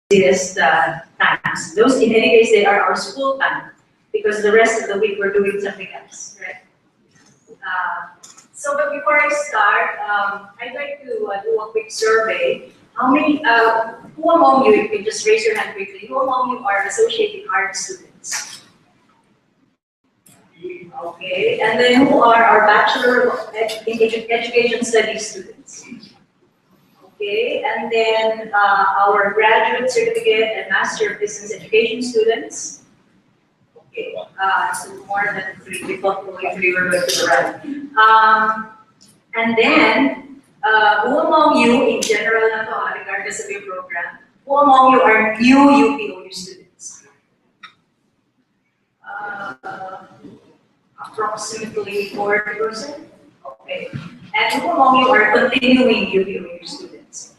busiest times. Those, in any case, they are our school time because the rest of the week we're doing something else, right? But before I start, I'd like to do a quick survey. How many, who among you, you can just raise your hand quickly, who among you are associated art students? Okay, and then who are our Bachelor of Education Studies students? Okay, and then our Graduate Certificate and Master of Business Education students? Okay, so more than 3 people, if we were going to the right. And then, who among you, in general, regardless of your program, who among you are new UPOU students? Approximately 40%. Okay. And who among you are continuing UPOU students?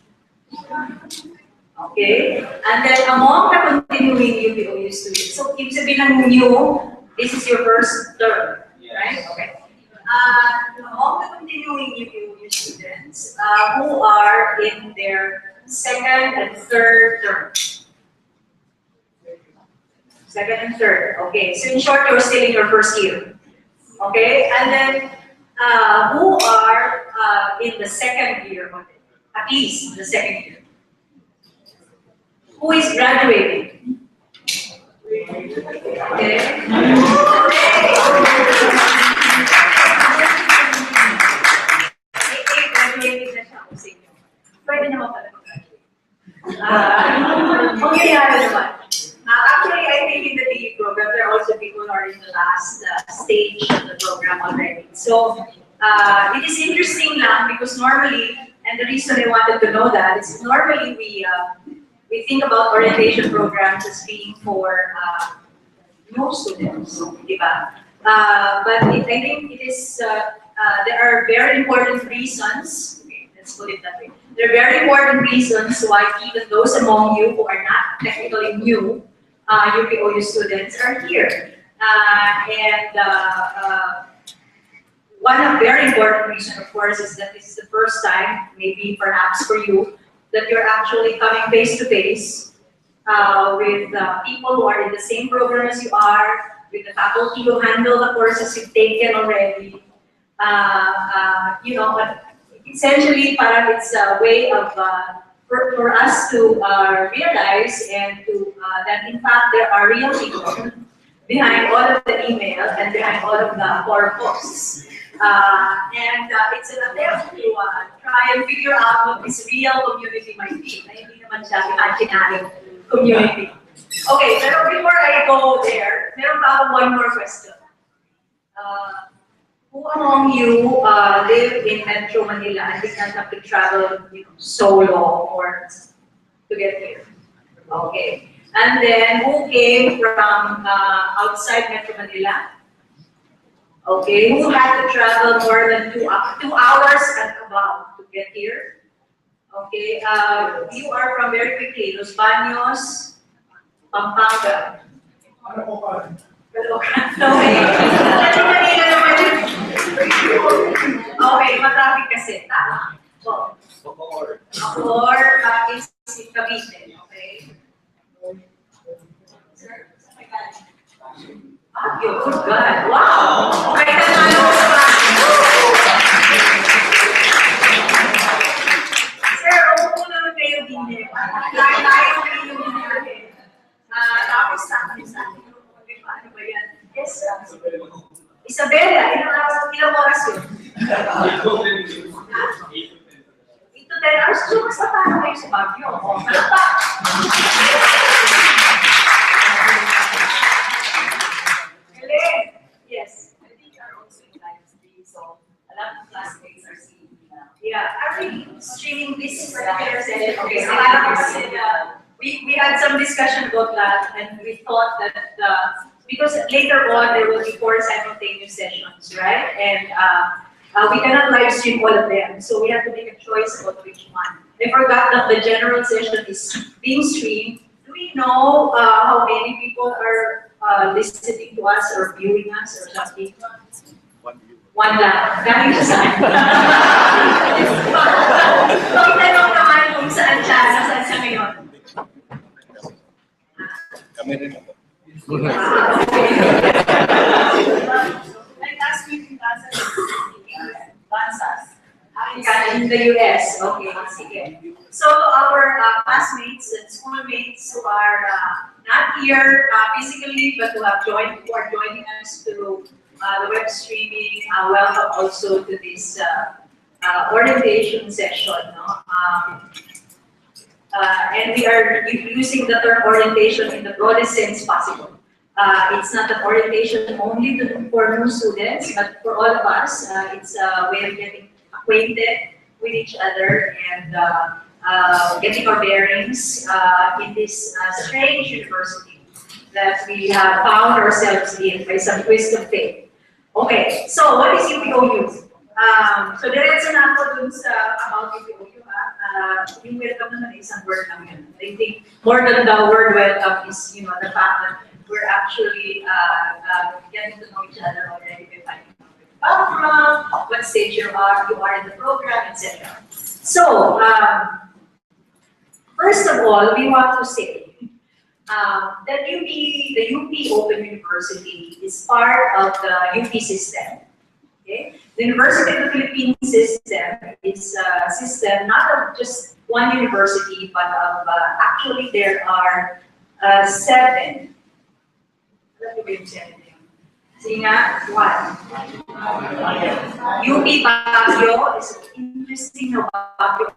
Okay. And then among the continuing UPOU students, so ibig sabihin ng new, this is your first term, right? Okay. Among the continuing UPOU students who are in their second and third term. Second and third. Okay. So in short, you're still in your first year. Okay. And then who are in the second year of it? At least the second year. Who is graduating? Okay. Graduating na siya kung sa inyo. Pwede naman pala mag-graduate. Mangyayari naman. Actually, I think in the DE program, there are also people who are in the last stage of the program already. So, it is interesting lang because normally, and the reason I wanted to know that is normally we think about orientation programs as being for no students, diba? But I think it is, there are very important reasons, okay, let's put it that way. There are very important reasons why even those among you who are not technically new UPOU students are here. One of very important reasons, of course, is that this is the first time, maybe perhaps for you, that you're actually coming face to face with people who are in the same program as you are, with the faculty who handle the courses you've taken already. You know, but essentially, parang it's a way of for us to realize and to that in fact there are real people behind all of the emails and behind all of the forum posts. It's an attempt to try and figure out what this real community might be. Na hindi naman siya imaginary community. Okay, pero before I go there, meron pa ako one more question. Who among you live in Metro Manila and did not have to travel, you know, so long or to get here? Okay. And then who came from outside Metro Manila? Okay, who had to travel more than 2 hours and above to get here? Okay, you are from very quickly, Los Baños, Pampanga. Okay, matraffic kasi. Tama. So, or is Cavite. Okay. Sir, sa may galing? Baguio, good God. Wow! Okay, nanalo ko sa Baguio. Sir, upo naman kayo din eh. Tayo kayo yung natin. Tapos sa akin. Ano ba yan? Yes, Isabela, ilang oras yun? 8 to 10 hours. So, mas natalo kayo sa Baguio. Malapa! Yes. I think you are also in live stream, so a lot of classmates are seeing you now. Yeah, are we streaming this particular session? Okay, so we had some discussion about that, and we thought that because later on there will be 4 simultaneous sessions, right? And we cannot live stream all of them, so we have to make a choice about which one. I forgot that the general session is being streamed. Do we know how many people are listening to us or viewing us or something? One lang. Galing siya saan? So, itanong naman kung saan siya, nasaan siya ngayon. Like last week in Kansas. In the US, okay, sige. So our classmates and schoolmates who are not here physically, but who are joining us through the web streaming, welcome also to this orientation session. No? And we are using the term orientation in the broadest sense possible. It's not an orientation only for new students, but for all of us, it's a way of getting acquainted with each other and getting our bearings in this strange university that we have found ourselves in by some twist of fate. Okay, so what is UPOU? So diretso na ako dun sa about UPOU. Yung welcome naman ay isang word lang yun. I think more than the word welcome is, you know, the fact that we're actually getting to know each other already by finding out where you come from, what stage you are in the program, etc. So, first of all, we want to say that the UP Open University is part of the UP system. Okay? The University of the Philippines system is a system not of just one university, but of actually there are 7. Sige nga, 1. UP Baguio is interesting na Baguio.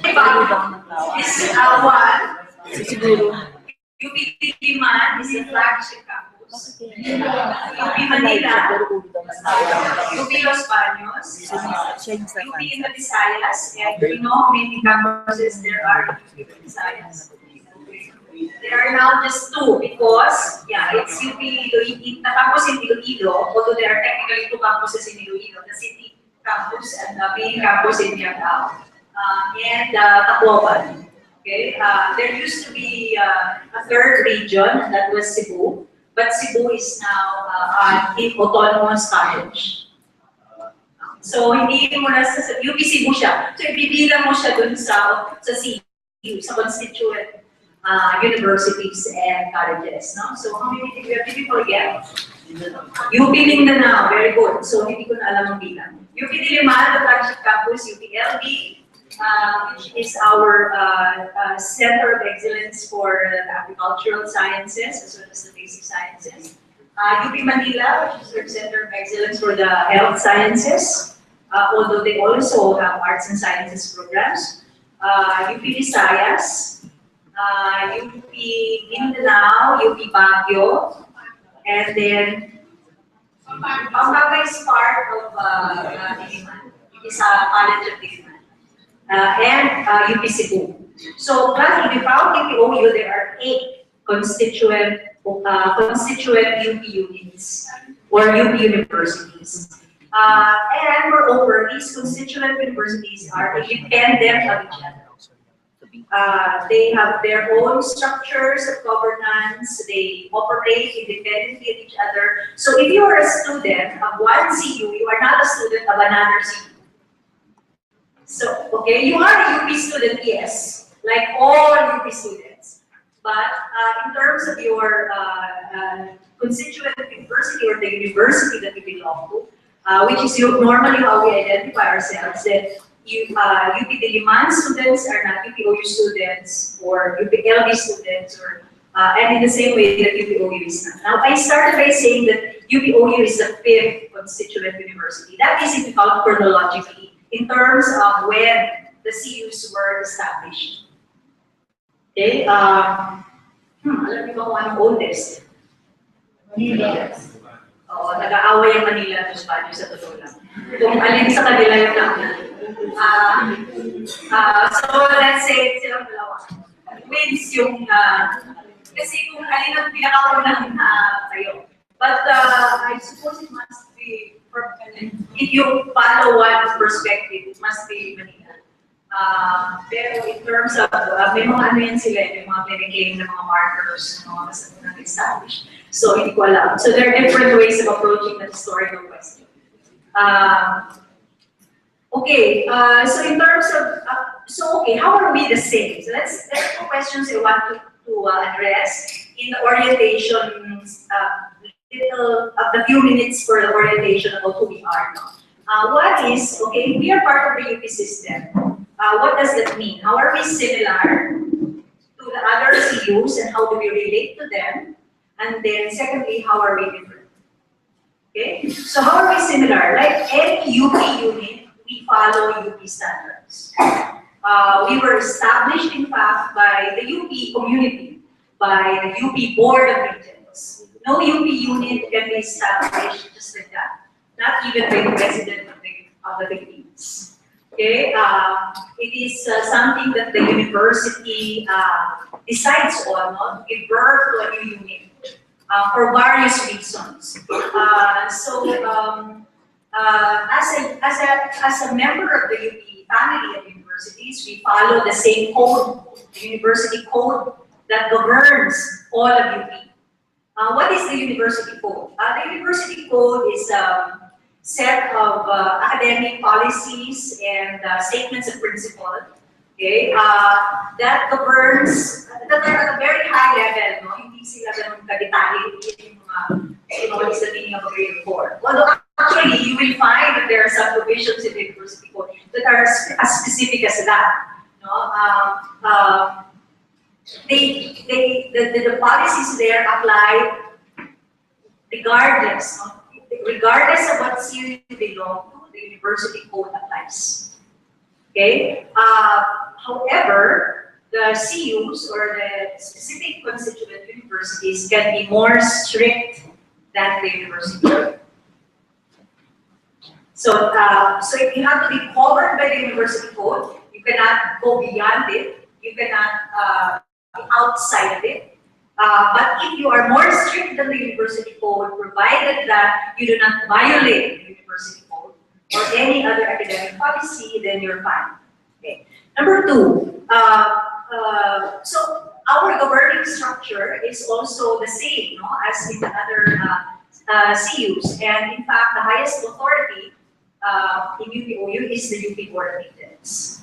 Baguio is 1. UP Diliman is a flagship campus. UP Manila, UP Los Baños, UP in the Visayas, and we know how many campuses there are in the Visayas. There are now just 2 because, yeah, it's UP Iloilo, the campus in Iloilo, although there are technically 2 campuses in Iloilo, the city campus and the main campus in Miagao, and Tacloban. Okay, there used to be a 3rd region, that was Cebu, but Cebu is now in autonomous college. So, hindi mo na sa UP Cebu siya. So, ibibilang mo siya dun sa CU, sa constituent universities and colleges. No? So, how many did we forget? UP Mindanao, very good. So, hindi ko na alam ang bilang. UP Diliman, the flagship campus, UPLB, which is our center of excellence for the agricultural sciences as well as the basic sciences. UP Manila, which is our center of excellence for the health sciences, although they also have arts and sciences programs. UP Visayas, UP Mindanao, UP Baguio, and then Pampanga is part of Diliman. It is a college of Diliman. And UP Cebu. So, currently, we found UPOU, there are 8 constituent UP units or UP universities. And moreover, these constituent universities are independent of each other. They have their own structures of governance, they operate independently of each other. So if you are a student of one CU, you are not a student of another CU. So, okay, you are a UP student, yes, like all UP students. But in terms of your constituent university or the university that you belong to, which is normally how we identify ourselves, that UP Diliman students are not UPOU students or UPLB students, or and in the same way that UPOU is not. Now, I started by saying that UPOU is the 5th constituent university. That is if you count chronologically in terms of when the CUs were established. Okay, alam niyo ba kung anong oldest? Manila. Oo, nag-aaway ang Manila at Baguio sa totoo lang. Kung alin sa kanila yung nauna. So let's say silang dalawa. Wins yung, kasi kung alin ang pinakaunang kayo. But I suppose it must be, if you follow one perspective, it must be Manila. Pero in terms of, may mga ano yan sila, may mga pinag-claim na mga markers, mga mas established. So, hindi ko alam. So, there are different ways of approaching the historical question. Okay, so in terms of, okay, how are we the same? So, there's 2 questions I want to address in the orientation, little of the few minutes for the orientation about who we are now. One is, okay, we are part of the UP system. What does that mean? How are we similar to the other CUs and how do we relate to them? And then secondly, how are we different? Okay, so how are we similar? Like any UP unit, we follow UP standards. We were established, in fact, by the UP community, by the UP Board of Regents. No UP unit can be established just like that. Not even by the President of the Philippines. Okay, it is something that the university decides on, to give birth to a new unit for various reasons. As a member of the UP family of universities, we follow the same code, the university code that governs all of UP. What is the university code? The university code is a set of academic policies and statements of principle, okay, that governs, that are at a very high level, no? Hindi sila ganun kadetali, what is the meaning of a grade 4. Although actually, you will find that there are some provisions in the university code that are as specific as that. No? The policies there apply regardless, no? Regardless of what CU you belong to, the university code applies. Okay. However, the CUs or the specific constituent universities can be more strict than the university code. So if you have to be covered by the university code, you cannot go beyond it. You cannot be outside of it. But if you are more strict than the university code, provided that you do not violate the university code or any other academic policy, then you're fine. Okay. Number two, so our governing structure is also the same, no, as in the other CUs, and in fact, the highest authority in UPOU is the UP Board of Regents.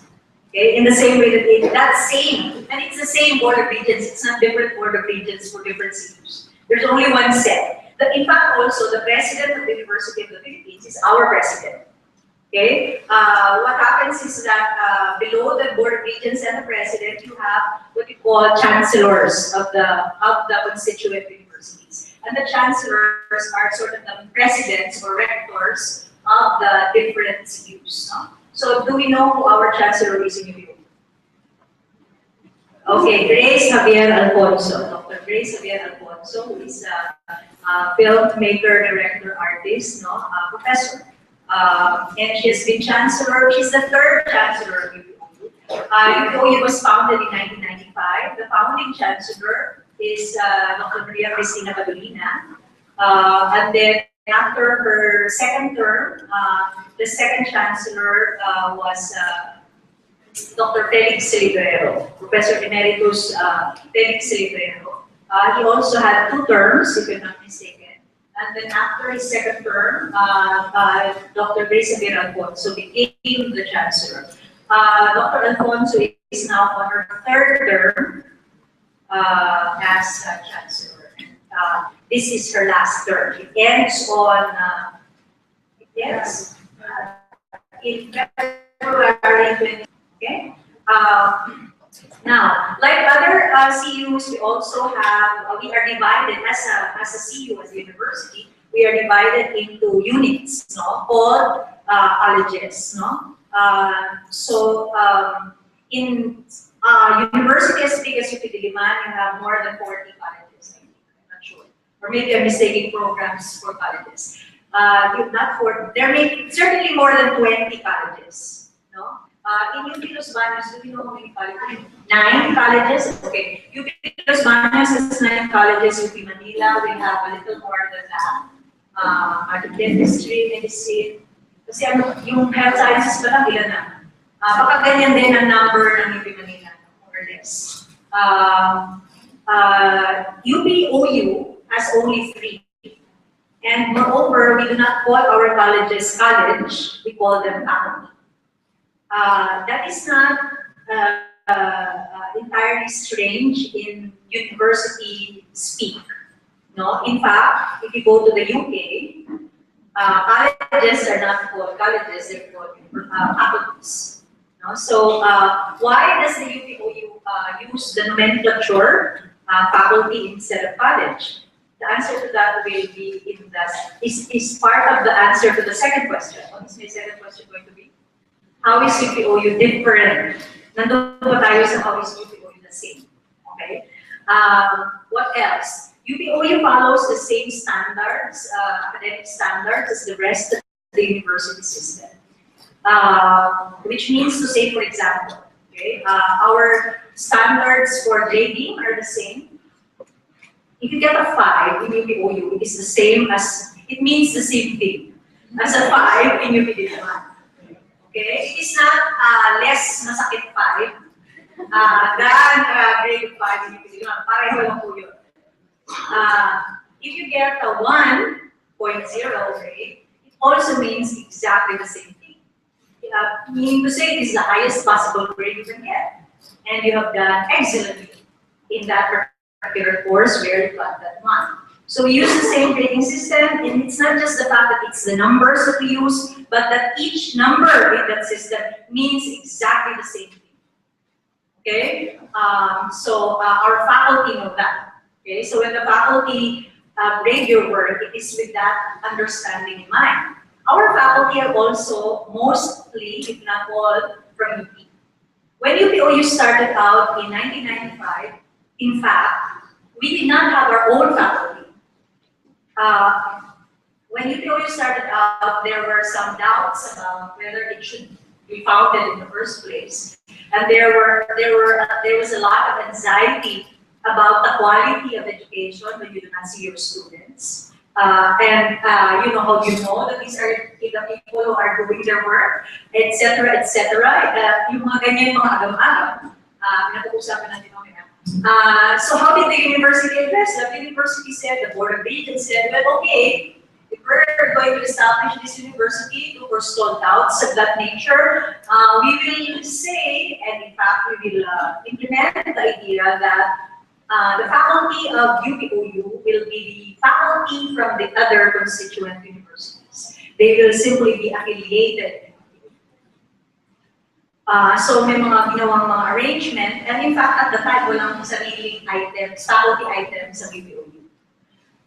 Okay, in the same way and it's the same Board of Regents, it's not different Board of Regents for different CUs. There's only one set. In fact, also, the President of the University of the Philippines is our President. Okay, what happens is that below the Board of Regents and the President, you have what we call chancellors of the constituent universities. And the chancellors are sort of the presidents or rectors of the different CUs. No? So do we know who our chancellor is in UP? Okay, Grace Javier Alfonso, Dr. Grace Javier Alfonso, who is a filmmaker, director, artist, no, professor. And she has been chancellor. She's the third chancellor of UPOU. UPOU was founded in 1995. The founding chancellor is Dr. Maria Cristina Badolina. And then after her second term, the second chancellor was Dr. Felix Celebrero, Professor Emeritus Felix Celebrero. He also had 2 terms, if I'm not mistaken. And then after his second term, Dr. Grace Javier Alfonso became the chancellor. Dr. Alfonso is now on her 3rd term as chancellor. This is her last term. It ends on, in February 20. Okay. Now, like other CUs, we also have, we are divided as a CU, as a university, we are divided into units, no, called colleges, no. In university as big as UP Diliman, you have more than 40 colleges. I'm not sure, or maybe I'm mistaking programs for colleges. Not 40. There may be certainly more than 20 colleges, no. In UP Los Baños, do you know how many colleges? 9 colleges? Okay. UP Los Baños has 9 colleges. UP Manila, we have a little more than that. Dentistry, medicine. Kasi yung health sciences pa lang, ilan na? Baka ganyan din ang number ng UP Manila, more or less. UPOU has only 3. And moreover, we do not call our colleges college, we call them faculty. That is not entirely strange in university speak. No, in fact, if you go to the UK, colleges are not called colleges; they're called faculties. No? So, why does the UPOU use the nomenclature faculty instead of college? The answer to that will be in the is part of the answer to the second question. What is my second question going to be? How is UPOU different? Nandun pa tayo sa how is UPOU the same? Okay. What else? UPOU follows the same standards, academic standards as the rest of the university system. Which means to say, for example, okay, our standards for grading are the same. If you get a 5 in UPOU, it is the same as, it means the same thing as a 5 in UPDiliman. Okay? It is not less masakit 5 than grade 5 in UPDiliman. Pareho lang po yun. If you get a 1.0 grade, it also means exactly the same thing. Meaning to say, it is the highest possible grade you can get. And you have done excellently in that particular course where you got that 1. So we use the same grading system, and it's not just the fact that it's the numbers that we use, but that each number in that system means exactly the same thing. Okay? So our faculty know that. Okay? So when the faculty grade your work, it is with that understanding in mind. Our faculty are also mostly, if not all, from UP. When UPOU started out in 1995, in fact, we did not have our own faculty. When UPOU started out, there were some doubts about whether it should be founded in the first place, and there was a lot of anxiety about the quality of education when you do not see your students. You know how you know that these are the people who are doing their work, etc., etc. Yung mga ganyan mga agam-agam, pinag-uusapan natin mamaya. So how did the university address that? The university said, the Board of Regents said, well, okay, if we're going to establish this university to forestall doubts of that nature, we will say, and in fact, we will implement the idea that the faculty of UPOU will be the faculty from the other constituent universities. They will simply be affiliated. So may mga ginawang mga arrangement, and in fact, at the time, walang sariling items, faculty items sa UPOU.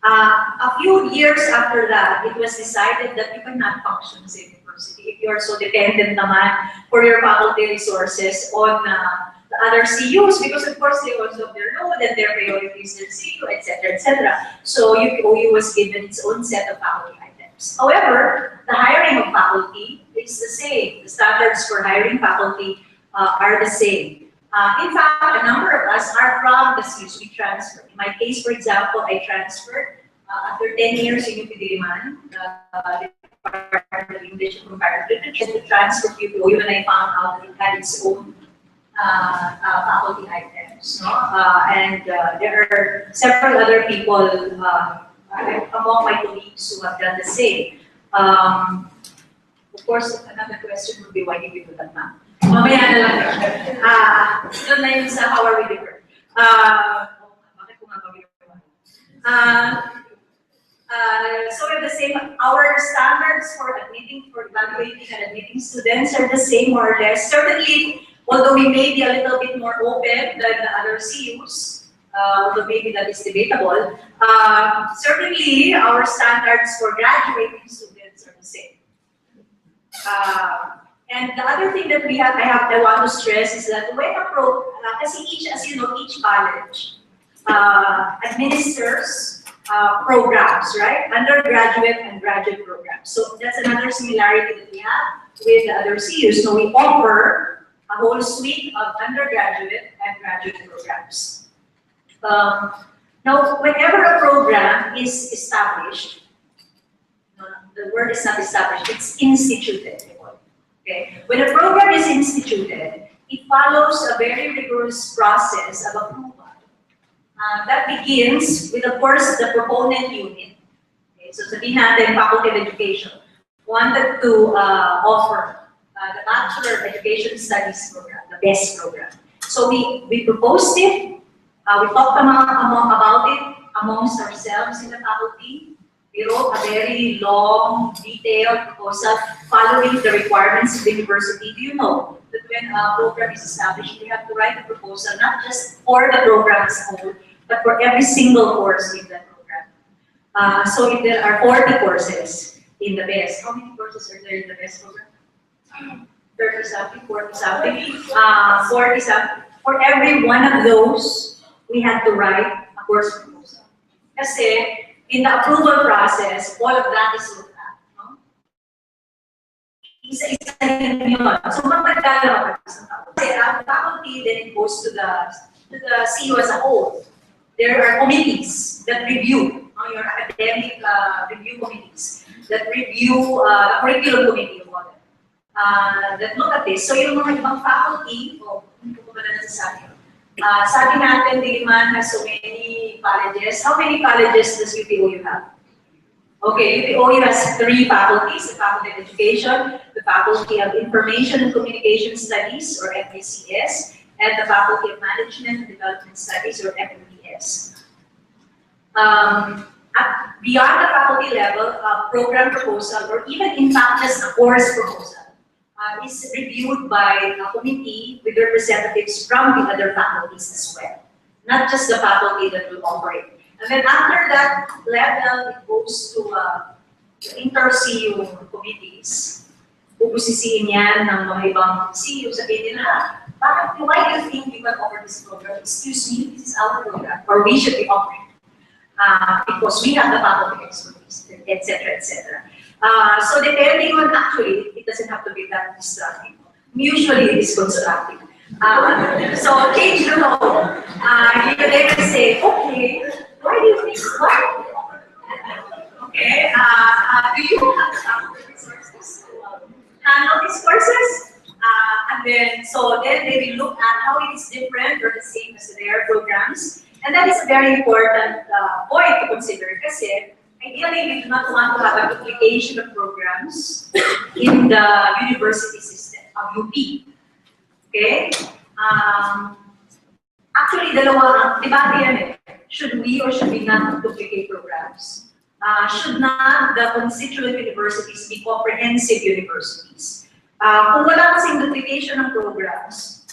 A few years after that, it was decided that you cannot function as a university if you are so dependent naman for your faculty resources on the other CUs, because of course they also have their load and their priorities, their CU, etc., etc. So UPOU was given its own set of faculty items. However, the hiring of faculty is the same. The standards for hiring faculty are the same. In fact, a number of us are from the CUs. We transferred. In my case, for example, I transferred after 10 years in UP Diliman, the Department of English and Comparative Literature, to transfer to UPOU when I found out that it had its own faculty items, no? And there are several other people among my colleagues who have done the same. Of course, another question would be, why did we do that now? Mamaya na lang yun. Yun na yun sa how are we different. Bakit ko nga so we're the same. Our standards for admitting, for evaluating and admitting students are the same, more or less. Certainly, although we may be a little bit more open than the other CUs, although maybe that is debatable, certainly our standards for graduating students are the same. And the other thing that I want to stress is that when kasi as you know, each college administers programs, right? Undergraduate and graduate programs. So that's another similarity that we have with the other CUs. So we offer a whole suite of undergraduate and graduate programs. Now, whenever a program is established, the word is not established, it's instituted. Okay? When a program is instituted, it follows a very rigorous process of approval. That begins with, of course, the proponent unit. Okay? So sabihin natin, Faculty of Education wanted to offer the Bachelor of Education Studies program, the BEST program. So we proposed it, we talked about it amongst ourselves in the faculty. We wrote a very long, detailed proposal following the requirements of the university. Do you know that when a program is established, we have to write a proposal, not just for the program as a whole, but for every single course in that program. So if there are 40 courses in the BEST, how many courses are there in the BEST program? 30 something, 40 something, 40 something. For every one of those, we had to write a course proposal. Kasi in the approval process, all of that is looked at. No? Isa-isa din yun. So magpagkala ka sa faculty, then it goes to the CEO as a whole. There are committees that review, your academic review committees, that review curriculum committee of all that look at this. So yung mga ibang faculty, hindi ko ba na nasasabi? Sabi natin, Diliman has so many colleges. How many colleges does UPOU have? Okay, UPOU has 3 faculties, the Faculty of Education, the Faculty of Information and Communication Studies, or FACS, and the Faculty of Management and Development Studies, or FMDS. Beyond the faculty level, program proposal, or even in fact just a course proposal, is reviewed by a committee with representatives from the other faculties as well, not just the faculty that will operate. And then after that level, it goes to the inter-CU committees. Pupusisiin yan ng mga ibang CU, sabihin nila, why do you think we can offer this program? Excuse me, this is our program, or we should be offering because we have the faculty expertise, etc., etc. So depending on, actually, it doesn't have to be that distracting. Usually it is constructive. So change the mode. They can say, okay, why do you think what? Okay, do you have some resources to handle these courses? And then, so then they will look at how it is different or the same as their programs. And that is a very important point to consider kasi ideally, we do not want to have a duplication of programs in the university system of UP. Okay? Actually, dalawa, debate yan eh. Should we or should we not duplicate programs? Should not the constituent universities be comprehensive universities? Kung wala kasing duplication ng programs,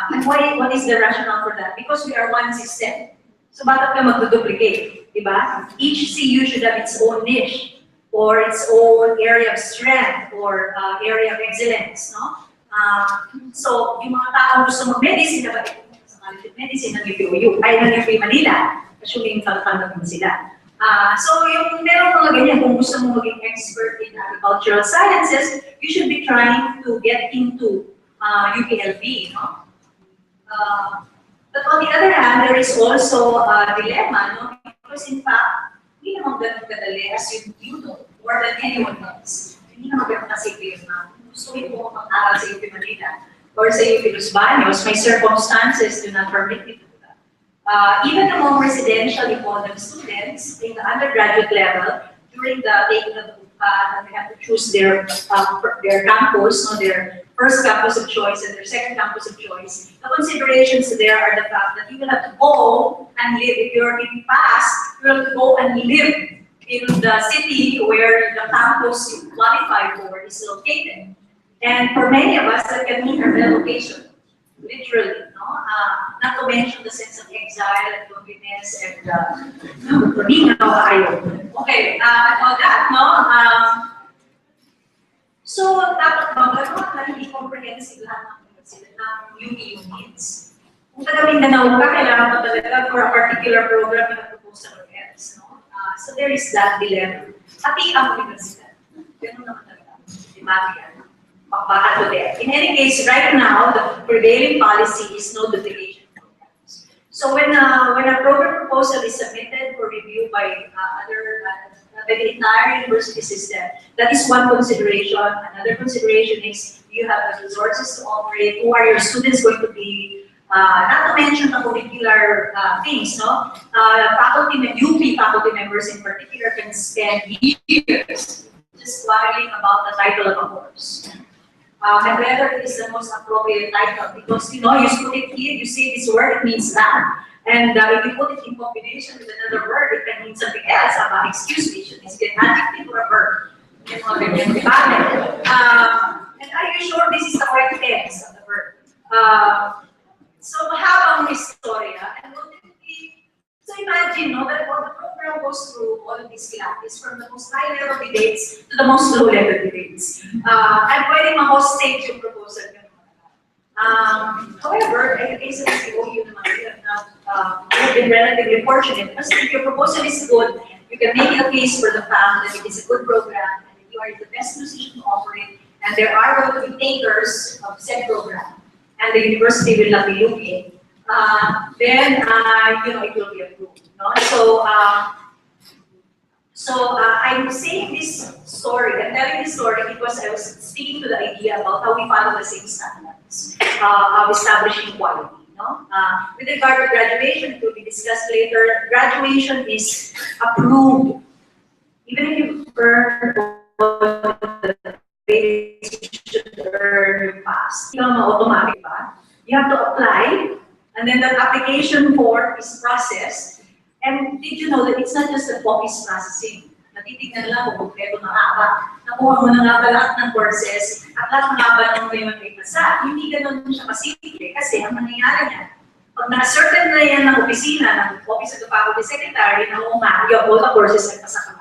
and what is the rationale for that? Because we are one system. So bakit ka magduduplicate? Diba? Each CU should have its own niche or its own area of strength or area of excellence. No? So yung mga tao gusto mag-medicine, dapat sa College of Medicine ng UPOU, ay ng UP Manila, assuming naman sila. So yung meron mga ganyan, kung gusto mo maging expert in agricultural sciences, you should be trying to get into UPLB. No? But on the other hand, there is also a dilemma, no? Because in fact, hindi naman ganun kadali as you know more than anyone else. Hindi naman ganun kasi na gusto mo mag-aral sa UP Manila or sa UP Los Baños, may circumstances do not permit you to do that. Even among residential economic students in the undergraduate level, during the taking of the they have to choose their campus, no, their first campus of choice and their second campus of choice. The considerations there are the fact that you will have to go and live, if you're in past, you will have to go and live in the city where the campus you qualify for is located. And for many of us, that can mean a relocation, literally, no? Not to mention the sense of exile and loneliness and okay, all that, no? So, dapat magagawa na hindi comprehensive lahat ng UP units. Kung taga Mindanao ka, kailangan mo talaga for a particular program na proposal of else, no? So there is that dilemma. Pati ang universidad. Ganun naman talaga. Dimati yan. Pakbaka to there. In any case, right now, the prevailing policy is no duplication programs. So when a program proposal is submitted for review by by the entire university system, that is one consideration. Another consideration is you have the resources to operate. Who are your students going to be? Not to mention the curricular things, no? UP faculty members in particular can spend years just worrying about the title of a course. and whether it is the most appropriate title. Because, you put it here, you say this word, it means that. And if you put it in combination with another word, it can mean something else. Excuse me, should this be an adjective or a verb? And are you sure this is the right tense of the verb? So habang istorya, and ultimately, so imagine that what the program goes through all of these classes, from the most high level debates to the most low level debates. And pwede ma-hostage yung proposal nyo. However, in the case of the COU naman, we have been relatively fortunate because if your proposal is good, you can make a case for the fact that it is a good program and you are in the best position to offer it, and there are going to be takers of said program, and the university will not be looking, then it will be approved. No? So I'm saying this story, I'm telling this story because I was speaking to the idea about how we follow the same standards of establishing quality. No? With regard to graduation, it will be discussed later. Graduation is approved. Even if you earn the grades you should earn, you pass. Hindi naman automatic ba? You have to apply, and then that application form is processed. And did you know that it's not just the office processing? Natitignan lang kung kompleto na nga ba. Nakuha mo na nga ba lahat ng courses, at lahat nga ba ng ngayon may pasa. Hindi ganun siya kasimple kasi ang mangyayari niya, pag na-certain na yan ng opisina, ng Office of the Faculty Secretary, na all the courses ay pasa ka ba.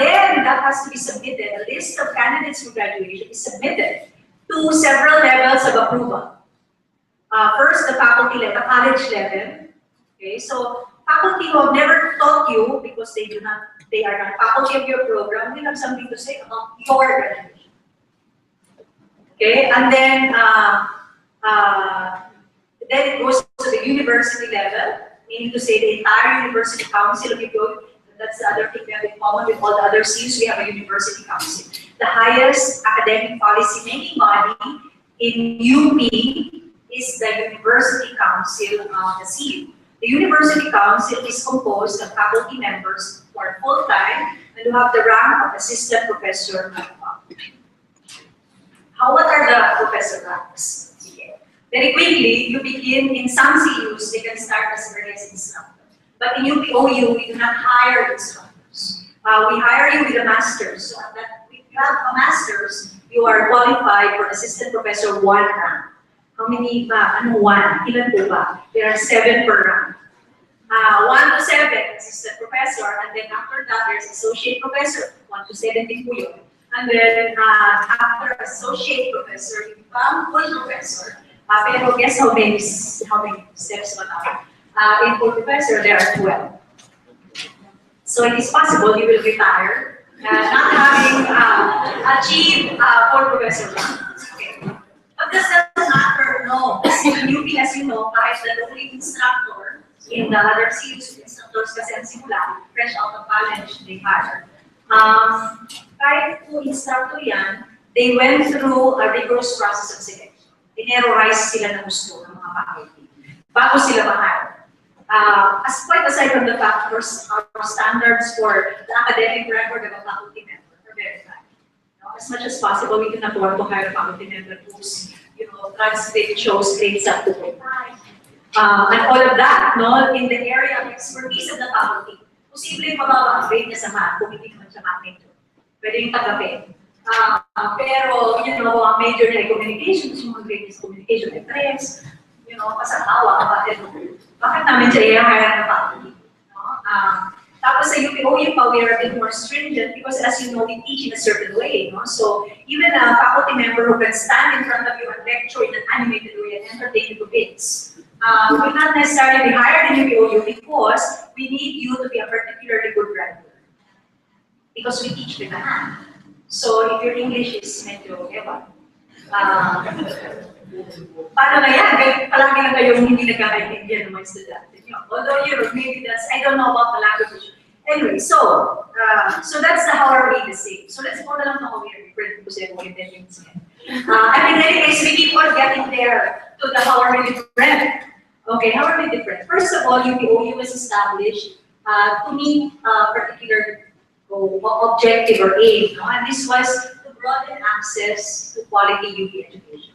Then that has to be submitted. A list of candidates for graduation is submitted to several levels of approval. First, the faculty level, the college level. Okay, so faculty who have never taught you because they are not faculty of your program, will have something to say about your graduation. Okay, and then it goes to the university level, meaning to say the entire university council of your. That's the other thing we have in common with all the other CUs. We have a university council. The highest academic policy making body in UP is the University Council of the CU. The University Council is composed of faculty members who are full-time and who have the rank of assistant professor. What are the professor ranks? Very quickly, you begin in some CUs, they can start as early as instructor. But in UPOU, we do not hire instructors. We hire you with a master's. So if you have a master's, you are qualified for assistant professor 1 rank. How many ba? Ano 1? Ilan po ba? There are 7 per rank. 1 to 7, assistant professor, and then after that, there's associate professor, 1 to 7 din po yun. And then after associate professor, you become full professor. Pero guess how many steps ba now? In full professor, there are 12. So it is possible you will retire not having achieved full professor rank. Okay. But this doesn't matter, no. In UP, as you know, kahit the only instructor in the other CUs, instructors kasi ang simula, fresh out of college, they hire. Kahit po instructor yan, they went through a rigorous process of selection. Inerorize sila ng gusto ng mga faculty bago sila ma-hire. Quite aside from the fact our standards for the academic record of a faculty member are very high. As much as possible, we can afford to hire a faculty member whose transcript shows grades up to 5. And all of that, in the area of expertise of the faculty. Posibleng mababa ang grade niya sa math kung hindi naman siya math major. Pwede yung tagapin. Pero, ang major niya ay communication, yung mga grade is communication ay 3. Kasama bakit namin siya i-hire na faculty? Tapos sa UPOU pa, we are a bit more stringent because as you know, we teach in a certain way. So even a faculty member who can stand in front of you and lecture in an animated way and entertain you to bits will not necessarily be hired in UPOU because we need you to be a particularly good writer. Because we teach with the hand. So if your English is medyo ewan, paano na yan? Palagi lang kayong hindi nagkakaintindihan ng mga estudyante nyo. Although, maybe that's, I don't know about the language. Anyway, so that's how are we the same. So let's go na lang how we are different kasi mo yung tendency. And in any case, we keep on getting there to the how are we different. Okay, how are we different? First of all, UPOU was established to meet a particular objective or aim. And this was to broaden access to quality UP education.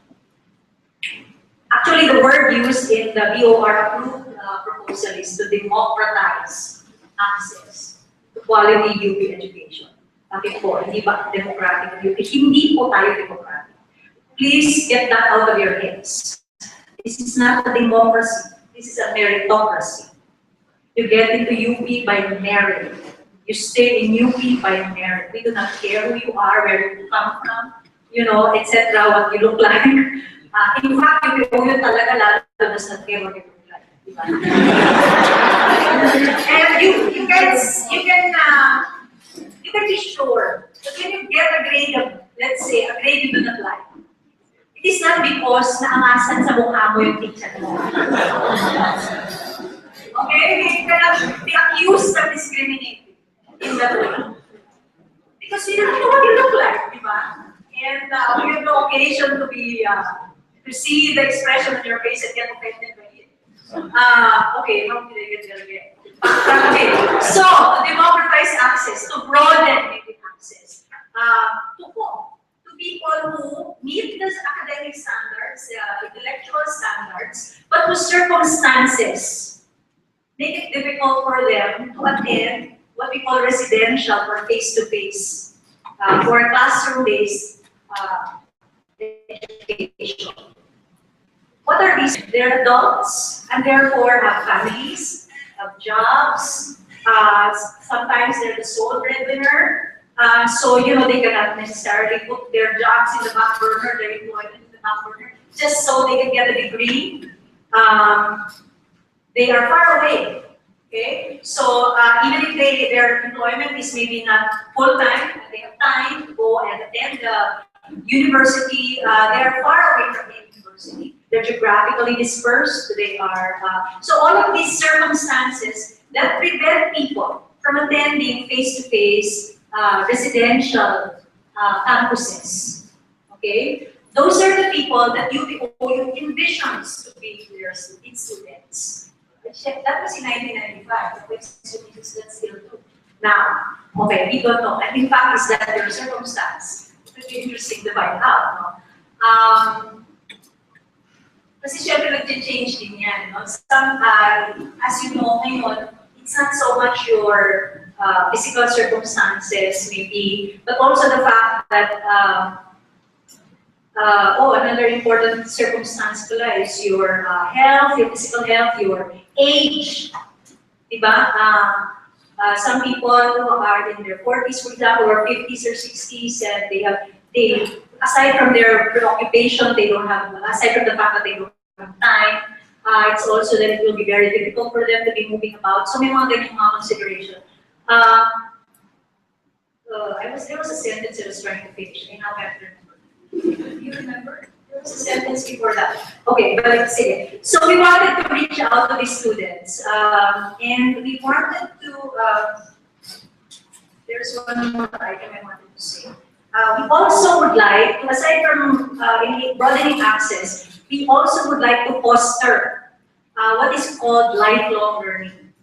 Actually, the word used in the BOR approved proposal is to democratize access to quality UP education. Bakit po? Hindi ba democratic UP? Hindi po tayo democratic. Please get that out of your heads. This is not a democracy. This is a meritocracy. You get into UP by merit. You stay in UP by merit. We do not care who you are, where you come from, you know, etc., what you look like. In fact, if you yun talaga, lalo na sa care what you look like. Diba? And you can be sure that when you get a grade of, let's say, a grade you do not like, it is not because naangasan sa mukha mo yung teacher mo. Okay? You cannot be accused of discriminating in that way. Because you don't know what you look like, diba? And we have no occasion to be, to see the expression on your face and get offended by it. Okay, how did I get there again? Okay, so to democratize access, to broaden maybe access, to people who meet the academic standards, intellectual standards, but whose circumstances make it difficult for them to attend what we call residential or face-to-face or classroom-based education. What are these? They're adults and therefore have families, have jobs. Sometimes they're the sole breadwinner. So, you know, they cannot necessarily put their jobs in the back burner, their employment in the back burner, just so they can get a degree. They are far away. Okay, so even if their employment is maybe not full-time, they have time to go and attend the university, they are far away from the university. They're geographically dispersed, they are, so all of these circumstances that prevent people from attending face-to-face residential campuses, okay? Those are the people that UPOU envisions to be their students. That was in 1995. The question is that still true? Now, okay, we don't know. And in fact, is that their circumstance? It would be interesting to find out. No? Kasi syempre nag-change din yan. No? Some, as you know ngayon, it's not so much your physical circumstances maybe, but also the fact that another important circumstance pala is your health, your physical health, your age. Diba? Some people who are in their 40s, for example, or 50s or 60s, and they aside from their preoccupation, they don't have, aside from the fact that they don't have time, it's also that it will be very difficult for them to be moving about. So may mga ganyan mga consideration. There was a sentence I was trying to finish. I now can't remember. Do you remember? There was a sentence before that. Okay, but let's see. So we wanted to reach out to these students, and we wanted to. There's one more item I wanted to say. We also would like to, aside from broadening access, we also would like to foster what is called lifelong learning,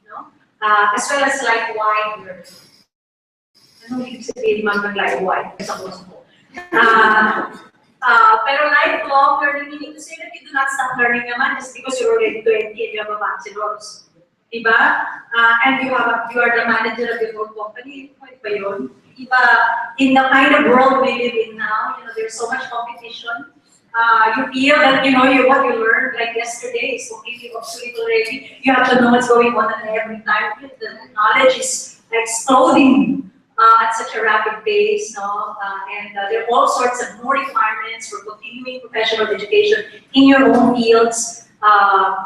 no? As well as life-wide learning. Ano ibig sabihin ng life-wide? Suppose po. Pero lifelong learning, meaning to say that you do not stop learning naman just because you're already 20 and you have a bachelor's. Diba? And you are the manager of your own company. Pwede ba yun? Diba? In the kind of world we live in now, you know, there's so much competition. You feel that, you know, what you learned like yesterday is completely obsolete already. You have to know what's going on every time. The knowledge is exploding at such a rapid pace, no? And there are all sorts of more requirements for continuing professional education in your own fields.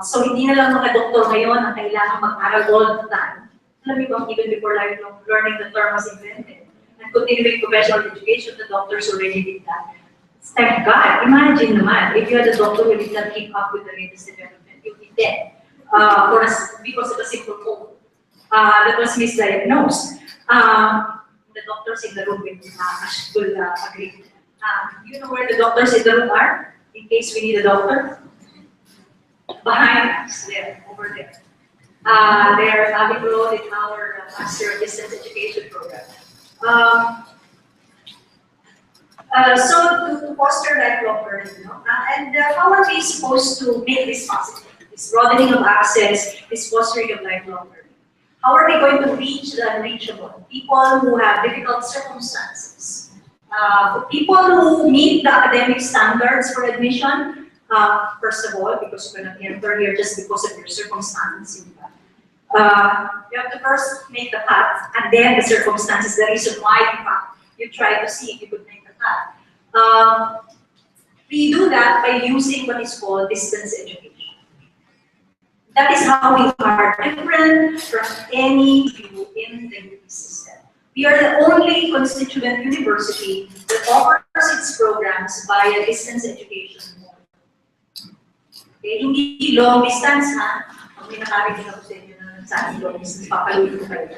So hindi na lang mga doktor ngayon ang kailangan mag-aral all the time. Alam mo ba, even before lifelong learning, the term was invented. And continuing professional education, the doctors already did that. Thank God. Imagine naman, if you had a doctor who did not keep up with the latest development, you'd be dead because of a simple cold that was misdiagnosed. The doctors in the room will agree. You know where the doctors in the room are? In case we need a doctor? Behind us, there, over there. They're enrolled in our Master of Distance Education program. So to foster lifelong learning, and how are we supposed to make this possible? This broadening of access, this fostering of lifelong learning. How are we going to reach the unreachable? People who have difficult circumstances, people who meet the academic standards for admission. First of all, because you cannot enter here just because of your circumstances. You have to first make the path, and then the circumstances, the reason why in fact you try to see if you could make the path. We do that by using what is called distance education. That is how we are different from any view in the UP system. We are the only constituent university that offers its programs via distance education. Okay, hindi long distance ha. Pag may nakarinig ako sa inyo na saan long distance, papaluin ko kayo.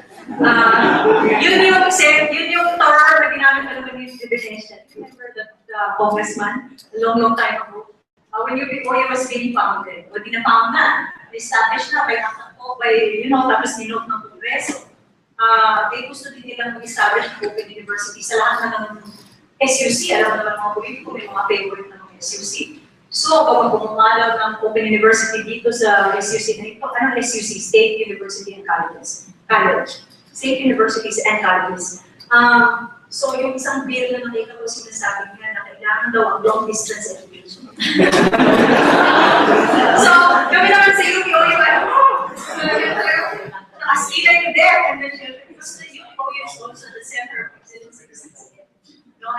Yun yung term na ginamit ko naman yung definition. Remember the congressman, a long time ago? When UP was being founded, o dinapound na, established na by tapos ninote ng Kongreso. They gusto din nilang mag-establish ng Open University sa lahat na ng SUC. Alam mo naman mga politiko, may mga favorite na ng SUC. So, kapag bumalaw ng Open University dito sa SUC na ito, anong SUC? State University and Colleges. State Universities and Colleges. So, yung isang bill na nakita ko sinasabi niya na kailangan daw ang long distance education. So, kami naman sa UPOU, nakaskilay ko there, and then because the UPOU is also the center of excellence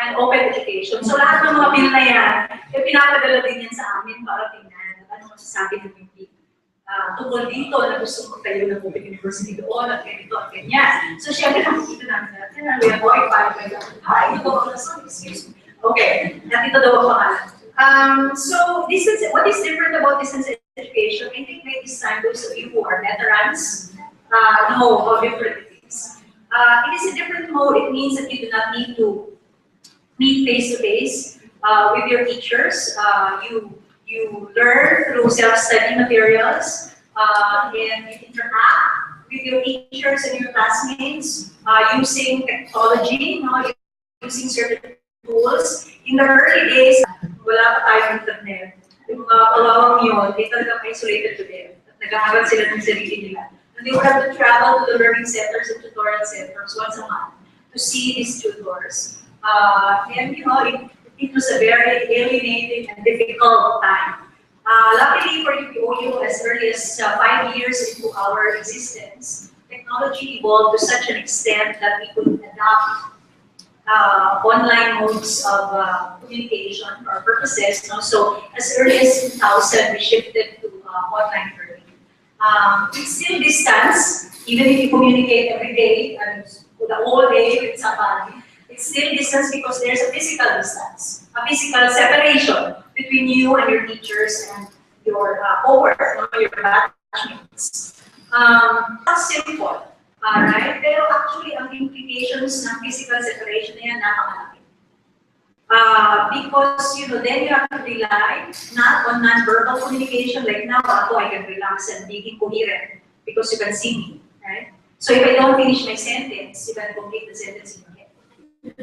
and open education. So, lahat ng mga bill na yan, pinapadala din yan sa amin para tingnan ano masasabi ng UP. Tungkol dito na gusto mo tayo ng Open University doon at ganito at ganyan. So, syempre, nakikita namin natin na we have more qualified. Ito daw ako na excuse me. Okay, nakita daw ako pangalan. So, what is different about distance education? I think maybe this time those of you who are veterans know how different it is. It is a different mode. It means that you do not need to meet face-to-face with your teachers. You learn through self-study materials, and you interact with your teachers and your classmates using technology, using certain tools. In the early days, wala pa tayong internet. Yung mga kawawang yun, they talagang isolated to them. Nag-aaral sila ng sarili nila. And they would have to travel to the learning centers and tutorial centers once a month to see these tutors. And it was a very alienating and difficult time. Luckily for UPOU, as early as 5 years into our existence, technology evolved to such an extent that we could adopt online modes of communication for our purposes. So as early as 2000, we shifted to online learning. It's still distance, even if you communicate every day and the whole day with somebody. It's still distance because there's a physical distance, a physical separation between you and your teachers and your coworkers, your batchmates. That's simple, right? Pero actually, ang implications ng physical separation na yan, napakalaki. Because, then you have to rely not on non-verbal communication, like now, I can relax and be coherent because you can see me, right? So if I don't finish my sentence, you can complete the sentence in your head.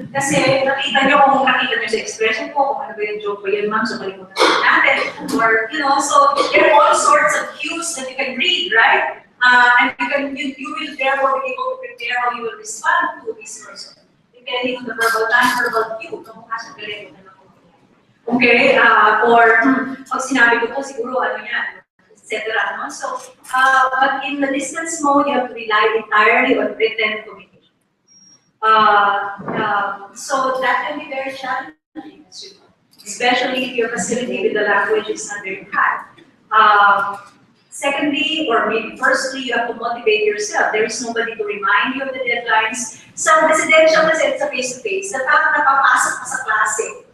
Kasi nakita nyo sa expression ko, kung ano ba yung joke ko yun, ma'am, so kalimutan natin. Or, so there are all sorts of cues that you can read, right? And you will therefore be able to prepare how you will respond to this person. Depending on the verbal, non-verbal cue, kamukha siya galing na lang. Okay, or pag sinabi ko po, siguro ano yan, etc. So, but in the distance mode, you have to rely entirely on written communication. So that can be very challenging, especially if your facility with the language is not very high. Secondly, or maybe firstly, you have to motivate yourself. There is nobody to remind you of the deadlines. Sa residential kasi it's a face-to-face. The fact na papasok ka sa klase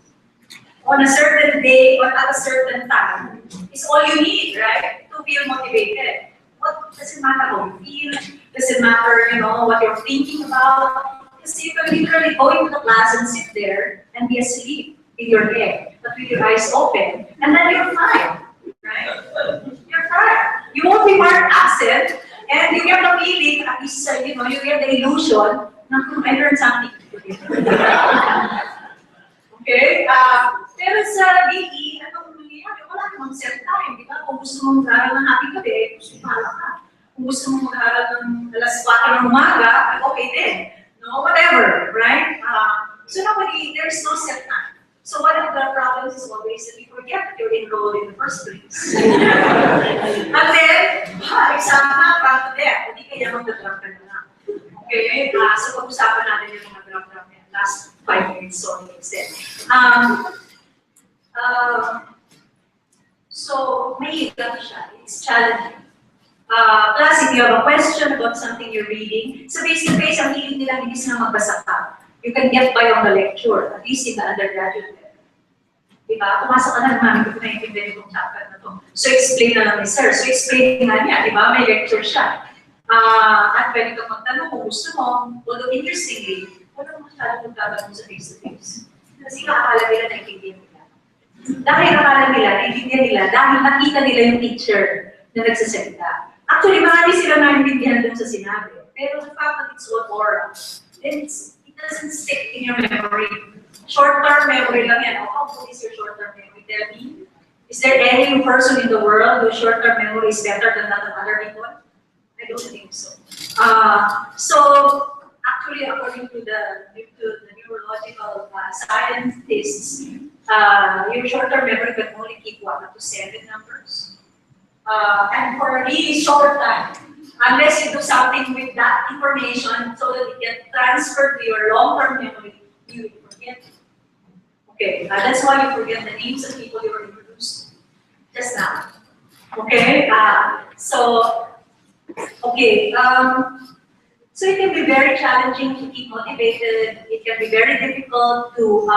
on a certain day or at a certain time is all you need, right? To feel motivated. What does it matter how you feel? Does it matter, what you're thinking about? Because you can literally go into the class and sit there and be asleep in your bed, but with your eyes open, and then you're fine, right? You're fine. You won't be marked absent, and you get the feeling, at least, you get the illusion na I learned something. Okay, Okay, pero sa BE, anong nangyayari? Wala namang set time, di ba? Kung gusto mong mag-aaral ng happy gabi, bahala ka. Kung gusto mong mag-aaral ng alas 4 ng umaga, okay din. No, whatever, right? So nobody, there's no set time. So one of the problems is always that you forget that you're enrolled in the first place. And then, exam na, paano there? Hindi kaya mag-drop ka na lang. Okay, so pag-usapan natin yung mga drop-drop yan. Last 5 minutes, so instead. So, mahirap siya. It's challenging. Plus, if you have a question about something you're reading, sa face-to-face, ang hiling nila, hindi sila magbasa ka. You can get by on the lecture, at least in the undergraduate level. Diba? Pumasok ka na, mami, ko na-intindihan itong chapter na to. So, explain na lang ni sir. So, explain nga niya, diba? May lecture siya. At pwede ka magtanong kung gusto mo, although interestingly, wala mo masyadong magtatanong sa face-to-face. Kasi nakakala nila naiintindihan nila. Dahil nakakala nila, naiintindihan nila, dahil nakita nila yung teacher na nagsasalita. Actually, marami sila naiintindihan dun sa sinabi. Pero the fact that it's all oral, then it doesn't stick in your memory. Short-term memory lang yan. How good is your short-term memory? Tell me, is there any person in the world whose short-term memory is better than that of other people? I don't think so. So actually, according to the neurological scientists, your short-term memory can only keep 1 up to 7 numbers. And for a really short time, unless you do something with that information so that it gets transferred to your long-term memory, you will forget it. Okay, that's why you forget the names of people you were introduced to just now. Okay, so it can be very challenging to keep motivated. It can be very difficult to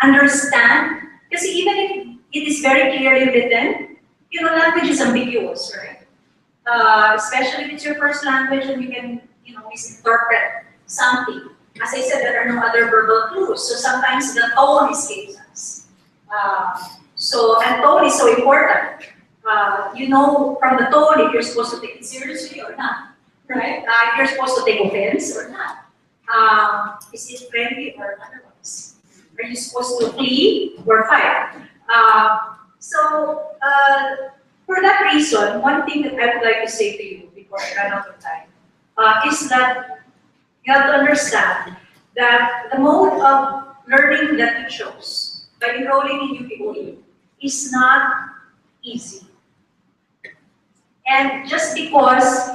understand. Because even if it is very clearly written, you know, language is ambiguous, right? Especially if it's your first language and you can, you know, misinterpret something. As I said, there are no other verbal clues. So sometimes the tone escapes us. And tone is so important. You know from the tone if you're supposed to take it seriously or not, right? If you're supposed to take offense or not. Is it friendly or otherwise? Are you supposed to flee or fight? For that reason, one thing that I would like to say to you before I run out of time is that you have to understand that the mode of learning that you chose by enrolling in UPOE is not easy. And just because,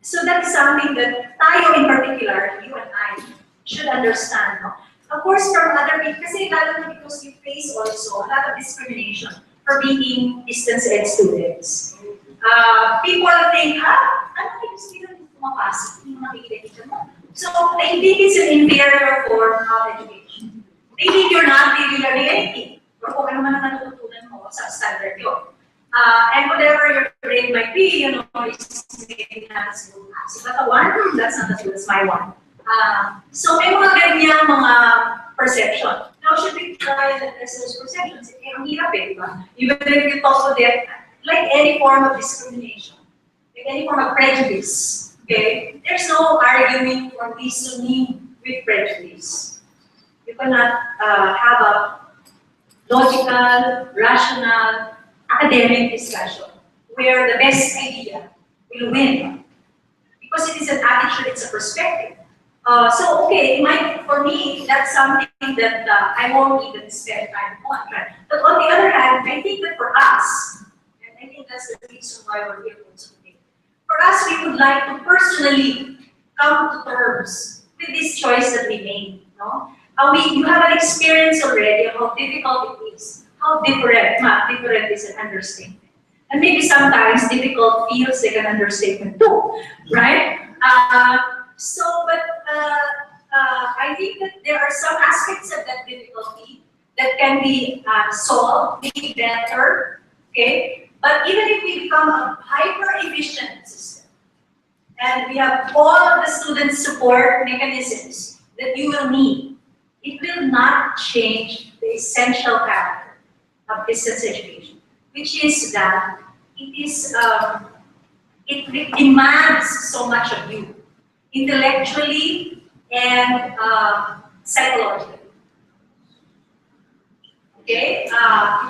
so that is something that tayo in particular, you and I, should understand. No? Of course, from other people, kasi lalo na because you face also a lot of discrimination for being distance ed students. People think, ano yung student pumapasok? Hindi mo nakikita mo. So, they think it's an inferior form of education. They think you're not really learning anything. Or kung ano man ang natututunan mo sa standard yun. And whatever your grade might be, you know, is maybe not as good as. But one, that's not as good as my one. So, may mga ganyang mga perception. Now, should we try that there's those perceptions? Ang hirap eh, di ba? Even if you talk to them, like any form of discrimination, like any form of prejudice, okay? There's no arguing or reasoning with prejudice. You cannot have a logical, rational, academic discussion where the best idea will win. Because it is an attitude, it's a perspective. For me, that's something that I won't even spend time on. Right? But on the other hand, I think that for us, and I think that's the reason why we're here today, for us, we would like to personally come to terms with this choice that we made. No? You have an experience already of how difficult it is, how different is an understatement. And maybe sometimes difficult feels like an understatement too, right? I think that there are some aspects of that difficulty that can be solved, made better, okay? But even if we become a hyper-efficient system, and we have all of the student support mechanisms that you will need, it will not change the essential character of distance education, which is that it demands so much of you, intellectually and psychologically. Okay?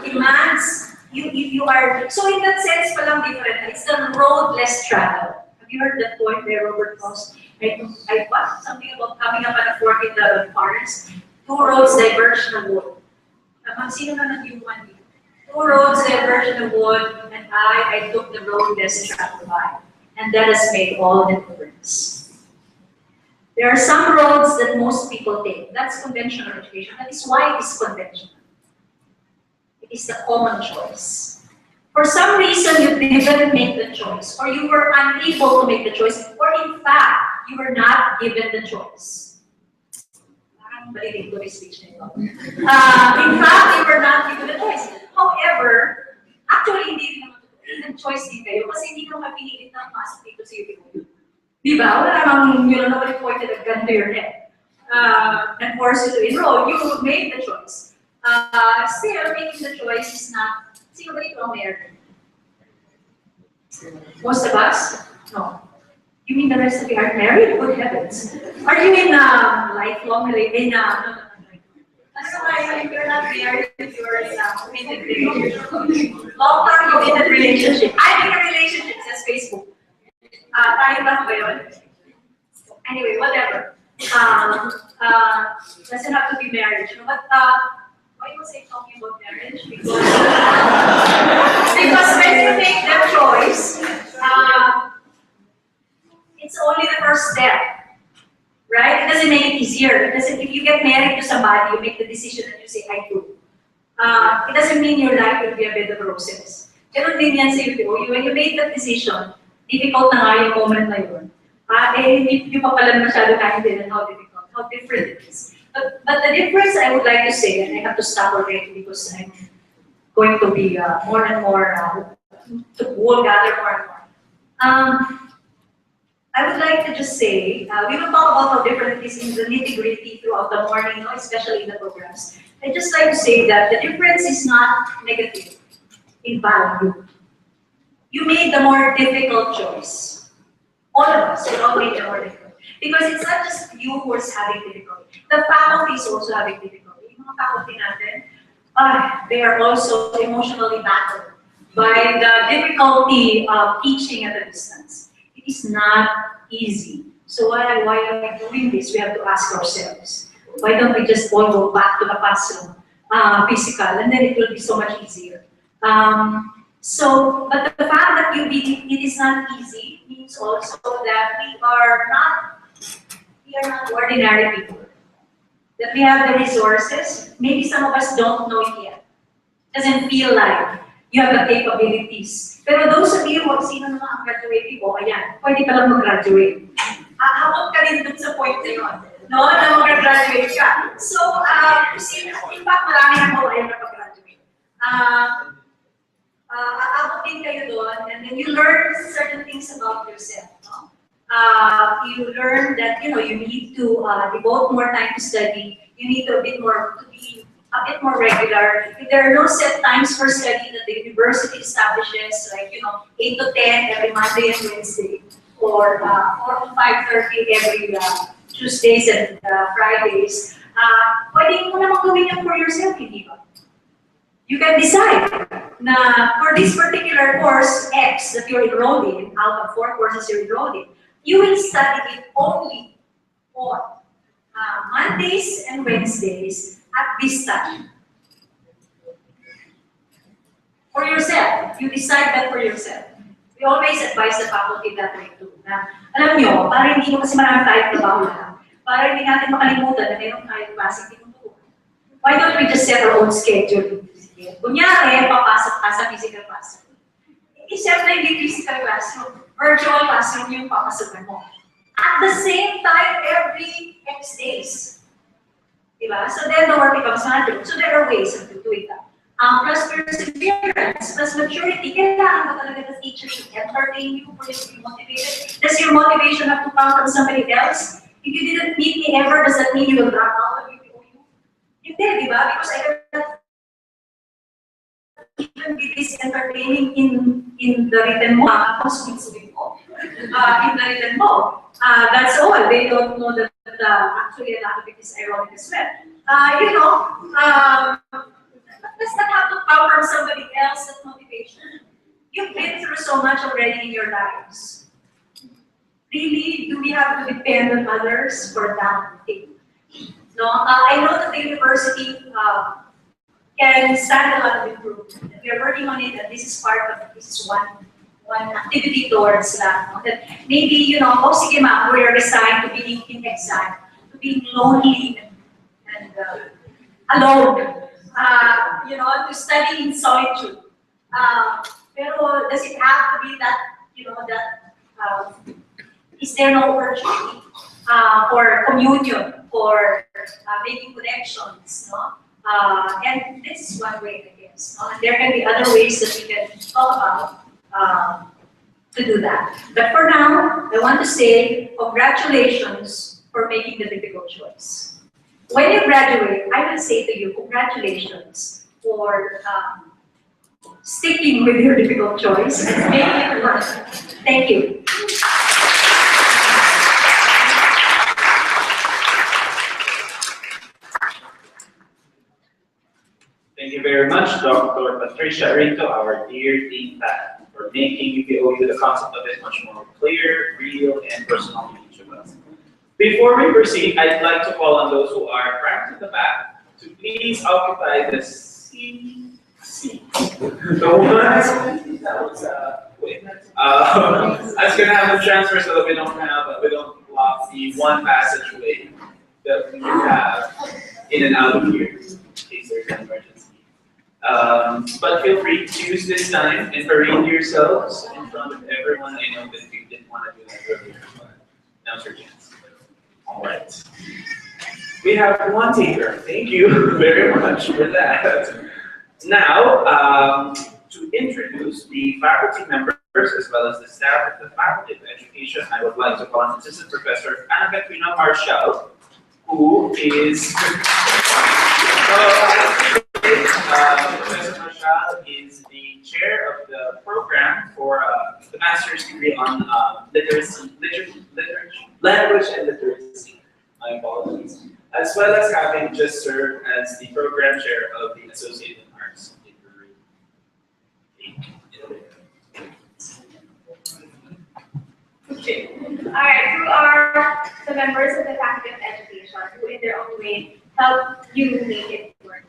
Demands, you are, so in that sense, palang different. It's the road less traveled. Have you heard that point by Robert Frost? I what? Something about coming up at a fork in the forest. Two roads diverge the wood. Sino na nag-human dito? Two roads diverge the wood, and I took the road less traveled by. And that has made all the difference. There are some roads that most people take. That's conventional education. That is why it is conventional. It is the common choice. For some reason, you didn't make the choice, or you were unable to make the choice, or in fact, you were not given the choice. In fact, you were not given the choice. However, actually, hindi naman choice din kayo kasi hindi ka mapinilit ng mas dito sa UP. Di ba? Wala namang, nobody pointed a gun to your head and forced you to enroll. You made the choice. Still, making the choice is not, sino ba dito ang American? Most of us? No. You mean the rest of you aren't married? Good heavens. Are you in lifelong relationship? No. You're not married, you're in a committed relationship. Long-term committed relationship. I'm in a relationship, says Facebook. Tayo lang ba yun? Anyway, whatever. Doesn't have to be marriage. But why was I talking about marriage? Because when you make that choice, it's only the first step, right? It doesn't make it easier. It doesn't, if you get married to somebody, you make the decision and you say, I do. It doesn't mean your life will be a bed of roses. Ganun din yan sa UPO. When you make that decision, difficult na nga yung moment na yun. Hindi pa pala masyado kaintindihan how difficult, how different it is. But the difference I would like to say, and I have to stop already because I'm going to be more and more, we'll gather more and more. I would like to just say, we will talk about how different it is in the nitty-gritty throughout the morning, especially in the programs. I'd just like to say that the difference is not negative in value. You made the more difficult choice. All of us, we all made the more difficult. Because it's not just you who is having difficulty. The faculty is also having difficulty. Yung mga faculty natin, they are also emotionally battered by the difficulty of teaching at a distance. It is not easy. So why are we doing this? We have to ask ourselves. Why don't we just all go back to the classroom, physical, and then it will be so much easier. But the fact that it is not easy means also that we are not ordinary people. That we have the resources. Maybe some of us don't know it yet. Doesn't feel like you have the capabilities. Pero those of you who sino naman ang graduate ko, ayan, pwede ka lang mag-graduate. Habang ka rin dun sa point na yun. No, na mag-graduate ka. So, in fact, marami na mo ayaw na pag-graduate. Aabutin kayo doon, and then you learn certain things about yourself. No? You learn that you need to devote more time to study. You need to be a bit more regular. If there are no set times for study that the university establishes, like 8 to 10 every Monday and Wednesday, or 4 to 5:30 every Tuesdays and Fridays, pwede mo naman gawin yan for yourself, hindi ba? You can decide na for this particular course X that you're enrolled in, out of 4 courses you're enrolled in, you will study it only on Mondays and Wednesdays at this time. For yourself, you decide that for yourself. We always advise the faculty that way too. Na, alam nyo, para hindi kasi marami tayong trabaho na, para hindi natin makalimutan na mayroong tayong klaseng tinutukan. Why don't we just set our own schedule? Kunyari, papasok ka sa physical classroom. Siyempre, hindi physical classroom. Virtual classroom yung papasukan mo. At the same time, every X days. Diba? So then the work becomes manageable. So there are ways of doing that. Plus perseverance, plus maturity, kailangan ba talaga the teacher should entertain you for you to be motivated? Does your motivation have to come from somebody else? If you didn't meet me ever, does that mean you will drop out of UPOU? Hindi, di ba? Because I cannot even be this entertaining in the written mo. In the written mo. That's all. They don't know that actually a lot of it is ironic as well. But does not have to come from somebody else, that motivation. You've been through so much already in your lives. Really, do we have to depend on others for that thing? No, I know that the university can stand a lot of improvement. We are working on it, and this is part of it. This is one activity towards that. No? That maybe, oh, sige ma'am, we are resigned to being in exile, to being lonely and alone, to study in solitude. Pero does it have to be that, is there no opportunity for communion, for making connections, no? And this is one way, I guess. No? And there can be other ways that we can talk about to do that. But for now, I want to say congratulations for making the difficult choice. When you graduate, I will say to you, congratulations for sticking with your difficult choice and making it work. Thank you. Thank you very much, Dr. Patricia Rito, our dear Dean Pat, for making UPOU the concept of it much more clear, real, and personal to each of us. Before we proceed, I'd like to call on those who are cramped in the back to please occupy the C seat. The ones that was I was gonna have them transfer so that we don't block the one passageway that we have in and out of here in case there's an emergency. But feel free to use this time and parade yourselves in front of everyone. I know that you didn't want to do that earlier, but now's your chance. All right. We have one taker. Thank you very much for that. Now, to introduce the faculty members as well as the staff of the Faculty of Education, I would like to call on Assistant Professor Ana Katrina Marshall, who is Professor Marshall is the chair of the program for the master's degree on language and literacy. My apologies. As well as having just served as the program chair of the Associated Arts degree. Okay. All right. Who are the members of the Faculty of Education who, in their own way, help you make it work?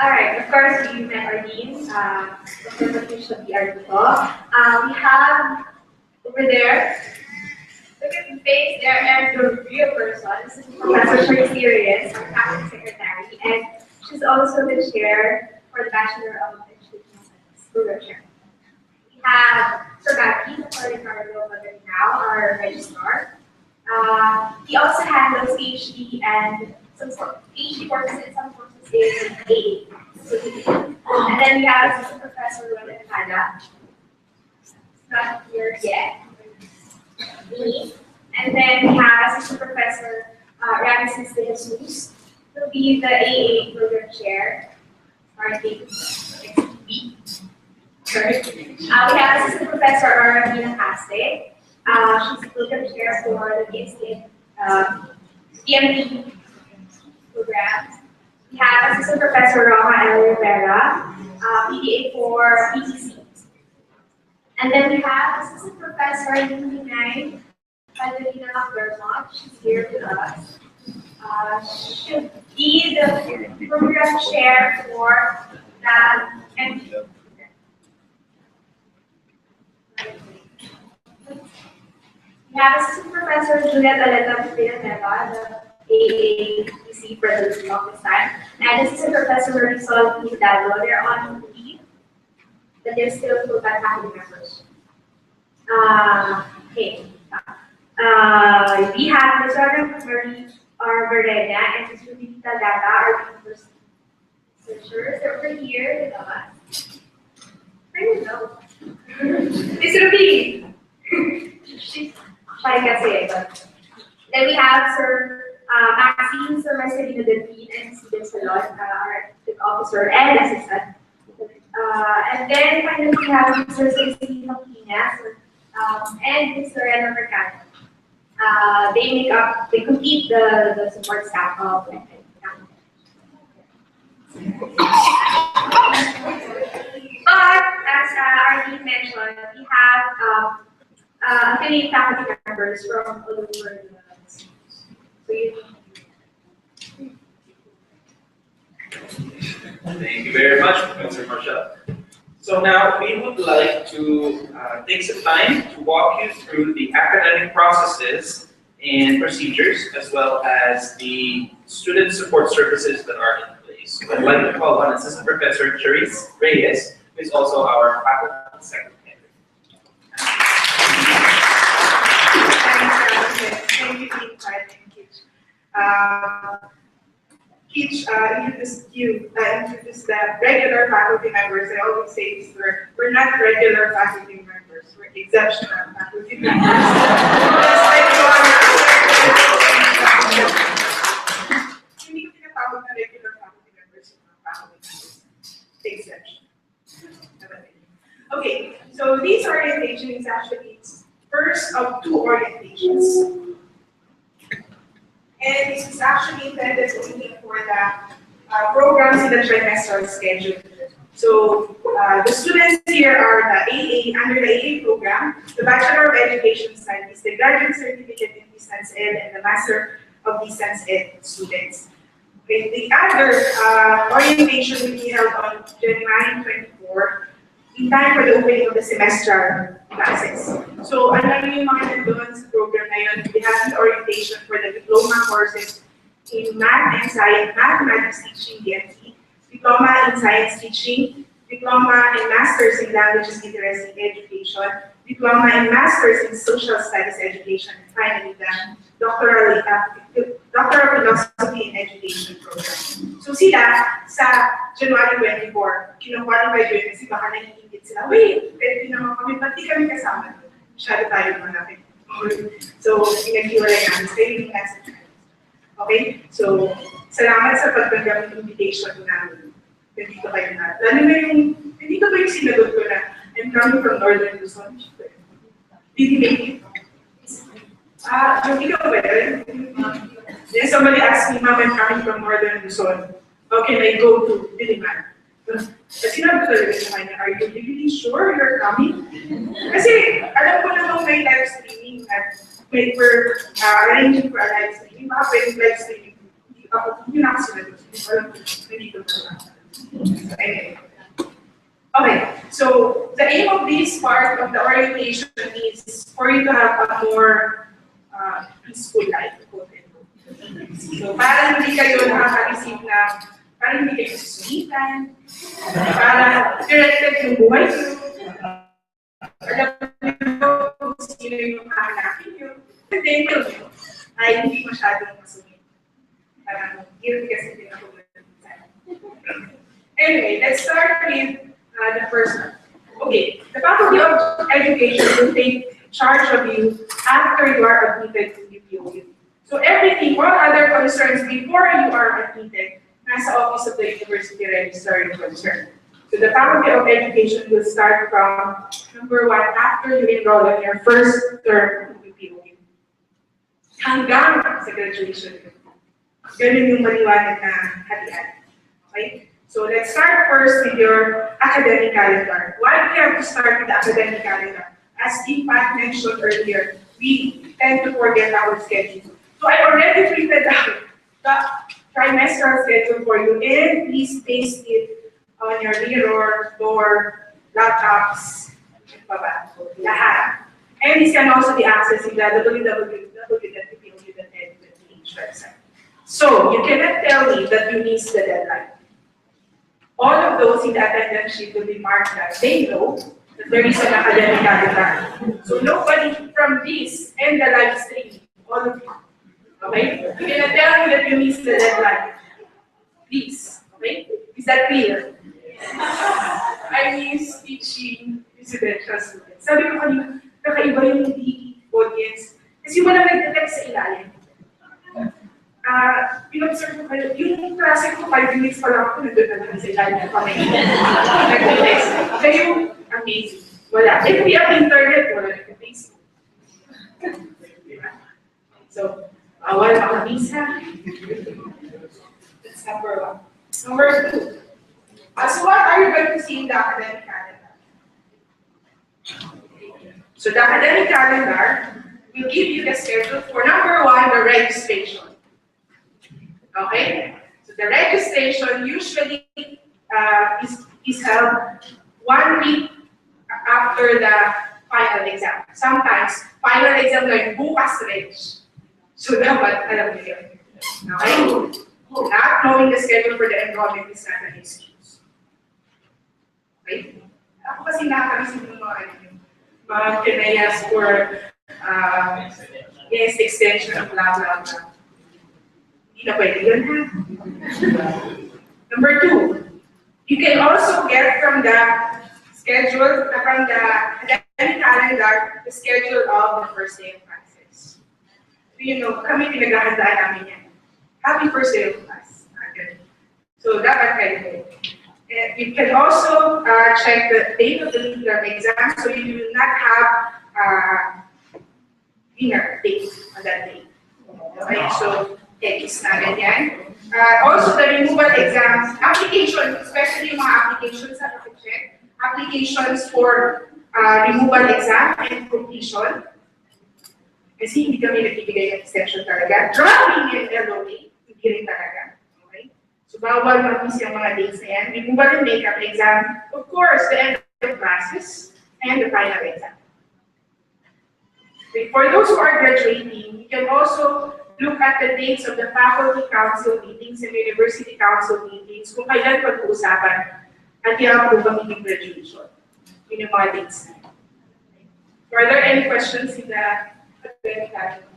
All right. Of course, we met our dean, Dr. Patricia Rito. We have over there. Look at the face there, and the real person. This is Professor Tracy Reyes, our faculty secretary, and she's also the chair for the Bachelor of Education Studies program chair. We have Sir Becky, Ricardo now, our registrar. He also handles PhD and some sort of PhD courses and some courses in AA. And then we have Assistant Professor Rona Epada. Not here yet. And then we have Assistant Professor Ramses de Jesus, who will be the AA program chair, starting next week. We have Assistant Professor Aravina Caste. She's the program chair for the PMP programs. We have Assistant Professor Roma L. Rivera, PDA for PTC. And then we have Assistant Professor Yuminay Adelina Vermont. She's here with us. She'll be the program chair for that MP program. We have Assistant Professor Juliet Aleta Villanueva, the AAPC president of longest time, and Assistant Professor Marisol Hidalgo. They're on leave, but they're still full-time faculty members. Okay. We have Ms. Marie Arborena and Ms. Rubita Data, our university researchers. They're over here with us. I don't know. Ms. Ruby! She's shy kasi, but then we have Sir Maxine, Sir Marcelino Delphine, and Steven Salon, our officer and assistant. And then finally we have Mr. Celestino Pinas and Mr. Reno Mercado. They complete the support staff of But as Arlene mentioned, we have affiliate faculty members from all over the schools. So you Thank you very much, Professor Marshall. So now we would like to take some time to walk you through the academic processes and procedures, as well as the student support services that are in place. So I'd like to call on Assistant Professor Charisse Reyes, who is also our faculty secretary. Thank you, Dean Pat and Kitch. Kitch introduced the regular faculty members. I always say this, we're not regular faculty members, we're exceptional faculty members. Hindi ko tinatawag na regular faculty members yung mga faculty members. Exception. Okay, so this orientation is actually first of two orientations. And this is actually intended only for the programs in the trimestral schedule. So the students here are the AA, under the AA program, the Bachelor of Education Studies, the Graduate Certificate in Distance Ed, and the Master of Distance Ed students. Okay, the other orientation will be held on January 24, in time for the opening of the semester classes. So, alam niyo yung mga nandun sa program na yun, we have the orientation for the diploma courses in Math and Science, Mathematics Teaching, DMT, Diploma in Science Teaching, Diploma in Masters in Languages Interesting Education, Diploma in Masters in Social Studies Education, and finally the Doctoral Philosophy in Education program. So sila, sa January 24, kinukwalify ko yun kasi baka naiingit sila, wait, pwede naman kami, ba't di kami kasama doon? Masyado tayo malapit. So, pinag-iwalay namin, stay with us. Okay? So, salamat sa pagtanggap ng invitation namin. Nandito kayo na. Lalo na yung, nandito ba yung sinagot ko na, I'm coming from Northern Luzon. Did you make it? Yung ikaw ba yun? Then somebody asked me, Mom, I'm coming from Northern Luzon. How can I go to Diliman? Kasi sinabi ko talaga sa kanya, are you really sure you're coming? Kasi alam ko namang may live streaming at we're arranging for a live streaming. Baka pwedeng live streaming. Hindi na ako sinagot. Nandito ko na. Anyway. Okay, so the aim of this part of the orientation is for you to have a more peaceful life. So para hindi kayo nakaka-receive na, para hindi kayo susulitan, para directed yung buhay nyo, alam nyo kung sino yung hahanapin nyo, and then nyo ay hindi masyadong masungit. Parang guilty kasi din ako. Anyway, let's start with the first one. Okay, the Faculty of Education will take charge of you after you are admitted to UPOU. So everything, all other concerns before you are admitted, nasa Office of the University Registrar yung concern. So the Faculty of Education will start from number one, after you enroll in your first term of UPOU. Hanggang sa graduation. Ganun yung maliwanag na hatian. Okay? So let's start first with your academic calendar. Why do we have to start with the academic calendar? As Dean Pat mentioned earlier, we tend to forget our schedule. So I already printed out the trimestral schedule for you, and please paste it on your mirror, door, laptops, lahat. And this can also be accessed in the www.ppoU.edu.ph website. So you cannot tell me that you missed the deadline. All of those in the attendance sheet will be marked that they know that there is an academic calendar. So nobody from this and the live stream, all of you, okay? You cannot tell me that you missed the deadline. Please, okay? Is that clear? I miss teaching residential students. Sabi ko kanina, kakaiba yung DE audience. Kasi walang nag-detect sa ilalim. Pinobserve ko kayo, yung klase ko 5 minutes pa lang ako, nandun na lang sa ilalim ko kami. Nag-detect. Kayo, amazing. Wala. If we have internet, wala nag-Facebook. So, awal makamiss ha. That's number one. Number 2. So what are you going to see in the academic calendar? So the academic calendar will give you the schedule for number 1, the registration. Okay? So the registration usually is held 1 week after the final exam. Sometimes, final exam like bukas reg. So dapat alam niyo yun. Okay? Not knowing the schedule for the enrollment is not an excuse. Okay? Ako kasi nakakamisin ng mga kinayas for yes, extension of blah, blah, blah. Hindi na pwede yun, ha? Number 2, you can also get from the schedule, from the academic calendar, the schedule of the first day of classes. So, you know, kami pinaghahandaan namin yan. Happy first day of class. Okay. So, dapat kayo. And you can also check the date of the midterm exam, so you will not have dinner date on that day. Okay, so X na ganyan. Also, the removal exams, applications, especially yung mga applications na check, applications for removal exam and completion. Kasi hindi kami nagbibigay ng extension talaga. Dropping and LOA, hindi rin talaga. Okay? So, bawal mag-miss yung mga dates na yan. Removal and makeup exam, of course, the end of classes, and the final exam. Okay. For those who are graduating, you can also look at the dates of the faculty council meetings and university council meetings kung kailan pag-uusapan at i-approve ang meeting graduation. Yun yung mga dates na. Are there any questions in the academic calendar?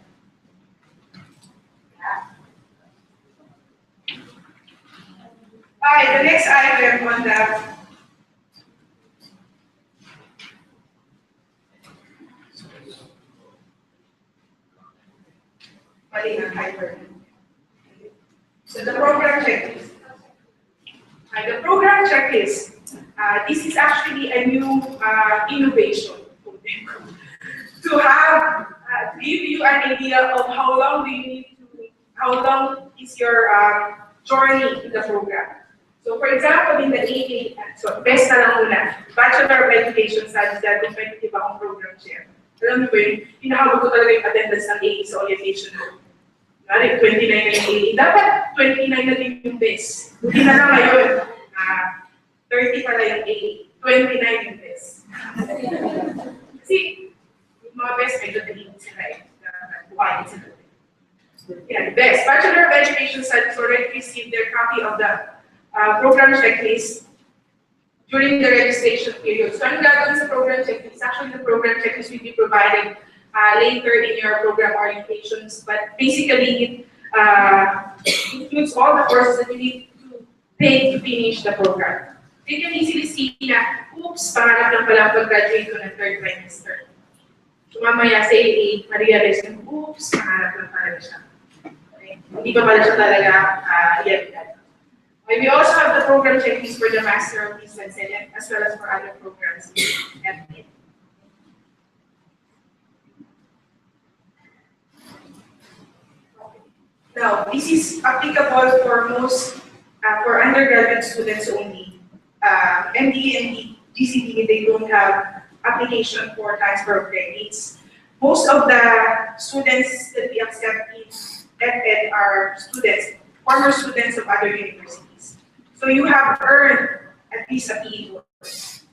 Alright, the next item on the so the program checklist. The program checklist, this is actually a new innovation to have give you an idea of how long is your journey in the program. So for example, in the AA, so best na lang muna, Bachelor of Education Studies, dahil competitive akong program chair. Alam niyo ba yun, hinahabol ko talaga yung attendance ng AA sa orientation ko. 29 na yung AA. Dapat 29 na din yung best. Hindi na lang ngayon, 30 pala yung AA. 29 yung best. Kasi, yung mga best, medyo naging sila eh. Bukayin sila. Yeah, best. Bachelor of Education Studies already received their copy of the program checklist during the registration period. So, ang gagawin sa program checklist, actually the program checklist will be provided later in your program orientations, but basically it includes all the courses that you need to take to finish the program. You can easily see na, oops, pangarap lang pala pag-graduate ko ng third trimester. So, mamaya sa AA, ma-realize na, oops, pangarap lang pala siya. Okay? Hindi pa pala siya talaga yan. We also have the program checklist for the Master of Business and as well as for other programs in FBA. Now, this is applicable for most, for undergraduate students only. MD and GCD, they don't have application for transfer of credits. Most of the students that we accept in FED are students, former students of other universities. So you have earned at least a PE course.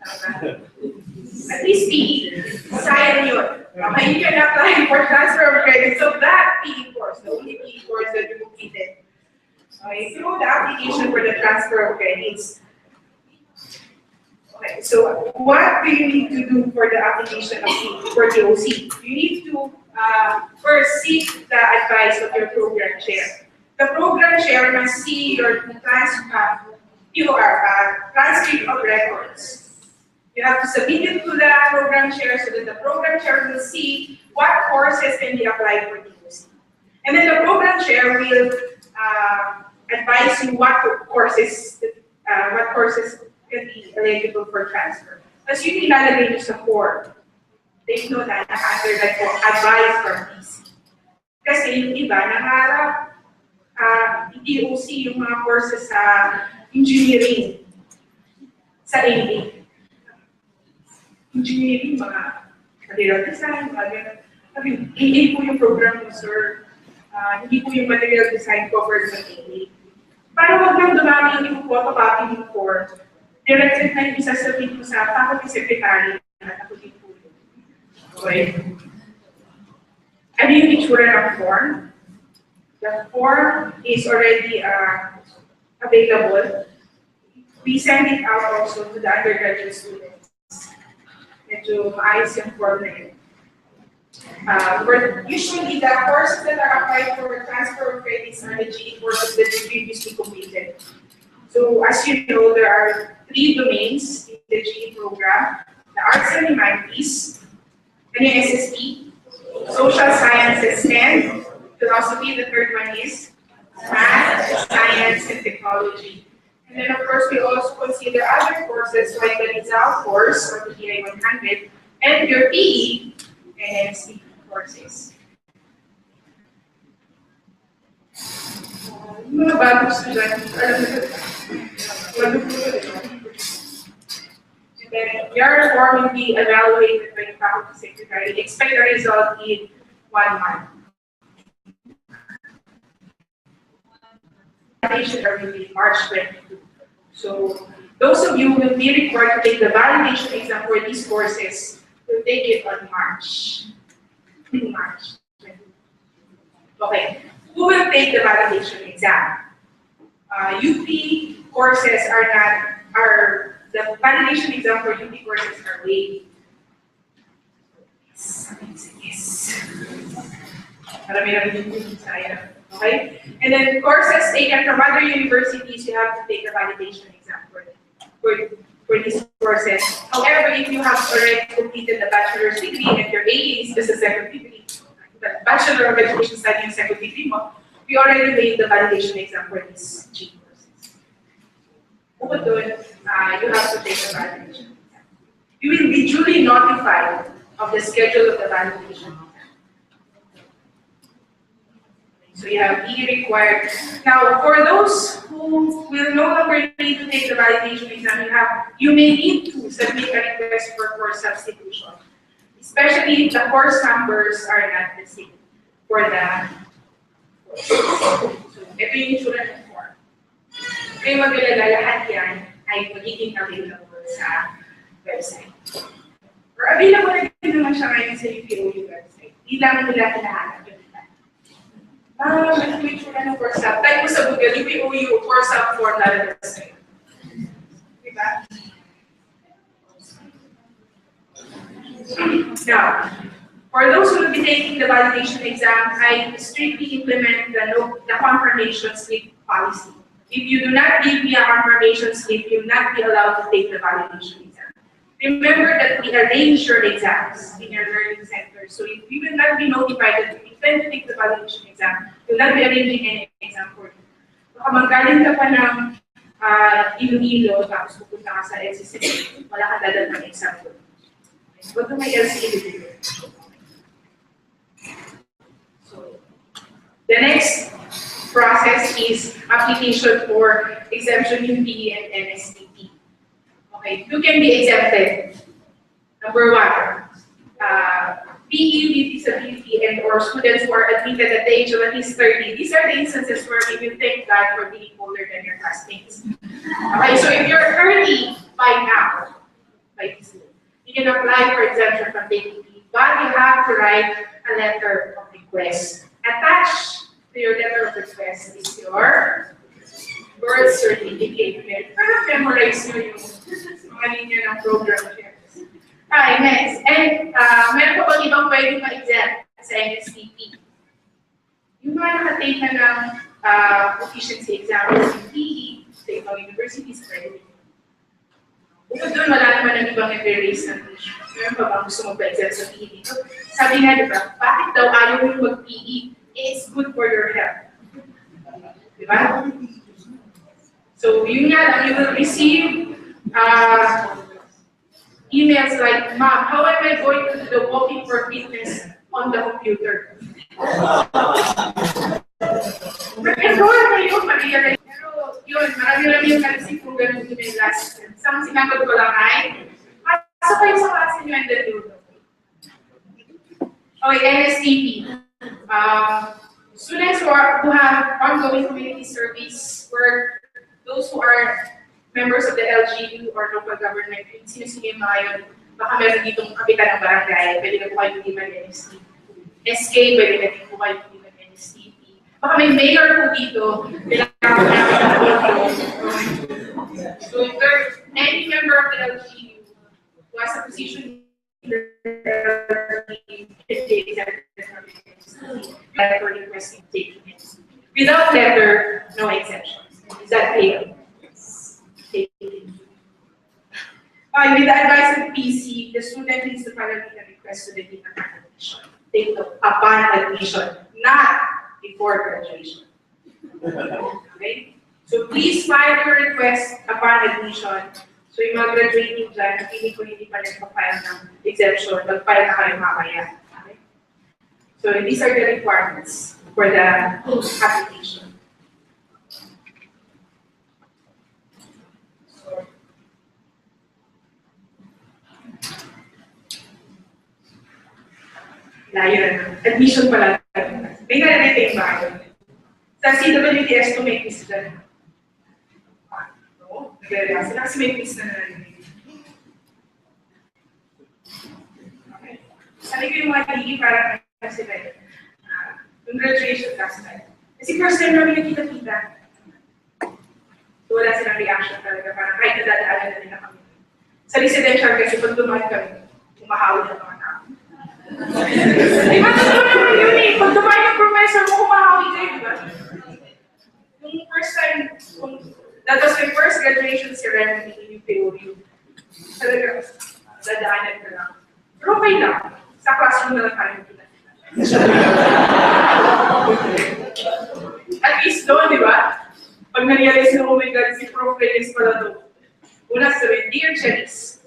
At least PE. Sayang yun. Okay, you can apply for transfer of credits of that PE course, the only PE course that you completed. Okay, through the application for the transfer of credits. Okay, so what do you need to do for the application of PE for TOC? You need to first seek the advice of your program chair. The program chair must see your transcript of records. You have to submit it to the program chair so that the program chair will see what courses can be applied for TOC. And then the program chair will advise you what courses can be eligible for transfer. Tapos yun ilalagay nyo sa form. Take note na under that form, advice from PC. Kasi yung iba nangarap ETOC yung mga courses sa engineering, sa AA. Engineering, mga material design, mga ganun. AA po yung program mo, sir. Hindi po yung material design covered sa AA. Para wag lang dumami yung photocopy ng form, directed na yung isasabihin ko sa faculty secretary at ako din po yun. Okay? Ano yung itsura ng form? The form is already available. We send it out also to the undergraduate students. Medyo maayos yung form na yun. Usually, the courses that are applied for transfer of credits are the GE courses that you previously completed. So, as you know, there are 3 domains in the GE program: the Arts and Humanities, and the SSP, Social Sciences, and Philosophy. The third one is Math, Science, and Technology. And then, of course, we also consider other courses like the Rizal course, or the TI 100, and your PE and MSc courses. Yung mga bagong student, alam mo then your form will be evaluated by the faculty secretary. Expect the result in 1 month. Validation will be March 22. So those of you who will be required to take the validation exam for these courses will take it on March. March 22. Okay. Who will take the validation exam? UP courses the validation exam for UP courses are waived. Yes. Okay? And then courses taken from other universities, you have to take the validation exam for these courses. However, if you have already completed the bachelor's degree and your AA is just a second degree, the Bachelor of Education Study in second degree mo, we already made the validation exam for these G courses. Bukod doon, you have to take the validation exam. You will be duly notified of the schedule of the validation exam. So you have E required. Now, for those who will no longer need to take the validation exam, you may need to submit a request for course substitution, especially if the course numbers are not the same for the course. So, ito yung itsura ng form. Kayo mag-alala, lahat yan ay magiging available sa website. Or available na din naman siya ngayon sa UPOU website. Hindi lang nila hinahanap. Ano yung itsura ng course hub? Type mo sa Google, UPOU course hub form lalabas sa'yo. Diba? Now, for those who will be taking the validation exam, I strictly implement the confirmation slip policy. If you do not give me a confirmation slip, you will not be allowed to take the validation exam. Remember that we arrange your exams in your learning center. So if you will not be notified that you intend to take the validation exam, you will not be arranging any exam for you. Baka magaling ka pa ng Iloilo, tapos pupunta ka sa LCC, wala ka dadal ng exam for you. Huwag ka may LCC. So, the next process is application for exemption in PE and MSTP. Okay, you can be exempted. Number 1, PE with disability and or students who are admitted at the age of at least 30. These are the instances where we will thank God for being older than your classmates. Okay, so if you're 30 by now, you can apply for exemption from PE, but you have to write a letter of request. Attached to your letter of request is your birth certificate. Memorize nyo yung mga linya ng program here. Hi, next. And meron pa bang ibang pwedeng ma-exempt sa MSTP? Yung mga nakatake na ng proficiency exams in PE sa ibang universities, pwede. Bukod doon, wala naman ang ibang nag-raise ng issue. Meron pa bang gusto mag-exempt sa PE dito? Sabi nga, diba, bakit daw ayaw mo mag-PE? It's good for your health. Diba? So, yun nga lang, you will receive emails like, Mom, how am I going to do the walking for fitness on the computer? Mag-enroll kayo, mag-realize. Pero yun, marami-rami yung kasi kung ganun din yung last term. Isang sinagot ko lang ay, pasok kayo sa klase nyo and then do it. Okay, NSTP. Students who have ongoing community service work, those who are members of the LGU or local government, sino-sino yung mga yun, baka meron ditong kapitan ng barangay, pwede na po kayo hindi mag-NSTP. SK, pwede na din po kayo hindi mag-NSTP. Baka may mayor po dito, kailangan ko namin ng voto. So if there's any member of the LGU who has a position in the letter requesting taking it. Without letter, no exceptions. Is that clear? With the advice of PC, the student needs to file a request to the dean of admission. Take note, upon admission, not before graduation. Okay? So please file your request upon admission. So yung mga graduating dyan, hindi ko hindi pa rin pa-file ng exemption, mag-file na kayo mamaya. Okay? So these are the requirements for the application. Layo na. Admission pala. May narinig ba kayo? Sa CWTS to make this done. No? Naglalaya sila kasi may quiz na narinig. Okay. Sabi ko yung mga higi para sila yung graduation class tayo. Kasi first time namin yung kita-kita. So wala silang reaction talaga. Parang kahit nadadaanan na nila kami. Sa residential kasi pag dumaan kami, umahawin na mga tao. Di ba totoo naman yun eh? Pag dumaan yung professor mo, umahawin kayo, di ba? Yung first time, that was my first graduation ceremony in POU. Talaga, dadaanan ko lang. Pero okay lang. Sa classroom na lang tayo kita. At least doon, di ba? Pag na-realize na, oh my God, si Prof. Reyes pala to. Una sabihin, Dear Cherise.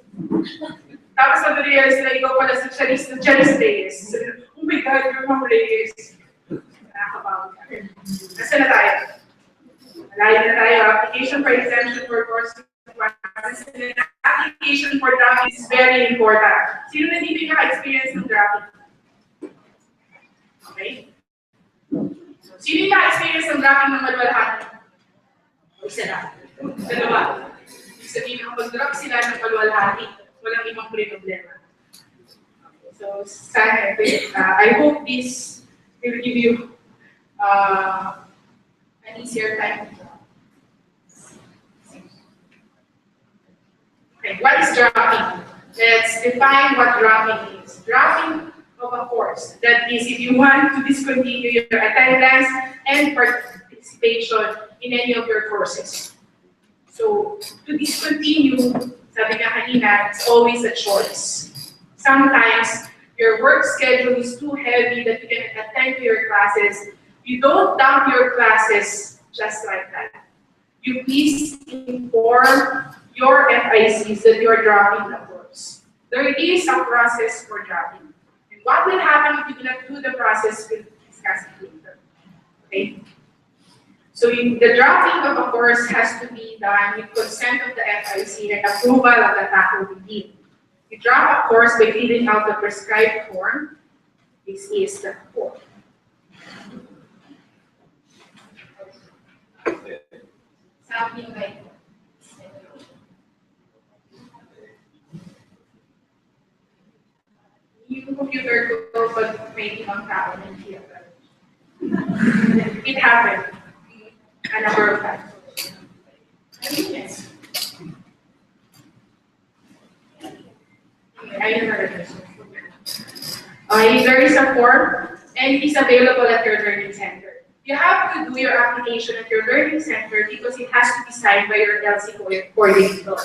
Tapos pag na-realize na ikaw pala si Cherise Reyes. Sabihin, oh my God, you're Ma'am Reyes. Nakakabawag ka. Nasa na tayo? Malayo na tayo. Application for exemption for course classes. Application for drafting is very important. Sino na dito yung naka-experience ng drafting? Okay? So, sino yung naka-experience ng drafting ng malwalhati? Isa na. Dalawa. Sabihin na kapag drop sila ng malwalhati, walang ibang problema. So, sana, I hope this will give you an easier time. Okay, what is dropping? Let's define what dropping is. Dropping of a course. That is, if you want to discontinue your attendance and participation in any of your courses. So, to discontinue, sabi nga kanina, it's always a choice. Sometimes, your work schedule is too heavy that you can attend to your classes. You don't dump your classes just like that. You please inform your FICs that you are dropping the course. There is a process for dropping. And what will happen if you do not do the process, we'll discuss it later. Okay? So the dropping of a course has to be done with consent of the FIC and approval of the faculty dean. You drop a course by filling out the prescribed form. This is the form. Something like yung computer ko pag may ibang tao ng theater. It happened a number of times. Yes. There is a form and it is available at your learning center. You have to do your application at your learning center because it has to be signed by your LC coordinator.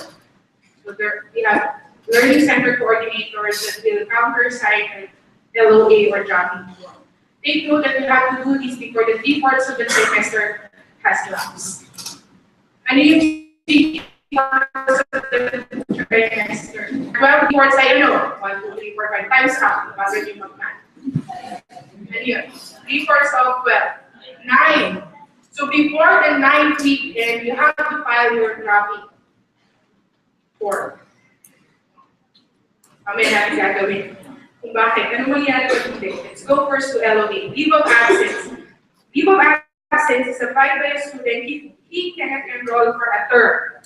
So we have learning center coordinators that will countersign LOA or dropping form. Take note that you have to do this before the 3 parts of the trimester has lapsed. And you 3 parts of the trimester. 12 parts, I don't know. 1, 2, 3, 4, 5 times up. Bago yung mag-math. And yun, 3 parts of 12. 9. So before the 9th weekend, you have to file your dropping form. Mamaya natin gagawin kung bakit. Ano mangyari kung hindi? Let's go first to LOA. Leave of absence. Leave of absence is applied by a student if he cannot enroll for a term.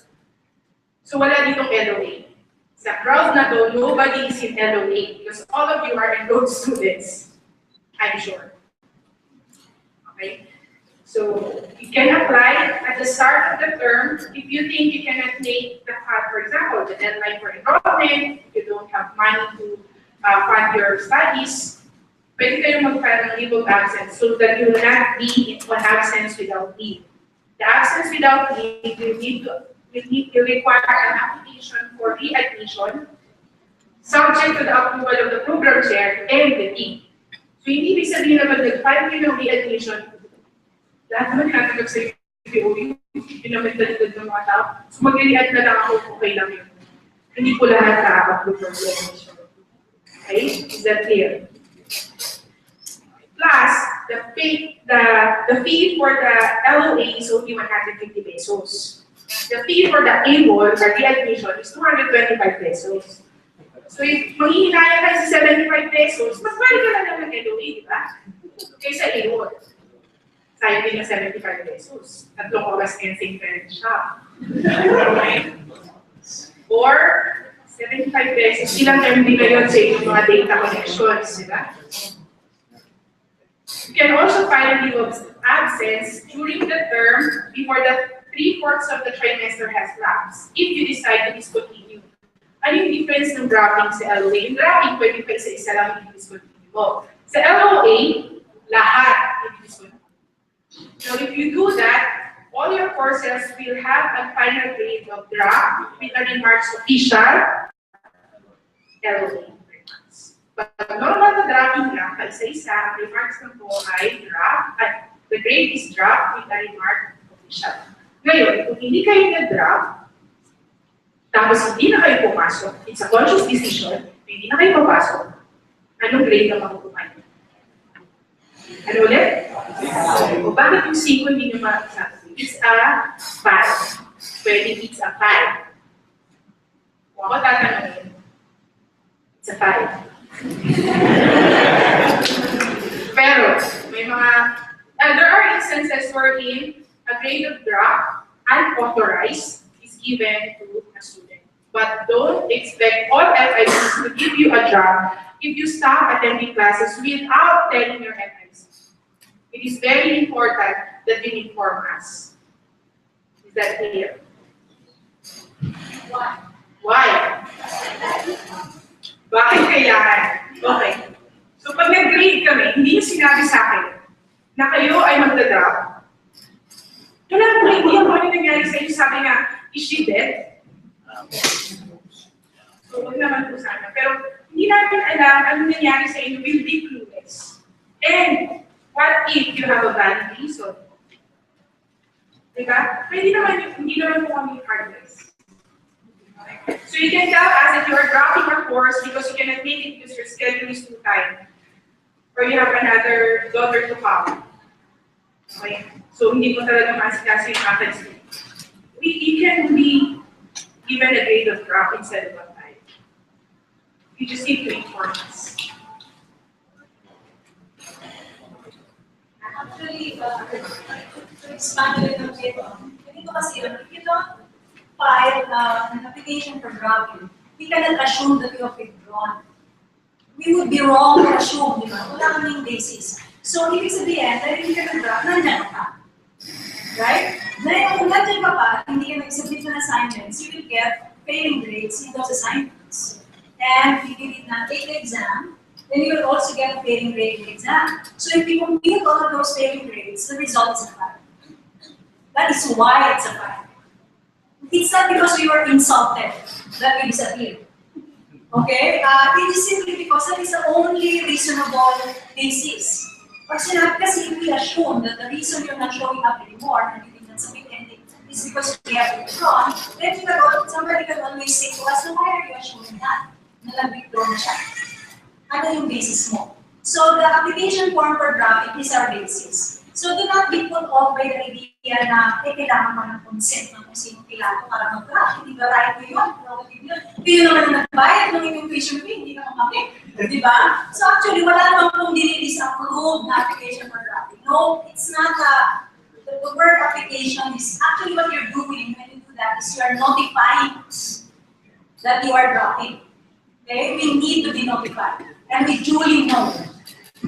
So wala ditong LOA. Sa crowd na to, nobody is in LOA because all of you are enrolled students. I'm sure. Okay? So you can apply at the start of the term if you think you cannot make the cut, for example, the deadline for enrollment, you don't have money to fund your studies, pwede kayo mag-file ng leave of absence so that you will not be on absence without leave. The absence without leave, you require an application for readmission subject to the approval of the program chair and the dean. So hindi ibig sabihin na pag nag-file kayo ng readmission, lahat naman natanggap sa UPOE, yun naman dalagdag ng mga tao. So mag-react na lang ako, okay lang yun. Hindi po lahat na-approve ng readmission. Okay? Is that clear? Plus, the fee for the LOA is only 150 pesos. The fee for the AWOL, or readmission, is 225 pesos. So if manghihinaya kayo sa 75 pesos, mas pwede ka lang naman ng LOA, di ba? Kaysa AWOL. Sayang din ng 75 pesos. 3 oras kensing parent siya. Or 75 pesos, ilang MB na yun sa inyong mga data connections, di ba? You can also file a leave of absence during the term before the 3/4 of the trimester has lapsed, if you decide to discontinue. Ano yung difference ng dropping sa LOA? Yung dropping, pwede pa isa-isa lang yung discontinue mo. Sa LOA, lahat yung discontinue. So if you do that, all your courses will have a final grade of drop with a remarks official LOA remarks. But normal na dropping lang, isa-isa, remarks ng po ay drop, at the grade is drop with a remark official. Ngayon, kung hindi kayo nag-drop, tapos hindi na kayo pumasok, it's a conscious decision, hindi na kayo papasok, anong grade na makukuha niyo? Ano ulit? O bakit yung 5 hindi nyo masasabi? It's a 5. Pwede it's a 5. Kung ako tatanungin, it's a 5. Pero, may mga, there are instances wherein a grade of drop, unauthorized, is given to a student. But don't expect all FICs to give you a drop if you stop attending classes without telling your FICs. It is very important that you inform us. Is that clear? Why? Why? Bakit kailangan? Okay. So pag nag-grade kami, hindi yung sinabi sa akin na kayo ay magdadrop. Wala po, hindi yung ano nangyari sa inyo. Sabi nga, is she dead? So huwag naman po sana. Pero hindi natin alam ano nangyari sa inyo, will be clueless. And what if you have a valid reason? Diba? Pwede naman yung, hindi naman po kami heartless. So you can tell us that you are dropping your course because you cannot make it because your schedule is too tight. Or you have another daughter to come. Okay? So hindi mo talaga masikaso yung athletes. You can be given a grade of drop instead of a 5. You just need to inform us. Actually, to expand a little bit, ganito kasi, if you don't file an application for dropping, we cannot assume that you have withdrawn. We would be wrong to assume, di ba? Wala kaming basis. So, ibig sabihin, dahil hindi ka nag-drop, nandyan ka. Right? Dahil kung nandyan ka pa, hindi ka nag-submit ng assignments, you will get failing grades in those assignments. And if you did not take the exam, then you will also get a failing grade in the exam. So if you compute all of those failing grades, the result is a 5. That is why it's a 5. It's not because you were insulted that we disappeared. Okay? It is simply because that is the only reasonable basis. Pag sinabi kasi if we assume that the reason you're not showing up anymore and you did not submit anything is because we have withdrawn, then somebody can always say to us, so why are you assuming that? Na nag-withdraw na siya. Ano yung basis mo? So the application form for dropping is our basis. So do not be put off by the idea na kailangan mo ng consent ng kung sino kilala para mag-drop. Hindi ba right ko yun? Kayo naman ang nagbayad ng inyong tuition fee, hindi naman kami. Di ba? So actually, wala naman pong dinilis-approved na application for dropping. No, it's not the word application is actually what you're doing when you do that is you are notifying us that you are dropping. Okay? We need to be notified. And we duly know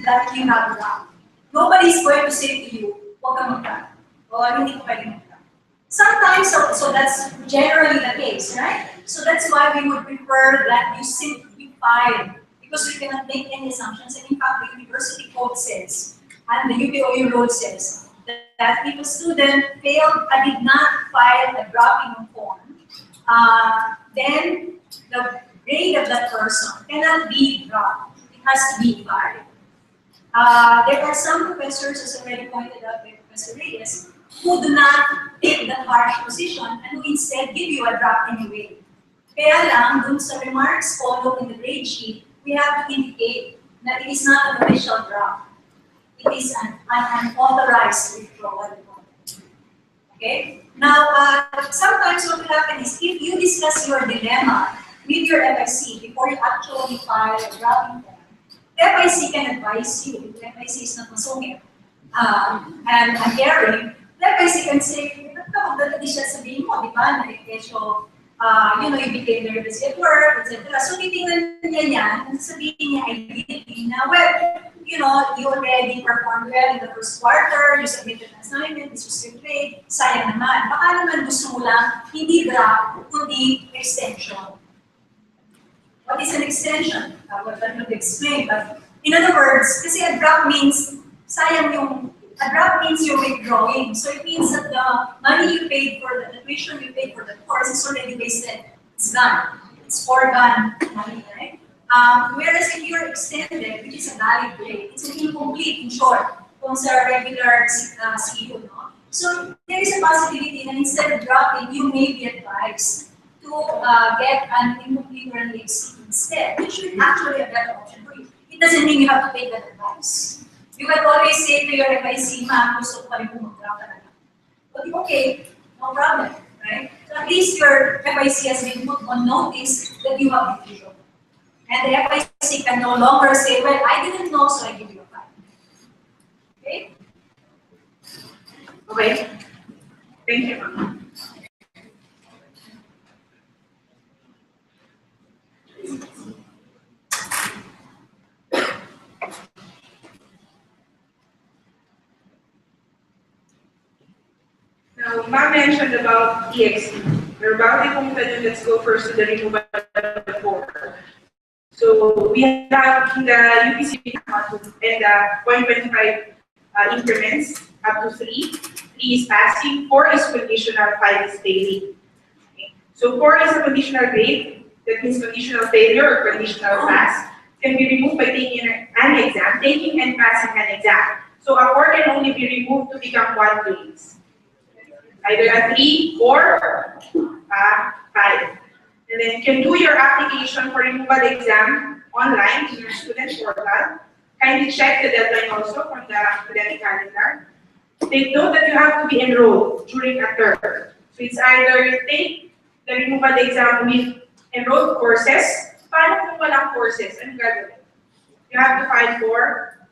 that you have dropped. Nobody's going to say to you, huwag kang mag-drop. O hindi ko pwede mag-drop. Sometimes, so that's generally the case, right? So that's why we would prefer that you simply file because we cannot make any assumptions. And in fact, the university code says, and the UPOU rule says, that if a student failed and did not file a dropping form, then the grade of that person cannot be dropped. It has to be filed. There are some professors, as already pointed out by Professor Reyes, who do not take the harsh position and who instead give you a drop anyway. Kaya lang, dun sa remarks followed in the grade sheet, we have to indicate that it is not an official drop. It is an unauthorized withdrawal. Okay? Now, sometimes what will happen is if you discuss your dilemma with your FIC before you actually file a dropping form, the FIC can advise you. The FIC is not masungit and caring. The FIC can say, ba't ka magdalagi siya sabihin mo, di ba? Na-kesyo, you became nervous at work, etc. So, titingnan niya yan, and sabihin niya immediately na, well, you already performed well in the first quarter, you submitted an assignment, this was your grade, sayang naman. Baka naman gusto mo lang, hindi drop, kundi extension. What is an extension? Well, that would explain, but in other words, kasi a drop means, a drop means you're withdrawing. So it means that the money you paid for the tuition you paid for the course is already wasted. It's gone. It's foregone money, right? Whereas if you're extended, which is a valid grade, it's an incomplete, in short, kung sa regular CU, no? So there is a possibility that instead of dropping, you may be advised to get an incomplete or an EXC instead, which would actually a better option for you. It doesn't mean you have to take that advice. You can always say to your FIC, ma'am, gusto ko pa rin mag-drop talaga. But okay, no problem, right? So at least your FIC has been put on notice that you have refusal. And the FIC can no longer say, well, I didn't know, so I give you a fine. Okay? Okay. Thank you, ma'am. Now, ma'am mentioned about EXC. We're about to conclude. Let's go first to the removal of the core. So we have in the UPC and the 0.25 increments up to 3. 3 is passing, 4 is conditional, 5 is failing. Okay. So 4 is a conditional grade. That means conditional failure or conditional pass can be removed by taking an exam, taking and passing an exam. So a 4 can only be removed to become 1 grades. Either a 3 or a 5. And then you can do your application for removal exam online in your student portal. Kindly check the deadline also from the academic calendar. Take note that you have to be enrolled during a term. So it's either you take the removal exam with enrolled courses. Paano kung walang courses? Anong gagawin? You have to file for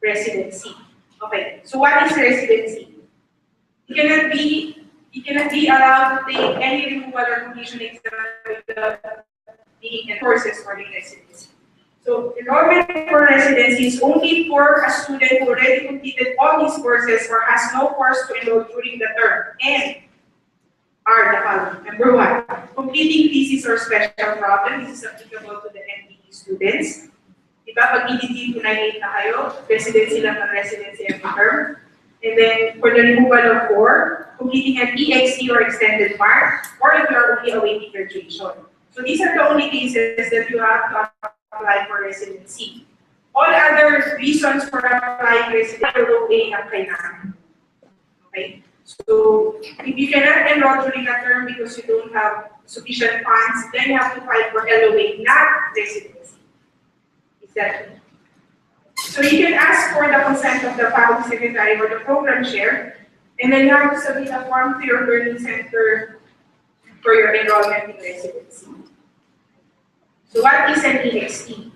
residency. Okay, so what is residency? You cannot be allowed to take any removal or completion exam without being in courses for the residency. So enrollment for residency is only for a student who already completed all these courses or has no course to enroll during the term and are the following. Number 1, completing thesis or special problem. This is applicable to the MDE students. Diba, pag EDT 298 na kayo, residency lang ng residency every term. And then for the removal of 4, completing an EXC or extended mark, or if you are only awaiting graduation. So these are the only cases that you have to apply for residency. All other reasons for applying residency are okay ang kailangan. Okay? So if you cannot enroll during a term because you don't have sufficient funds, then you have to file for LOA, not residency. Is that clear? So you can ask for the consent of the faculty secretary or the program chair, and then you have to submit a form to your learning center for your enrollment in residency. So what is an EXT?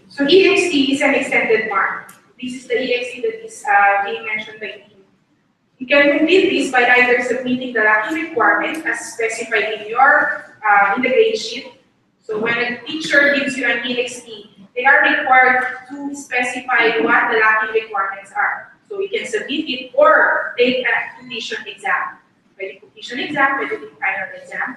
So EXT is an extended mark. This is the EXT that is being mentioned by Dean. You can complete this by either submitting the lacking requirement as specified in your in the grade sheet. So when a teacher gives you an EXT, they are required to specify what the lacking requirements are. So you can submit it or take a completion exam. By the completion exam, by the final exam.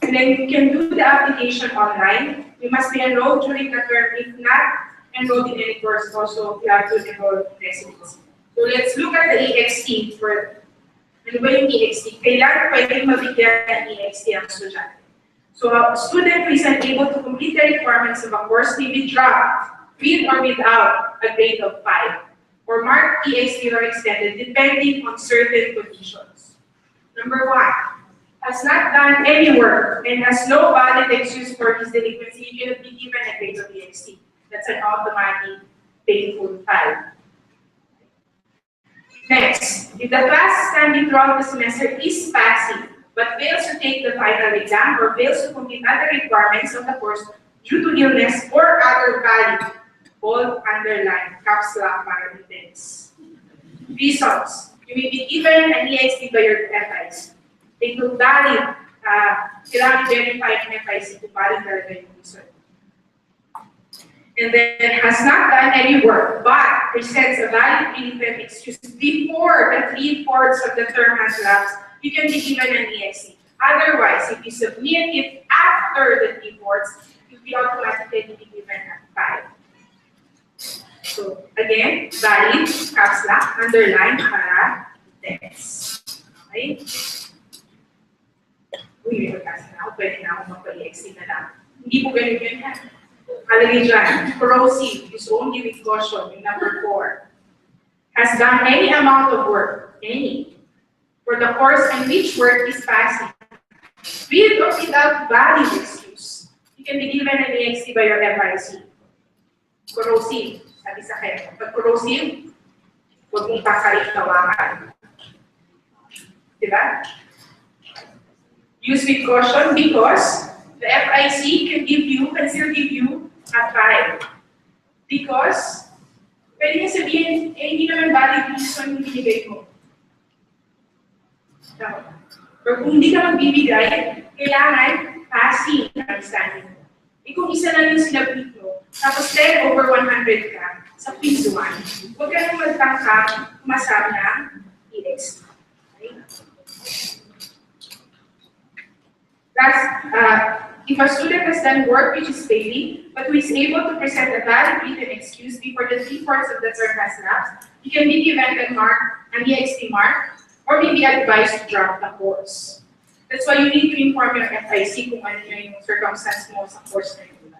And then you can do the application online. You must be enrolled during the term. If not enrolled in any course, also you have to enroll in residency. So let's look at the EXT for ano ba yung EXT? Kailan pwedeng mabigyan ng EXT ang estudyante? So a student who is unable to complete the requirements of a course may be dropped with or without a grade of 5 or marked EXT or extended depending on certain conditions. Number 1, has not done any work and has no valid excuse for his delinquency, he cannot be given a grade of EXT. That's an automatic painful 5. Next, if the class standing throughout the semester is passing but fails to take the final exam or fails to complete other requirements of the course due to illness or other valid, bold, underline, caps lock para depends. Reasons. You may be given an EXT by your FIC. They could valid, kailangan verify ng FIC kung valid talaga yung reason. And then has not done any work but presents a valid independent excuse before the 3/4 of the term has lapsed, you can be given an EXT. Otherwise, if you submit it after the 3/4, you'll be automatically given a 5. So again, valid, caps lock, underline, para text. Okay? Uy, may pagkasa na ako, pwede na ako magpa-EXT na lang. Hindi po ganun yun ha. Alagay dyan, corrosive, use only with caution, yung number 4. Has done any amount of work, any, for the course in which work is passing, with or without valid excuse. You can be given an EXT by your FIC. Corrosive, sabi sa akin. Pag corrosive, huwag mong pasalit-tawakan. Diba? Use with caution because the FIC can still give you a 5. Because, pwede niya sabihin, hindi naman valid reason yung binigay mo. Pero kung hindi ka magbibigay, kailangan passing ang standing mo. Kung isa na yung sinabit mo, tapos 10/100 ka sa quiz 1, huwag ka nang magtangka, kumasama ng EXT. Okay? If a student has done work which is failing, but who is able to present a valid written excuse before the 3/4 of the term has lapsed, he can be given an EXT mark, or may be advised to drop the course. That's why you need to inform your FIC kung ano yung circumstance mo sa course na yun.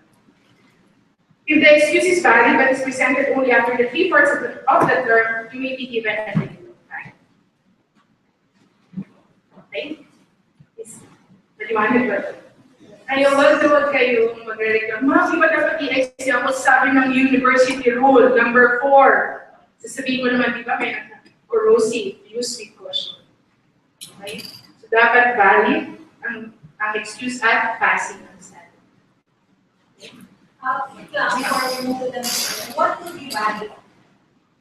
If the excuse is valid but is presented only after the 3/4 of the term, you may be given a negative time. Okay? Maliwanag ba? Ayaw, wag kayong magre-reklamo. Ma'am, di ba dapat i-EXT ako? Sabi ng university rule, number 4. Sasabihin mo naman, di ba, may corrosive, use with caution. Okay? So, dapat valid ang excuse at passing ang standard. Before we move to the next one, what would be valid?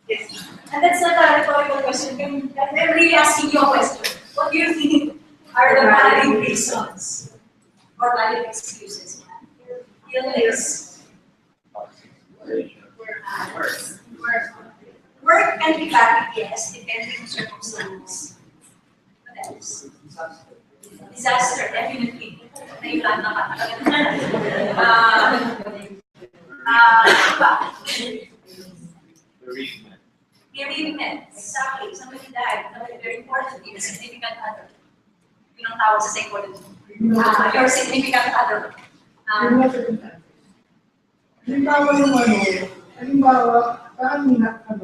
Yes. And that's not a rhetorical question. I'm really asking you a question. What do you think are the valid reasons or valid excuses? Illness. Work can be valid, yes, depending on circumstances. What else? Disaster, definitely. Nailan na ka. Bereavement. Exactly. Somebody died. Somebody very important. Your significant other. Yun ang tawag sa psychology. Your significant other. Halimbawa, parang ginawa ka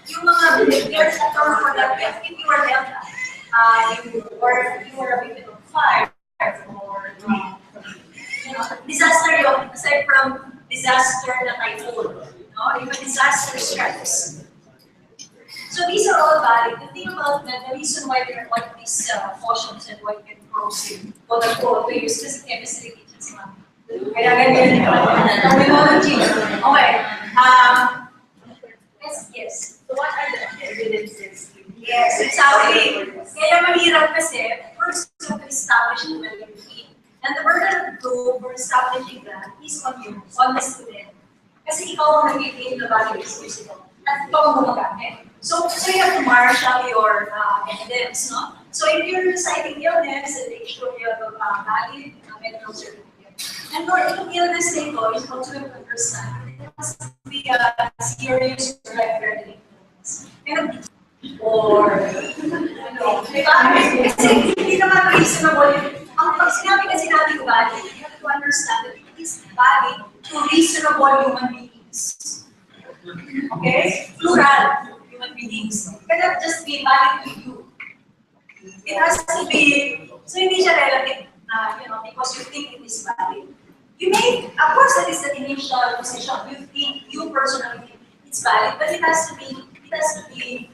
Yung mga there's a term for that. If you were Delta, you were a victim of fire, or disaster. Aside from disaster. corrosive. Quote unquote, we use this chemistry teacher si ma'am. Kaya ganyan yun. Terminology. Okay. Yes. So what are the evidences? Yes, exactly. Kaya mahirap kasi, first you have to establish the validity. And the burden of proof for establishing that is on you, on the student. Kasi ikaw ang nag-gain the value excuse ito. At ikaw ang gumagamit. So you have to marshal your evidence, no? So if you're citing illness, then make sure you have a valid medical certificate. And for yung illness na ito, is also to understand, it must be a serious or life-threatening illness. Or, diba? Kasi hindi naman reasonable yun. Ang pag sinabi kasi natin valid, you have to understand that it is valid to reasonable human beings. Okay? Plural human beings. It cannot just be valid to you. It has to be, so hindi siya relative na, because you think it is valid. You may, of course, that is the initial position. You think, you personally think it's valid, but it has to be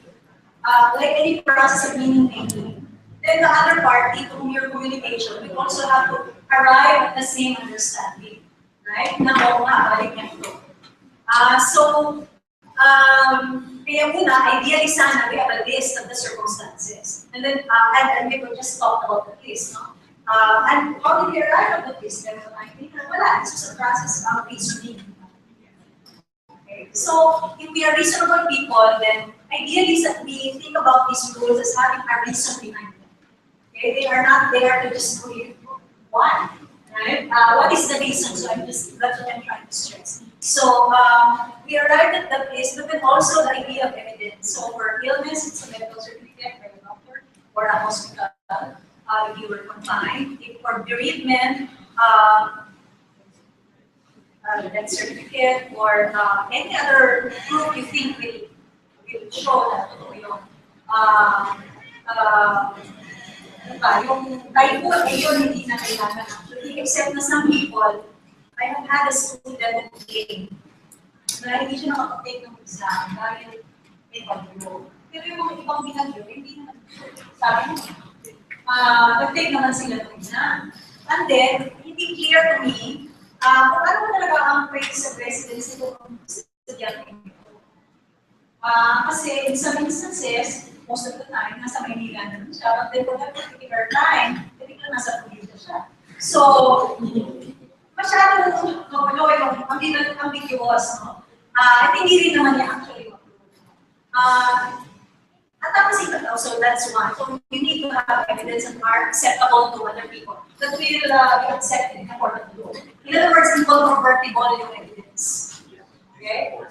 like any process of meaning making. Then the other party, through your communication, you also have to arrive at the same understanding, right? Na oo nga, balik niya ito. Kaya muna, ideally sana, we have a list of the circumstances. And then, and we will just talk about the list, no? And how did we arrive at the list? Then, I think, wala, this is a process of reasoning. Okay. So, if we are reasonable people, then ideally we think about these rules as having a reason behind them. Okay? They are not there to just do it. Why? Right? What is the reason? So that's what I'm trying to stress. So we arrived at the place, but then also the idea of evidence. So for illness, it's a medical certificate by a doctor or a hospital if you were confined. If for bereavement, death certificate or any other proof you think will show that yung typhoid ay yun hindi na kailangan actually, except na some people, I have had a student that came na hindi siya nakapag-take ng exam dahil may bagyo. Pero yung mga ibang binagyo, hindi naman. Sabi mo, nag-take naman sila ng exam. And then, hindi clear to me kung ano mo talaga ang praise sa presidency kung estudyante nito. Kasi in some instances, most of the time, nasa Maynila naman siya, but then for that particular time, particular nasa probinsya siya. So, masyadong magulo yung ambiguous, no? At hindi rin naman niya actually magulo. At tapos ito daw, so that's one. So, you need to have evidence that are acceptable to other people, that will be accepted according to law. In other words, incontrovertible yung evidence. Okay?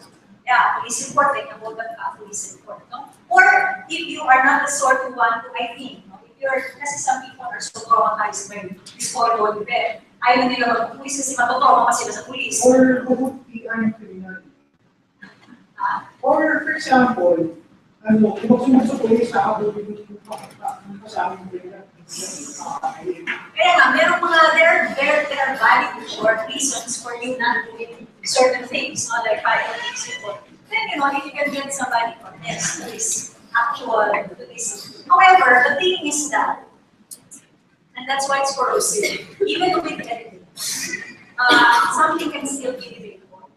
Yeah, police report, like about that police report, no? Or if you are not the sort who want to, I think, no? If you're, kasi some people are so traumatized by this horrible event, ayaw nila mag-police kasi matotrauma pa sila sa police. Or bukti ang kriminal. Or for example, kung magsunod sa police sa habol yung kasama ng kriminal. Kaya nga, merong mga, there are valid short reasons for you not doing certain things, no? Like filing a police report. Then, if you can get somebody for this, to this actual, to this. However, the thing is that, and that's why it's corrosive, even with evidence, something can still be debatable.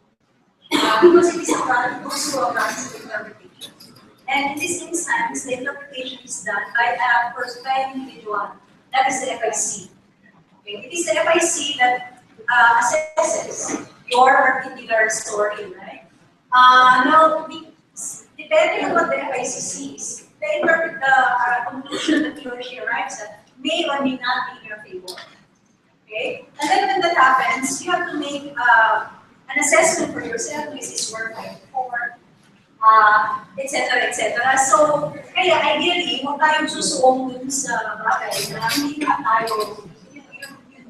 Because it is a product of process of interpretation. And in this instance, the interpretation is done by a first-time individual. That is the FIC. Okay? It is the FIC that assesses your particular story, right? Now, depending on what the FIC sees, they interpret the conclusion that he or she arrives at may or may not be in your favor. Okay? And then when that happens, you have to make an assessment for yourself. Is this work right for? Etc. etc. So, kaya ideally, huwag tayong susuong dun sa bagay na hindi na tayo, you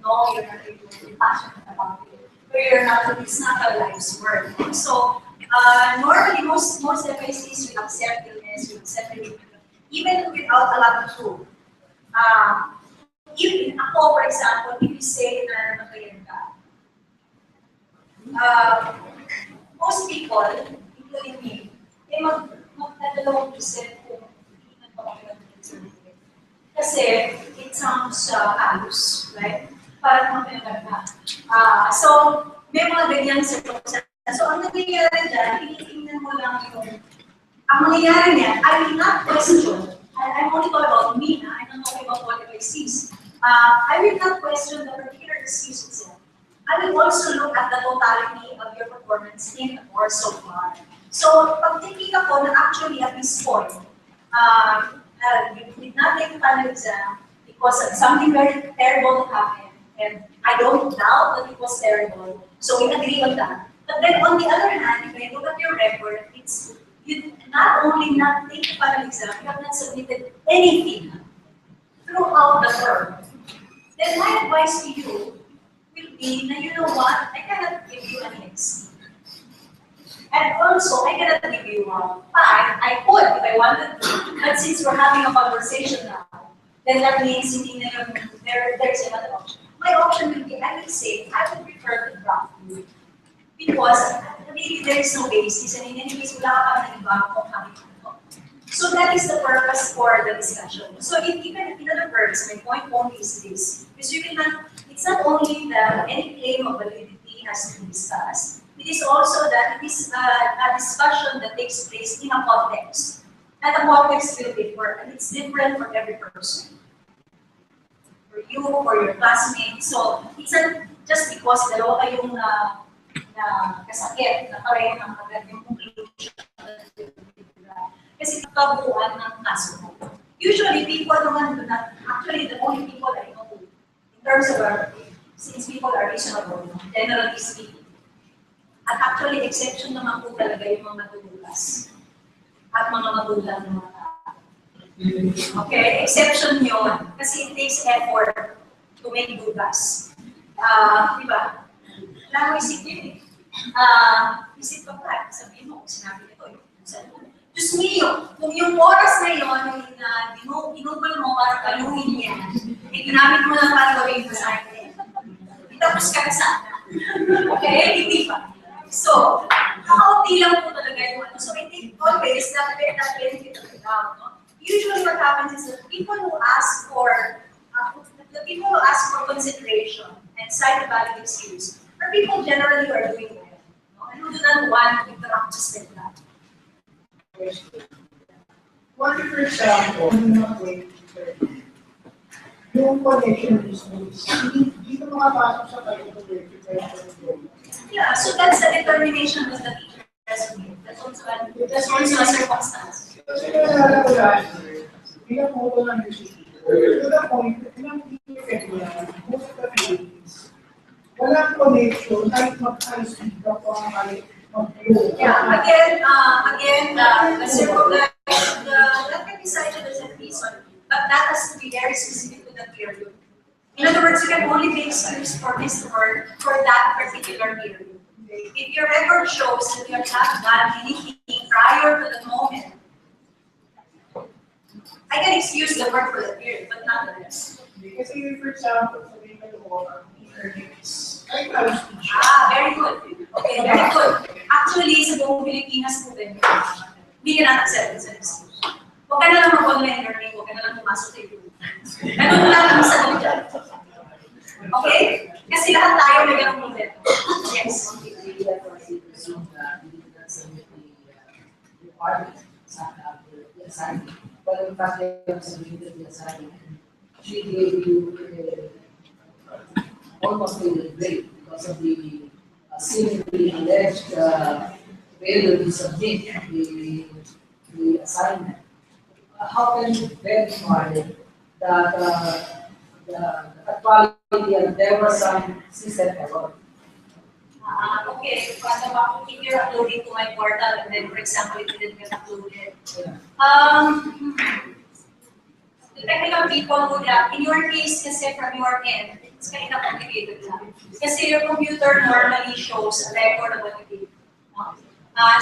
know, you're not really passionate about it. Or you're not, it's not a life's work. So, normally, most FICs will accept illness, will accept it, even without a lot of proof. If ako, for example, if you say na namatayan ka, most people, including me, magdadalawang percent kung hindi na pa kayo ng certificate. Kasi it sounds halos, right? Parang mga pinaganda. So, may mga ganyang circumstances. So, ang nangyayari dyan, tinitingnan mo lang yung, ang nangyayari niya, I will not question, I'm only talking about me, I'm not talking about what I see. I will not question the particular disease itself. I will also look at the totality of your performance in the course so far. So, pag titignan ko na actually at this point, you did not take the final exam because of something very terrible happened, and I don't doubt that it was terrible, so we agree on that. But then on the other hand, if I look at your record, it's you not only not take the final exam, you have not submitted anything throughout the term. Then my advice to you will be, now you know what, I cannot give you an X. And also, I cannot give you a 5. I could if I wanted to, but since we're having a conversation now, then that means hindi na yung, there's another option. My option will be, I will say, I would prefer to drop you. Because really there is no basis, and in any case, wala ka pa ng iba kung kami ito. So that is the purpose for the discussion. So even in other words, my point only is this, because you cannot, it's not only that any claim of validity has to be discussed, it is also that it is a discussion that takes place in a context. And the context will differ, and it's different for every person. For you, for your classmates. So it's not just because dalawa kayong na kasakit, na pareho ng agad yung conclusion. Kasi kabuuan ng kaso mo. Usually, people naman do not, actually the only people I know, in terms of since people are reasonable, generally speaking. At actually, exception naman po talaga yung mga matutulas. At mga magulang ng mga tao. Okay? Exception yun. Kasi it takes effort to make dudas. Diba? Lalo isip yun eh. Isip ka pa, sabihin mo, sinabi nito, Diyos mio, kung yung oras na yun, ginugol mo para paluhin yan, ginamit mo lang para gawin assignment. Tapos ka na sana. Okay? Hindi pa. So, kakaunti lang po talaga yung ano. So, I think always that benefit of the doubt. No? Usually what happens is that people who ask for consideration and cite a valid excuse are people generally who are doing well. No? And who do not want to interrupt just like that. What if, for example, yung connection is dito makapasok sa tayo ng Yeah, so that's the determination of the teacher has made. That's also a circumstance. Kasi nalala ko last year, bilang photo ng UCT, to the point, ilang effect niya, most of the Philippines, walang connection, kahit mag-high-speed ka pa kahit mag-flow. Yeah, again, that can be cited as a reason, but that has to be very specific to that period. In other words, you can only be excused for this work for that particular period. If your record shows that you have not done anything prior to the moment, I can excuse the work for the period, but not the rest. Kasi, for example, sabihin ka mo, earnings, ay high-speed siya. Very good. Okay, very good. Actually, sa buong Pilipinas po din, hindi ka na-accept sa excuse. Huwag ka na lang mag-online learning, huwag ka na lang pumasok sa YouTube. Ganun lang ang sagot dyan. Okay? Kasi lahat tayo may ganung problem. Yes. But in fact, they have submitted the assignment. She gave you almost a break because of the seemingly alleged failure to submit the assignment. How can you verify that the quality and there was some system error? Okay, if you're uploading to my portal and then, for example, it didn't get uploaded. Yeah. The technical people would have, in your case, kasi from your end, it's kind of complicated lang. Kasi your computer normally shows a record of what you did.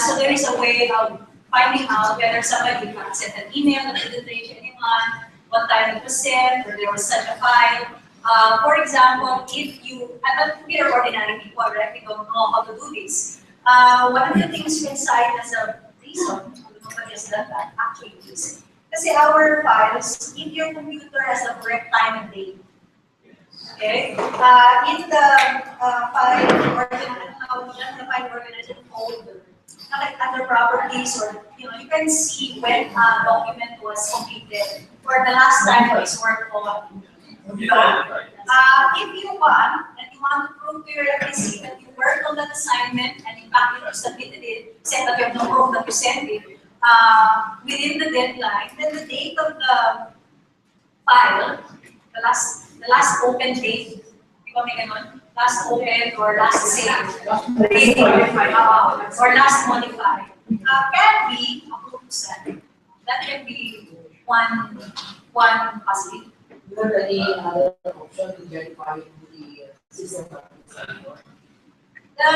So there is a way of finding out whether somebody had sent an email that didn't reach anyone, what time it was sent, or there was such a file. For example, if you, we are ordinary people, right? We don't know how to do this. One of the things you can cite as a reason, nobody has done that, actually is, Kasi our files, if your computer has the correct time and date, okay, in the file organization folder, at the properties, or you can see when a document was completed or the last time it was worked on. If you want, and you want to prove to your FEC that you worked on that assignment and in fact you submitted it, said that you have no proof that you sent it within the deadline, then the date of the file, the last open date, last open or last saved, or last modified, can be approved. That can be one possibility. Do you have any other option to verify the system?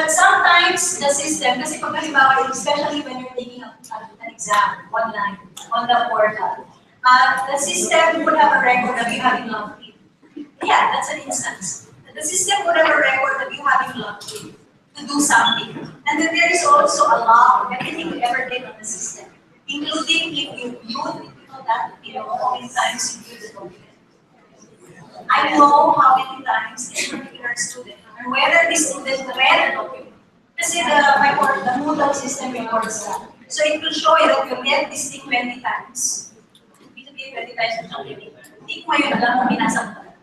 Sometimes the system, kasi pag halimbawa, especially when you're taking an exam online on the portal, the system would have a record of you having logged in. Yeah, that's an instance. The system would have a record of you having logged in to do something. And then there is also a log of everything you ever did on the system, including if you viewed, how many times you viewed the document. I know how many times this particular student, and whether this student read the document. Kasi the Moodle system records that. So it will show you that you read this thing 20 times. Ibig sabihin 20 times na siyang clinic. Hindi ko ngayon alam kung binasa mo talaga.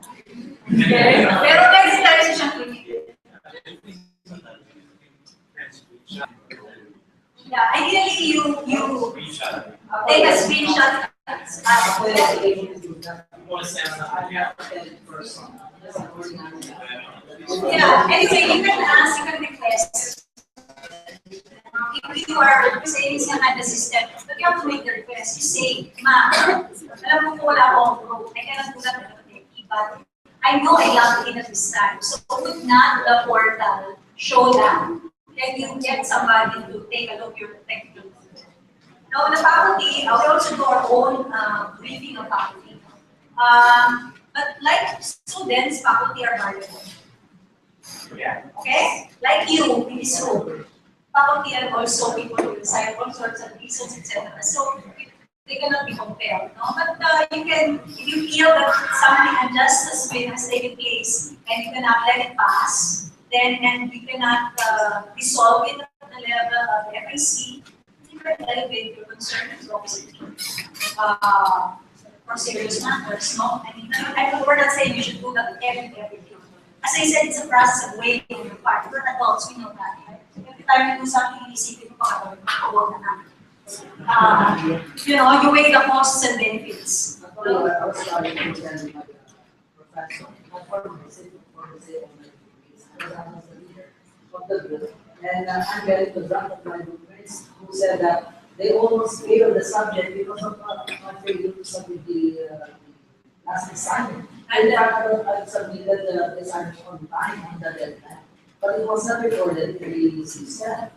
Pero 20 times na siyang clinic. Yeah, ideally you take a screenshot. Yeah, anyway, you can ask, you can request. If you are saying it's not the system, but you have to make the request. You say, "Ma, alam mo ko wala akong group. I cannot do that but I know I logged in at this time. So would not the portal show that? Then you get somebody to take a look at your technical. Now, the faculty, we also do our own briefing of faculty. But like students, faculty are variable. Yeah. Okay? Like you in this room, faculty are also people who decide all sorts of reasons, etc. So they cannot be compared. No? But you can, if you feel that something unjust has taken place and you cannot let it pass, then and you cannot resolve it at the level of FEC, you can elevate your concern to officer. For serious matters, no? We're not saying you should do that everything. As I said, it's a process of weighing on your part. We're adults, we know that, right? Every time you do something, inisipin mo pa ako na. You weigh the costs and benefits. I was trying to tell my professor, not for myself, for the sake of my kids. I was the leader of the group, and I'm getting the draft of my roommates who said that they almost failed the subject because of not failure to submit the last assignment. In fact, I submitted the assignment on time on the deadline, but it was not recorded in the system.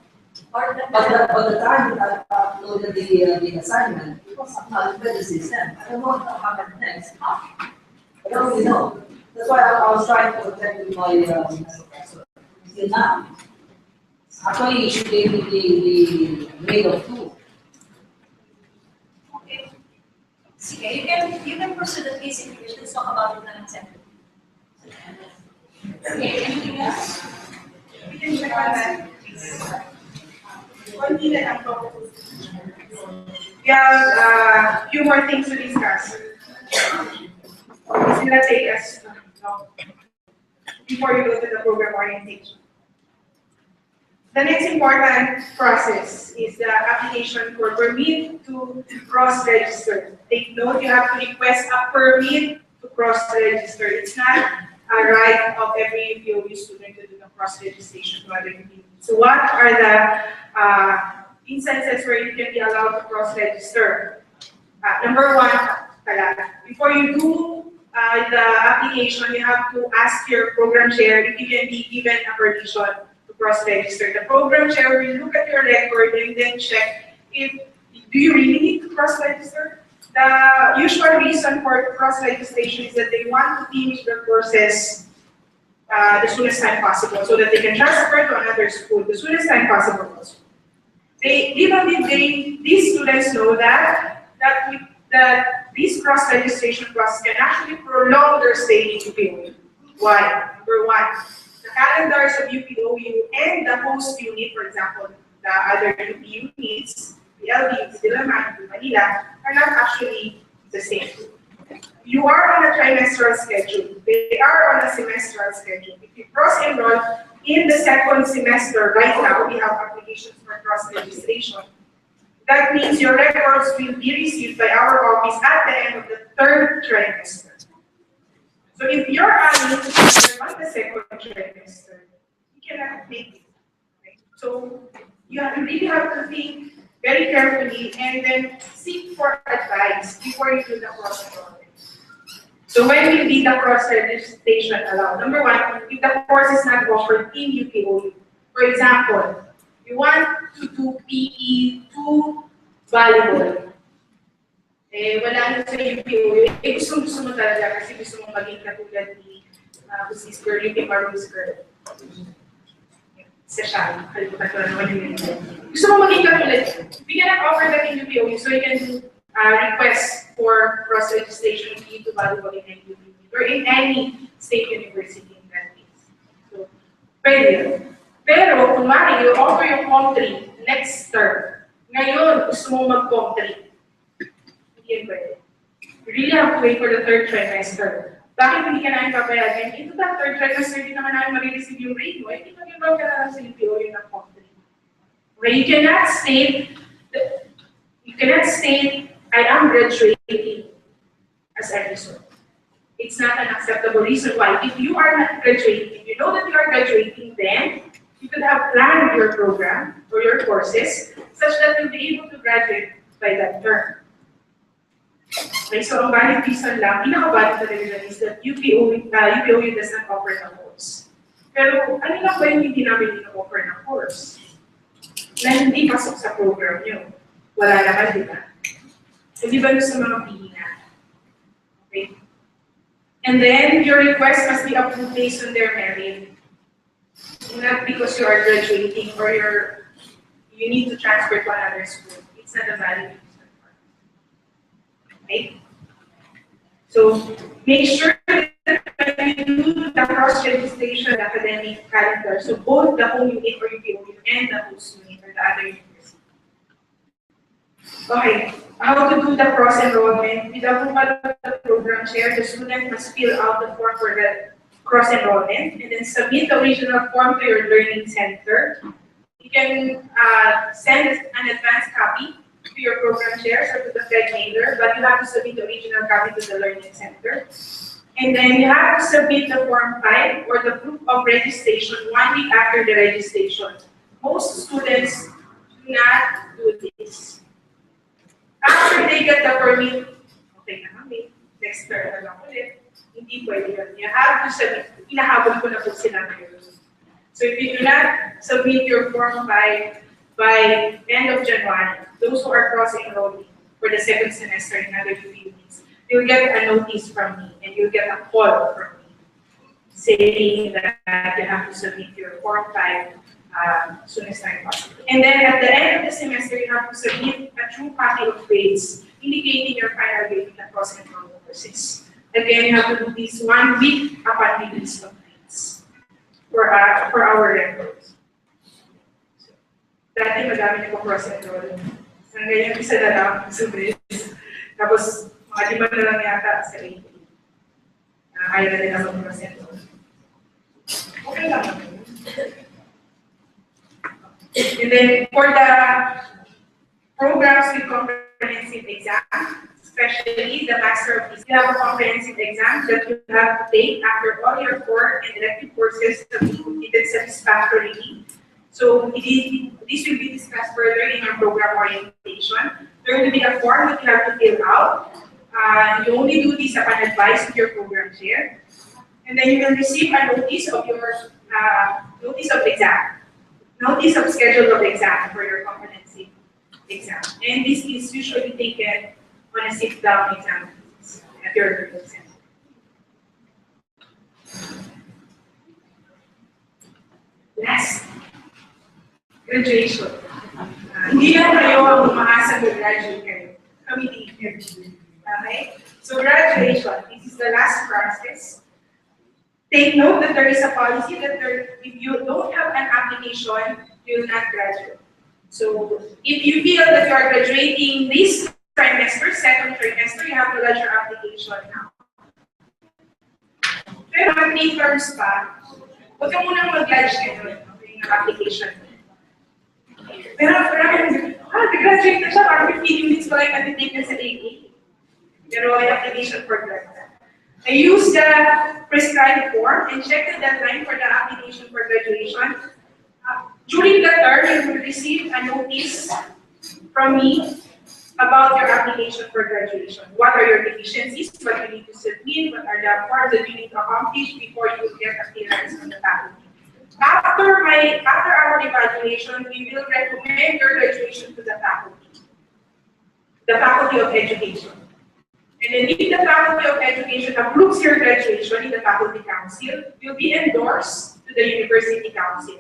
But the time that I uploaded the assignment, it was acknowledged by the system. I don't know what happened next. I don't really know. That's why I was trying to protect my professor. Until now. Actually, it should be the grade of 2. Okay. Okay, you can pursue the case if you wish. Let's talk about it in a second. Okay, anything else? We can check on that. One thing that I'm focused. We have a few more things to discuss. It's gonna take us before you go to the program orientation. The next important process is the application for permit to cross-register. Take note, you have to request a permit to cross-register. It's not a right of every POU student to do the cross-registration to other communities. So what are the instances where you can be allowed to cross-register? Number one, before you do the application, you have to ask your program chair if you can be given a permission to cross-register. The program chair will look at your record and then check if do you really need to cross-register. The usual reason for cross-registration is that they want to finish their courses the soonest time possible so that they can transfer to another school the soonest time possible also. These students know that that this cross-registration process can actually prolong their stay in UPOU. Why? Number one, the calendars of UPOU and the host unit, for example, the other UP units, PLD, Diliman, Manila, are not actually the same. You are on a trimestral schedule. They are on a semestral schedule. If you cross-enroll in the second semester, right now we have applications for cross-registration. That means your records will be received by our office at the end of the third trimester. So if you're adding on the second trimester, you cannot make it. Okay? So you really have to think very carefully and then seek for advice before you do the cross-enrollment. So when will be the cross-registration allowed? Number one, if the course is not offered in UPOU. For example, you want to do PE2 volleyball. Wala na sa UPOU. Gusto mo talaga kasi gusto mo maging katulad ni Business Girl, yung Rose Girl. Isa siya, kalimutan ko na naman yung gusto mo maging katulad. We cannot offer that in UPOU, so you can request for cross-registration to volleyball in any UPOU or in any state university in that case. So, pwede yun. Pero, kung mali, you offer yung COM 3 next term. Ngayon, gusto mo mag-COM 3. Hindi yun pwede. You really have to wait for the third trimester. Bakit hindi ka namin papayagan? Ito ba, third trimester, hindi naman namin marireceive yung grade mo. Hindi mag-involve ka na lang sa UPO yung COM 3. Okay, you cannot state, I am graduating as a result. It's not an acceptable reason why. If you are not graduating, you know that you are graduating, then you could have planned your program or your courses such that you'll be able to graduate by that term. Okay, so ang valid reason lang, pinaka-valid talaga is that UPOU does not offer the course. Pero ano lang ba yung hindi namin ino-offer ng course? Na hindi pasok sa program nyo. Wala naman, di ba? So, di ba sa mga PE na? Okay? And then, your request must be approved based on their merit. Not because you are graduating or you need to transfer to another school. It's not a valid reason. Okay? So, make sure that when you do the cross-registration academic calendar, so both the home unit or UPOU and the host unit or the other university. Okay, how to do the cross-enrollment? With the approval of the program chair, the student must fill out the form for the cross-enrollment and then submit the original form to your learning center. You can send an advanced copy to your program chair or to the Fed mailer, but you have to submit the original copy to the learning center. And then you have to submit the Form 5 or the proof of registration 1 week after the registration. Most students do not do this. After they get the permit, okay na kami, next term na lang ulit, hindi pwede yun. You have to submit, inahabol ko na po sila ngayon. So if you do not submit your Form 5 by end of January, those who are cross-enrolling for the second semester in other units, you'll get a notice from me and you'll get a call from me saying that you have to submit your Form 5 as soon as time possible. And then at the end of the semester, you have to submit a true copy of grades indicating your final grade in the cross-enrollment process. Again, you have to do this 1 week upon release of grades for our records. So, dati madami na po cross-enroll. Ngayon, isa na lang sa grades. Tapos, mga 5 na lang yata sa 80. Kaya na din ako cross-enroll. Okay lang. And then for the programs with comprehensive exam, especially the Master of Business, you have a comprehensive exam that you have to take after all your core and elective courses have been completed satisfactorily. So this will be discussed further in our program orientation. There will be a form that you have to fill out. You only do this upon advice of your program chair. And then you will receive a notice of your notice of exam. Notice of schedule of exam for your competency exam. And this is usually taken on a sit-down exam at your learning center. Last, graduation. Hindi lang kayo ang umaasa na graduate kayo. Kami din. Okay? So graduation, this is the last process. Take note that there is a policy that if you don't have an application, you will not graduate. So if you feel that you are graduating this trimester, second trimester, you have to lodge your application now. Pero ang 3 terms pa, huwag ka munang mag-lodge ng application. Pero graduate na siya, parang 15 minutes ko lang natitake na sa AA. Pero may application for grad. I use the prescribed form and check the deadline for the application for graduation. During the term, you will receive a notice from me about your application for graduation. What are your deficiencies? What you need to submit? What are the forms that you need to accomplish before you get a clearance from the faculty? After our evaluation, we will recommend your graduation to the Faculty of Education. And then if the Faculty of Education approves your graduation in the Faculty Council, you'll be endorsed to the University Council.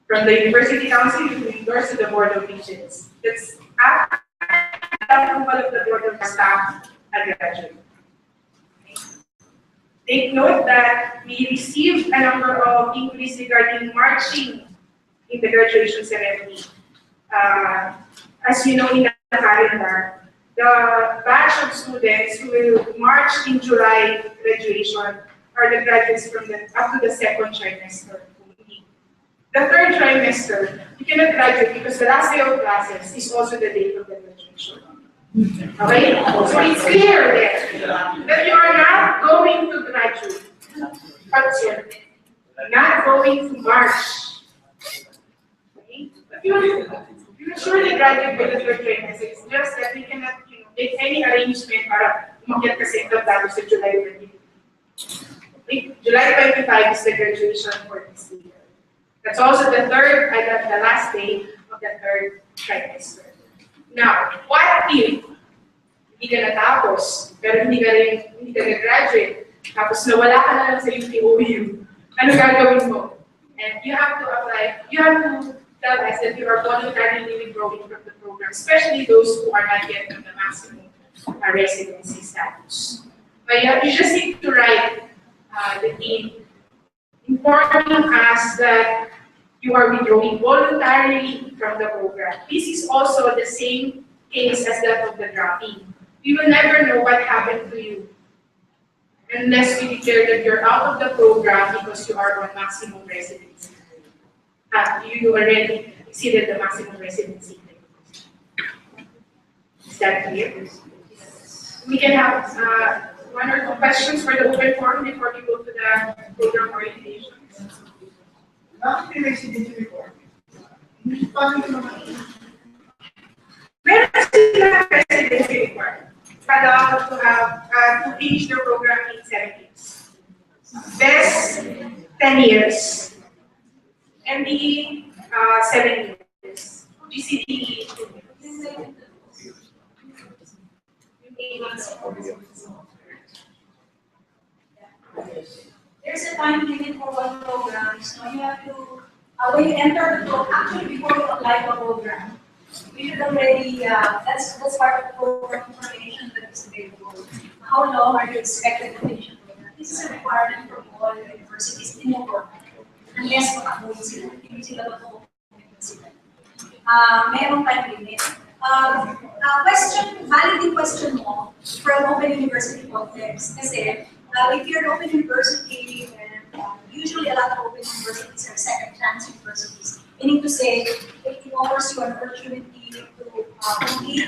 From the University Council, you will be endorsed to the Board of Regents. That's after the approval of the Board of Staff and graduate. Take note that we received a number of inquiries regarding marching in the graduation ceremony. As you know in the calendar, the batch of students who will march in July graduation are the graduates from up to the second trimester. The third trimester, you cannot graduate because the last day of classes is also the date of the graduation. Okay? So it's clear there that you are not going to graduate. Not going to march. Okay? But you will surely graduate by the third trimester. It's just that we cannot make any arrangement para umakyat kasi ito dito sa July 25. Okay? July 25 is the graduation for this year. That's also the last day of the third trimester. Now, what if hindi ka natapos, pero hindi ka graduate, tapos nawala ka na lang sa UTOU, ano gagawin mo? And you have to apply, you have to tell us that you are voluntarily withdrawing from the program, especially those who are not yet on the maximum residency status. But you just need to write the dean informing us that you are withdrawing voluntarily from the program. This is also the same case as that of the dropping. We will never know what happened to you unless we declare that you're out of the program because you are on maximum residency. You already exceeded the maximum residency. Is that clear? We can have 1 or 2 questions for the open forum before we go to the program orientation. Bakit may residency report? Paano ito naman? Meron sila residency report. Allowed to have to finish their program in 7 years. Best 10 years. MBE 7 years. GCDE 2 years. There's a time limit for one program, so you have to, when you enter the program, actually before you apply for a program, you should already, that's part of the program information that is available. How long are you expected to finish the program? This is a requirement for all universities in the program. Unless makakuha sila, hindi sila makakuha sila. Mayroong time limit. Valid yung question mo from Open University context. Kasi, if you're an open university, and usually a lot of open universities are second chance universities, meaning to say, it offers you an opportunity to complete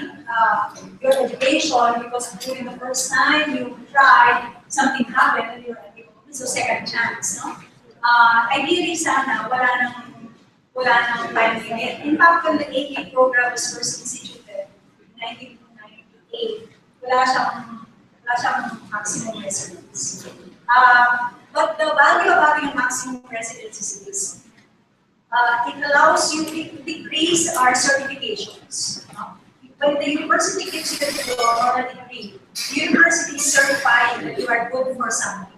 your education because during the first time you tried, something happened and you're able. So second chance, no? Ideally sana, wala nang time limit. In fact, when the AA program was first instituted in 1998, wala siyang maximum residence. But the value of having a maximum residence is this. It allows you to decrease our certifications. When the university gives you the diploma or a degree, the university is certifying that you are good for something.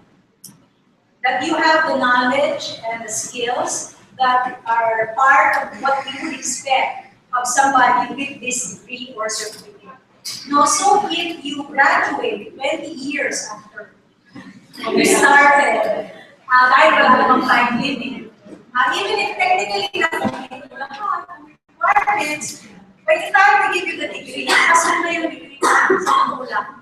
That you have the knowledge and the skills that are part of what we would expect of somebody with this degree or certificate. No, so if you graduate 20 years after you started, dahil wala namang time limit, even if technically na-complete mo lahat ang requirements, by the time we give you the degree, asan na yung degree sa ano lang.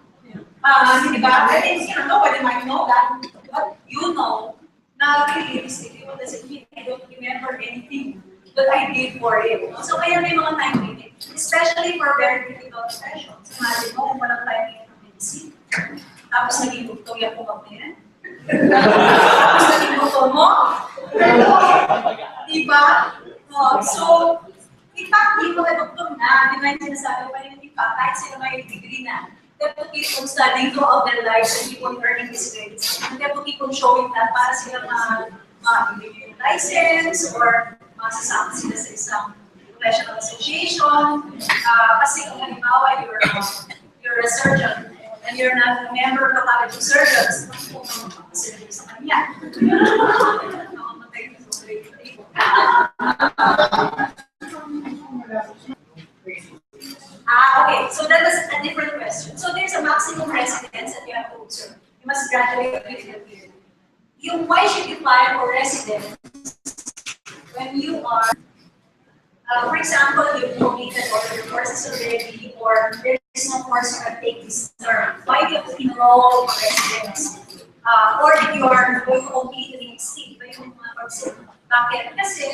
Di ba? I think, nobody might know that, but you know, na really, this degree, what does it mean? I don't remember anything that I did for it. So kaya may mga time limit, especially for very critical professions. Imagine mo kung walang time limit ng medicine. Tapos naging doktor yung kumapin. Tapos naging doktor mo. Diba? So, in fact, di mga doktor na, di ba yung sinasabi pa rin, in fact, kahit sila may degree na, they have to keep on studying throughout their lives and keep on earning these grades. And they have to keep on showing that para sila ma-ibigay yung license or masasama sila sa isang professional association. Kasi kung halimbawa, you're a surgeon and you're not a member of the College of Surgeons, kung surgeon sa kanya. Okay, so that is a different question. So there's a maximum residence that you have to observe. You must graduate within a year. Why should you apply for residence when you are, for example, you've completed all your courses already, or there is no course you can take this term? Why do you have to enroll for residence? Or if you are going to complete the next year, bakit? Kasi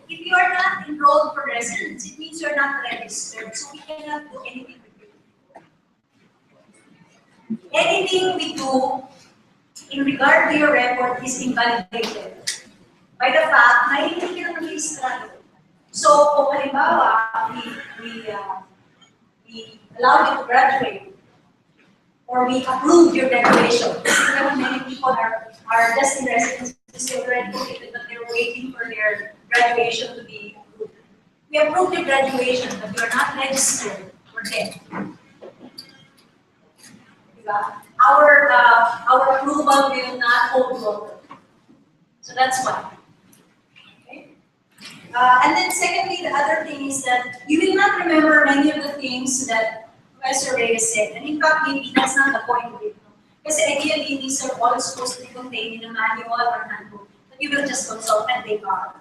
if you are not enrolled for residence, it means you're not registered, so we cannot do anything with you. Anything we do in regard to your record is invalidated by the fact na hindi ka naman registrado. So, kung halimbawa, we allow you to graduate, or we approve your graduation, because many people are just in residence, they already completed, but they're waiting for their graduation to be approved. We approved your graduation, but you're not registered for them. Our approval will not hold water. So that's why. Okay? And then secondly, the other thing is that you will not remember many of the things that Professor Reyes said. And in fact, maybe that's not the point of it. Because ideally, these are all supposed to be contained in a manual or handbook. But you will just consult and they are.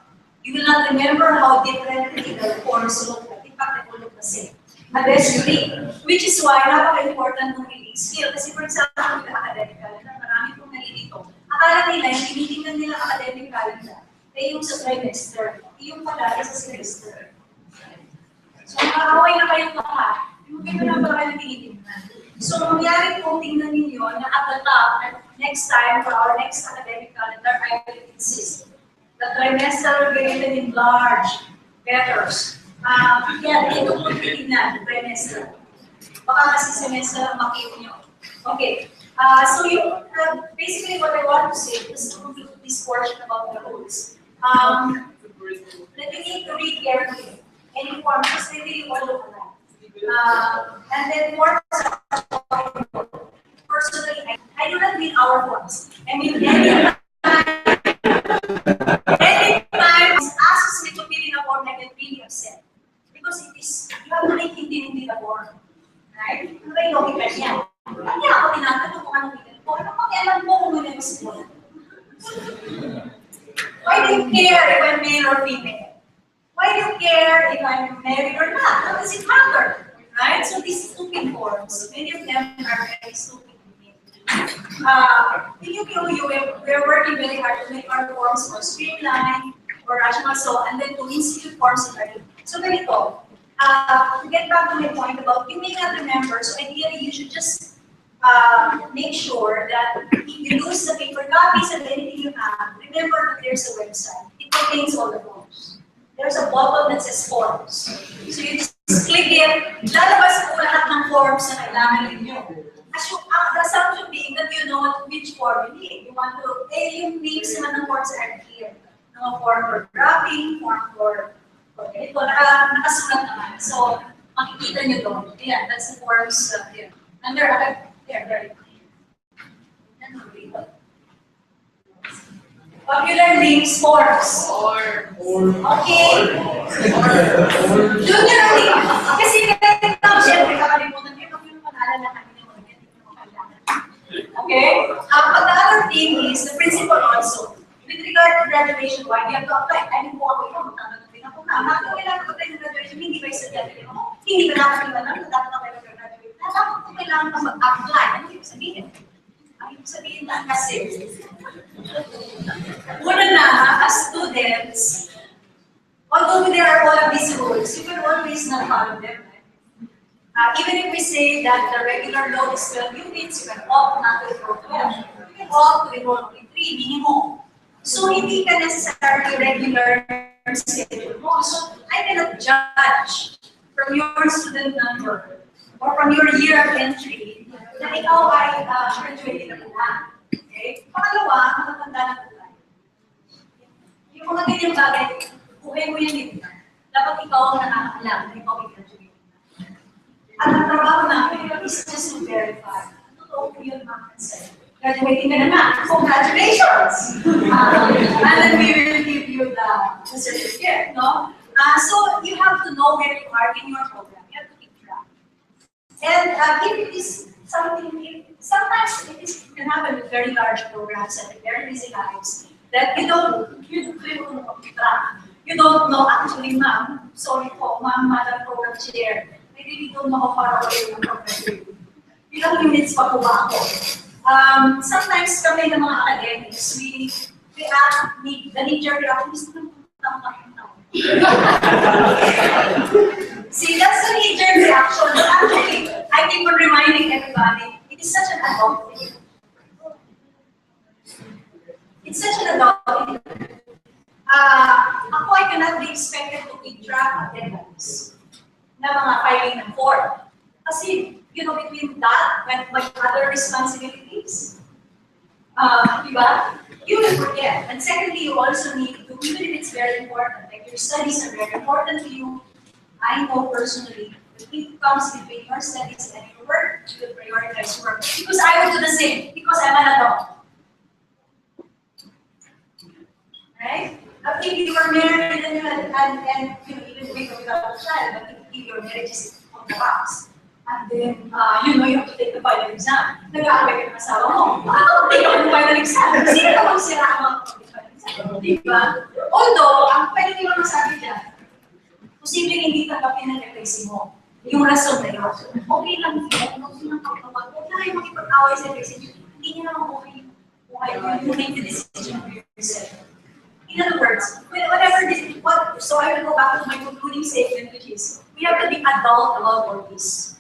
You will not remember how different the forms look like. In fact, they will look the same. Unless you read. Which is why, napaka-important ng reading skill. Kasi for example, with academic calendar, marami pong nalilito. Akala nila, yung tinitingnan nila academic calendar, ay yung sa trimester, yung pala ay sa semester. So, makakaway na kayong lahat. Yung kayo na pala kayo tinitingnan. So, mangyari po tingnan ninyo na at the top, next time for our next academic calendar, I will insist. The trimester will be written in large letters. Ito po tingnan, trimester. Baka kasi semester ang makita nyo. Okay. So, basically what I want to say, just to conclude this portion about the rules. That you need to read carefully any form, because they really all look alike. And then forms are personally, I do not mean our forms. I mean anytime it's asked me to fill in a form, I get really upset. Because it is, you have to make hindi the form. Right? Ano ba yung logical niya? Kanya ako tinatanong kung anong bigat ko. Ano pakialam mo kung ano yung school? Why do you care if I'm male or female? Why do you care if I'm married or not? What does it matter? Right? So these stupid forms, many of them are very stupid. We're working very hard to make our forms more streamlined, more rational, so, and then to institute forms in learning. So ganito, to get back to my point about you may not remember, so ideally you should just make sure that if you lose the paper copies and anything you have, remember that there's a website. It contains all the forms. There's a button that says forms. So you just click it, lalabas po lahat ng forms na kailangan ninyo. The assumption being that you know which form you need. You want to, yung names naman ng forms are clear. No, form for drafting, form for ito, nakasulat naman. So, makikita nyo doon. Yeah, that's the forms here. And there. Popular names forms. Okay. Doon nyo lang. Kasi siyempre kakalimutan nyo. Okay? But the other thing is, the principal also, with regard to graduation, why you have to apply? I mean, po ako ito, magtatanong din ako na, bakit kailangan ko apply ng graduation? Hindi ba isa dyan? Hindi ba dapat yung alam na dapat ako mag-graduate? Dapat ko kailangan ka mag-apply. Ano yung sabihin? Ang ibig sabihin na kasi, una na, as students, although there are all of these rules, you can always not follow them. Even if we say that the regular load is 12 units, you can opt not to enroll 12. You can opt to enroll only 3 minimum. So hindi ka necessarily regular schedule mo. So I cannot judge from your student number or from your year of entry na ikaw ay graduated na pula. Okay? Pangalawa, matatanda na pula. Yung mga ganyang bagay, buhay mo yan din. Dapat ikaw ang nakakaalam na ikaw ay graduated. At ang trabaho namin is just to verify. Totoo po yun, mga kansan. Graduating ka naman. Congratulations! And then we will give you the certificate, no? So you have to know where you are in your program. You have to keep track. And if it is something, sometimes it can happen with very large programs and very busy lives that you don't track. You don't know actually, ma'am. Sorry po, ma'am, madam program chair. I really don't know how far away yung program. Ilang minutes pa po ba ako? Sometimes kami ng mga academics, we ask, the nature reaction is see, that's the nature reaction. Actually, I keep on reminding everybody, it is such an adult thing. It's such an adult thing. Ako, I cannot be expected to keep track of attendance na mga filing ng form. Kasi, you know, between that and my other responsibilities, diba? You will forget. And secondly, you also need to, even if it's very important, like your studies are very important to you, I know personally, if it comes between your studies and your work, you will prioritize work. Because I will do the same, because I'm an adult. Right? If you are married and you know, even wake up without a child, but if your marriage is on the box, and then, you know, you have to take the final exam. Nag-aaway ka ng asawa mo. Bakit take ako ng final exam? Sino ka magsira ang mga final exam? Diba? Although, ang pwede nyo lang masabi dyan, posibleng hindi tanggapin ng FAC mo. Yung rason na yun. Okay lang yun. Okay lang kapag. Huwag na kayo makipag-away sa FAC. Hindi nyo naman okay yung buhay mo. You make the decision for yourself. In other words, whatever this, so I will go back to my concluding statement, which is, we have to be adult about all this.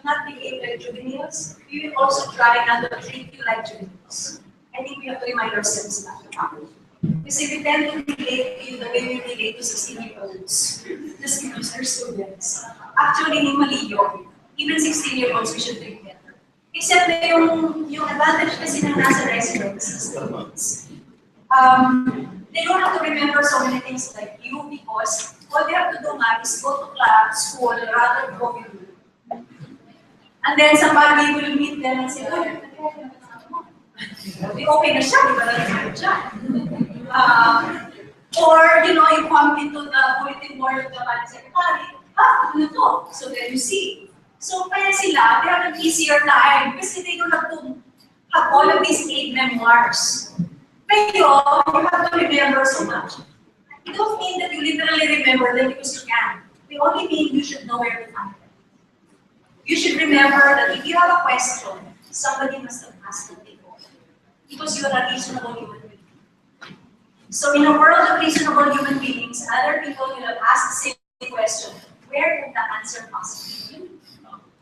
Not behave like juveniles, we will also try not to treat you like juveniles. I think we have to remind ourselves that. Because we tend to relate to you the way we relate to 16-year-olds. Just because they're students. Actually, hindi mali yun. Even 16-year-olds, we should treat better. Except na yung advantage kasi ng nasa residence students. They don't have to remember so many things like you because all they have to do now is go to class, school, rather than go with you. And then somebody will meet them and say, oh, okay na siya, di ba na siya? Or, you know, you come into the bulletin board of the Body Secretary, ano to? So then you see. So kaya sila, they have an easier time kasi they don't have to have all of these 8 memoirs. Pero you have to remember so much. We don't mean that you literally remember them because you can. We only mean you should know where to find them. You should remember that if you have a question, somebody must have asked it before. Because you are a reasonable human being. So in a world of reasonable human beings, other people will have asked the same question. Where would the answer possibly be?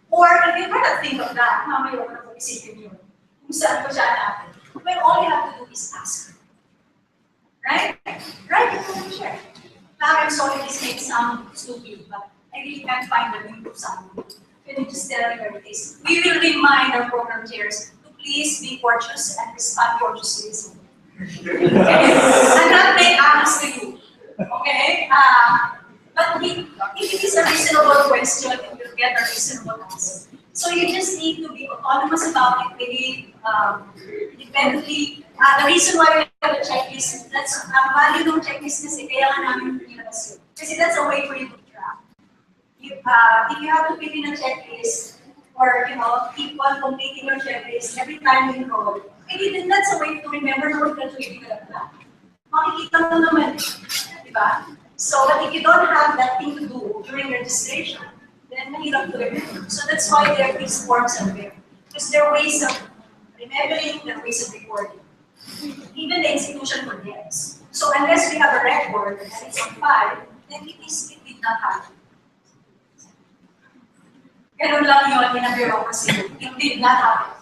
Or if you cannot think of that, mamaya ko na pag-isipin yun. Kung saan ko siya natin. Well, all you have to do is ask. Right? Right? Sure. Now, I'm sorry this may sound stupid, but I really can't find the link of something. Can you just tell me where it is? We will remind our program chairs to please be courteous and respond courteously. Okay? And not make honest to you. Okay? But if it is a reasonable question, you will get a reasonable answer. So you just need to be autonomous about it, really independently. The reason why we have a checklist, that's ang value ng checklist kasi kaya nga namin pinabas yun. Kasi that's a way for you to track. If you have to fill in a checklist, or keep on completing your checklist every time you enroll. And even that's a way to remember na we're graduating ka na. Makikita mo naman, di ba? So, but if you don't have that thing to do during registration, then mahirap to remember. So that's why there are these forms out there. Because there are ways of remembering, there are ways of recording. Even the institution forgets. So unless we have a record and it's on file, then it did not happen. Ganun lang yun in a bureaucracy. It did not happen.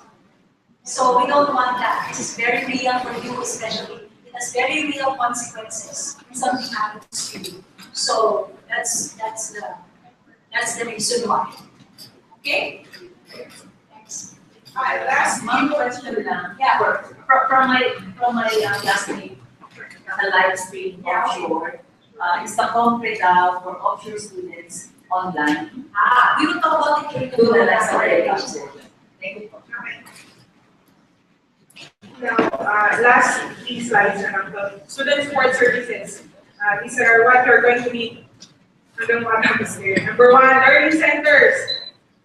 So we don't want that. This is very real for you especially. It has very real consequences when something happens to you. So that's the reason why. Okay? Thanks. Alright, last One question lang. Yeah. From my classmate, the live stream offshore, is the compre for offshore students online? We will talk about it during the Do the next next presentation. Thank you. Now, last 3 slides are the student support services. These are what you're going to be. Number 1, learning centers.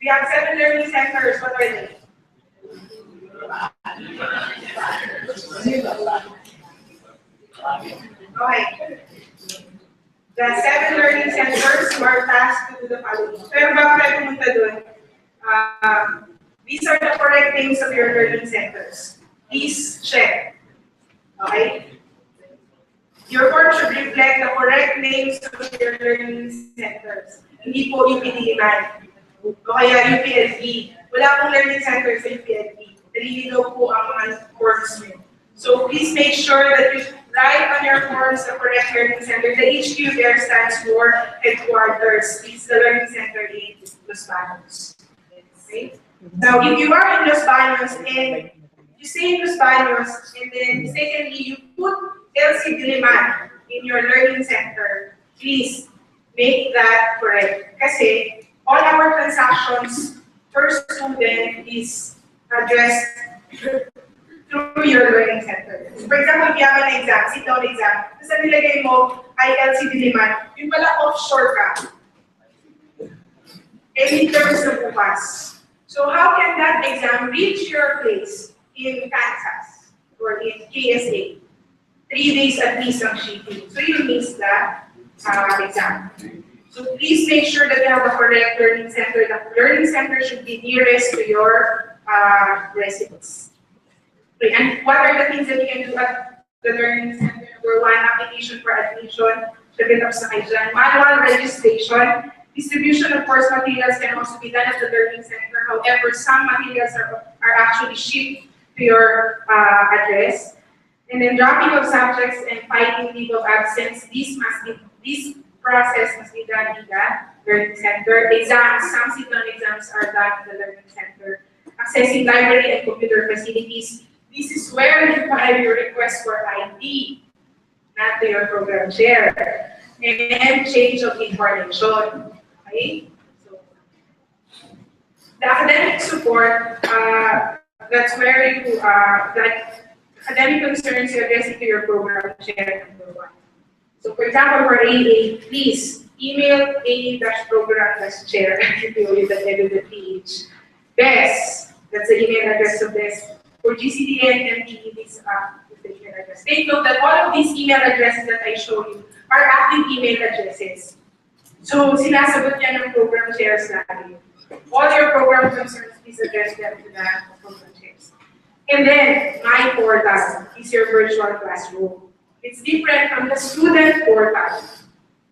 We have 7 learning centers. What are they? Okay. The 7 learning centers who are tasked to do the following. Pero bago tayo pumunta dun, these are the correct names of your learning centers. Please check. Okay? Your form should reflect the correct names of your learning centers. Hindi po UPD-9 o kaya UPLB. Wala pong learning centers sa UPLB. Nalilinaw po ang mga forms nyo. So please make sure that you write on your forms the correct learning center. The HQ there stands for headquarters. It's the learning center in Los Baños. Okay? Now, if you are in Los Baños and you say in Los Baños and then secondly you put LC Diliman in your learning center, please make that correct. Kasi all our transactions per student is addressed through your learning center. For example, if you have an exam, sit-down exam, tapos ang nilagay mo ay LC Diliman, yung pala offshore ka. Any terms na bukas. So how can that exam reach your place in Kansas or in KSA? 3 days at least ang shipping. So you miss the exam. So please make sure that you have a correct learning center. The learning center should be nearest to your residence. Okay, and what are the things that you can do at the learning center? Number 1, application for admission. Tapos na kayo dyan. Manual registration. Distribution of course materials can also be done at the learning center. However, some materials are actually shipped to your address. And then dropping of subjects and filing leave of absence. This process must be done in the learning center. Exams, some sit-down exams are done in the learning center. Accessing library and computer facilities. This is where you file your request for ID, not to your program chair. And change of information. Okay? So, the academic support, that's where you, academic concerns you address it to your program chair, number 1. So for example, for AA, please email aa-program-chair@edu.ph. BES, that's the email address of BES. For GCDN and MTE, this is the email address. Take note that all of these email addresses that I show you are active email addresses. So sinasagot yan ng program chairs natin. All your program concerns, please address them to the program chairs. And then, My Portal is your virtual classroom. It's different from the student portal,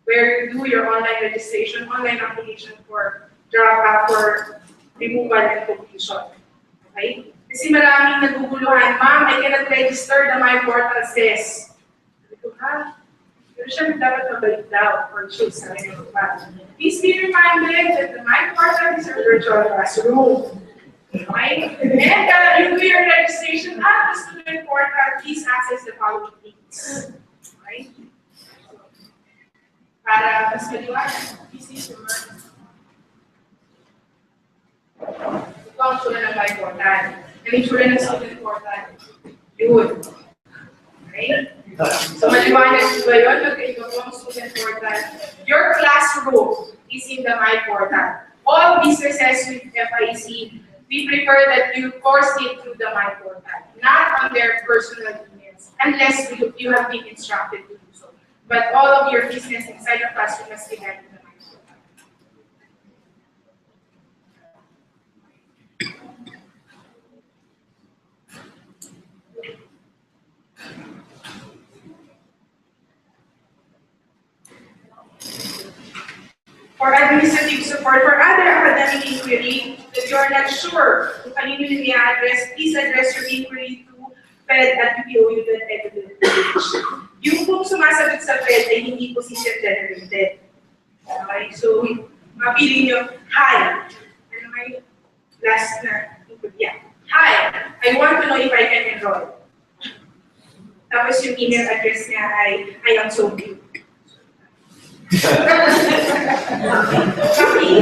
where you do your online registration, online application for drop-out, for removal and completion. Okay? Kasi maraming naguguluhan, ma'am, I cannot register, the My Portal says. Sabi ko, ha? Pero siya dapat mabalik daw or choose sa rin yung Please be reminded that the My Portal is your virtual classroom. Okay? And you do your registration at the student portal, please access the following things. Okay? Para mas maliwanag, please use the word. Ito ang sura ng My Portal. Ang itsura ng student portal. Yun. Okay? So maliwanag ba yun? Magkaiba po ang student portal. Your classroom is in the My Portal. all businesses with FIC, we prefer that you post it through the My Portal, not on their personal emails, unless you have been instructed to do so. But all of your business inside the classroom must be done in the My Portal. For administrative support, for other academic inquiry, if you are not sure kung kanino yung i-address, please address your inquiry to fed@upou.edu.ph. Yung kung sumasagot sa Fed ay hindi position generated. Okay, so mapili nyo, hi, ano kayo? Last na, yeah. Hi, I want to know if I can enroll. Tapos yung email address niya ay, I am so cute.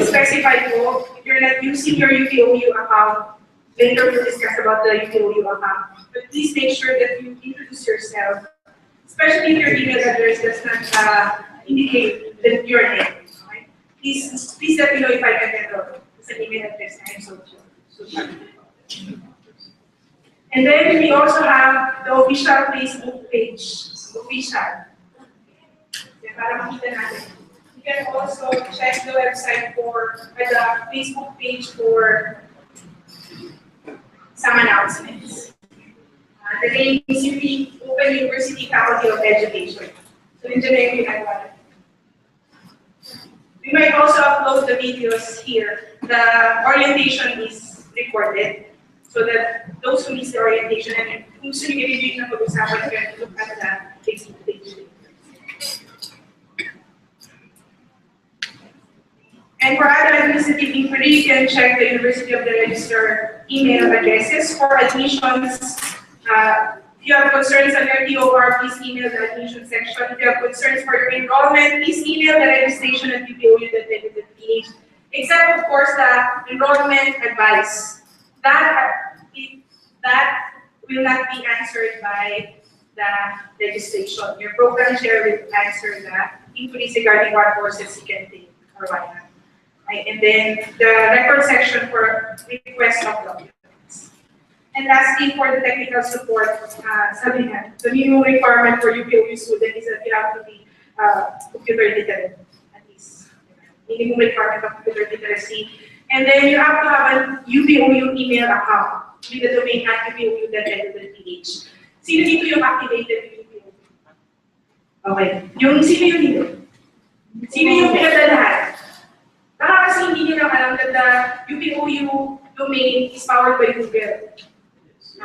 Specify po, if you're not using your UPOU account, later we'll discuss about the UPOU account. But please make sure that you introduce yourself, especially if your email address does not indicate that your name. Okay? Please let me know if I can enroll. It's an email address na I'm so sure. And then we also have the official Facebook page. Official. Para makita natin. You can also check the website for the Facebook page for some announcements. The name is Open University Faculty of Education. So, nandiyan na yung ginagawa. We might also upload the videos here. The orientation is recorded so that those who miss the orientation and kung gusto nyo i-review na pag-usapan, can look at the Facebook page. And for other administrative inquiry, you can check the University of the Register email addresses for admissions. If you have concerns on your TOR, please email the admission section. If you have concerns for your enrollment, please email the registration at upou.edu.ph. Except, of course, the enrollment advice. That will not be answered by the registration. Your program chair will answer the inquiries regarding what courses you can take or why not. Right, and then the record section for request of documents. And lastly, for the technical support, sabi nga, the minimum requirement for UPOU student is that you have to be computer literate, at least. Minimum requirement of computer literacy. And then you have to have a UPOU email account with the domain at upou.edu.ph. Sino dito yung activated UPOU? Okay. Sino yung dito? Sino yung pinadalahan? Baka kasi hindi nyo lang alam that the UPOU domain is powered by Google.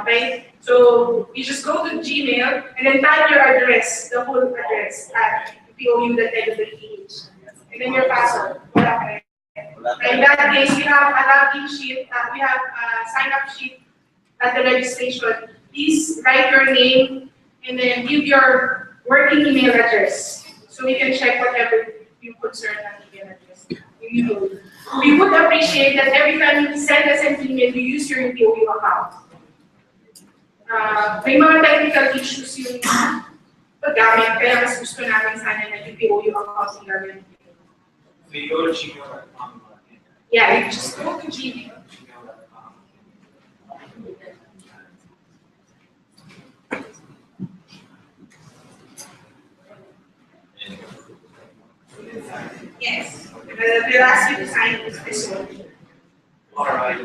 Okay? So, you just go to Gmail and then type your address, the whole address at upou.edu.ph. And then your password. Wala ka rin. In that case, we have a login sheet, we have a sign-up sheet at the registration. Please write your name and then give your working email address so we can check whatever you concern on email address. We would appreciate that every time you send us an email, you use your UPOU account. May mga technical issues yung paggamit, kaya mas gusto namin sana na UPOU account yung gagawin. So you go to gmail.com. Yeah, you just go to Gmail. Yes. We'll ask you to sign this one. All right.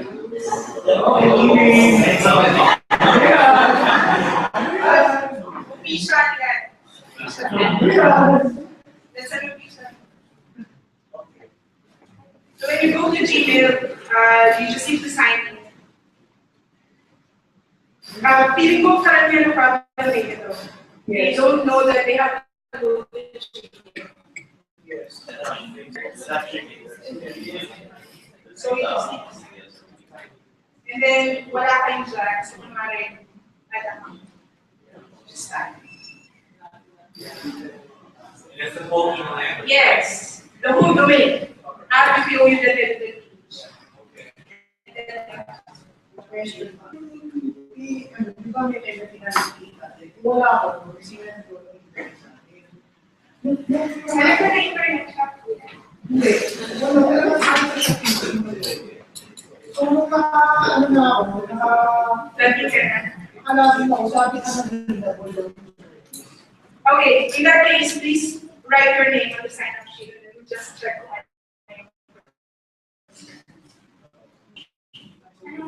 Official yan. That's an official. So when you go to Gmail, you just need to sign in. Feeling ko karamihan ng problem din ito. They don't know that they have to go to Gmail. Yes. So you just need to sign in. And then, wala kayong dyan. So, kunwari, just sign. It's the whole email address. Yes, the whole domain. At upou.edu.ph. Question. Di ba may everything na nakikita? Wala ako, sino na ito sa akin? Ano ka na internet shop? Hindi. Wala naman sa So, ano na ako, Let me check. nakalagin ako, sabi ka na dito. Okay, in that case, please write your name on the sign-up sheet and then we'll just check the name.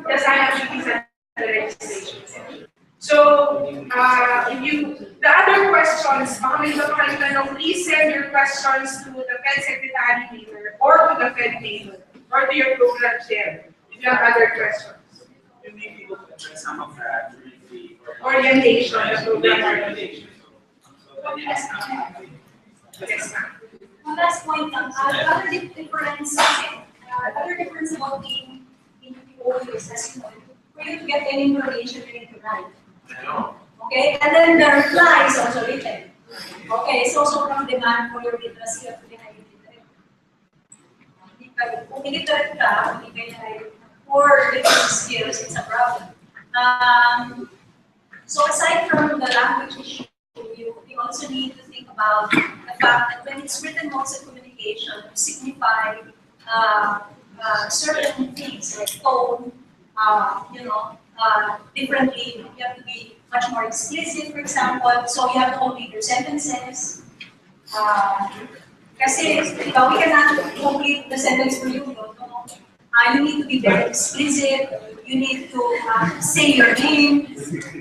The sign-up sheet is at the registration. So, the other questions, please send your questions to the Fed Secretary later or to the Fed table or to your program chair if you have other questions. You may be able to address some of that during the Orientation, the program orientation. Yes, Yes, ma'am. One last point, other difference about being in the assessment, for you to get any information you need to write. Okay, and then the reply is also written. Okay, it's also from demand for your literacy of the higher literacy. Kung illiterate ka, hindi kayo na for literacy skills, it's a problem. So aside from the language issue, you also need to think about the fact that when it's written notes of communication, to signify certain things like tone, differently. You have to be much more explicit, for example. So you have to complete your sentences. Kasi we cannot complete the sentence for you. You need to be very explicit. You need to say your name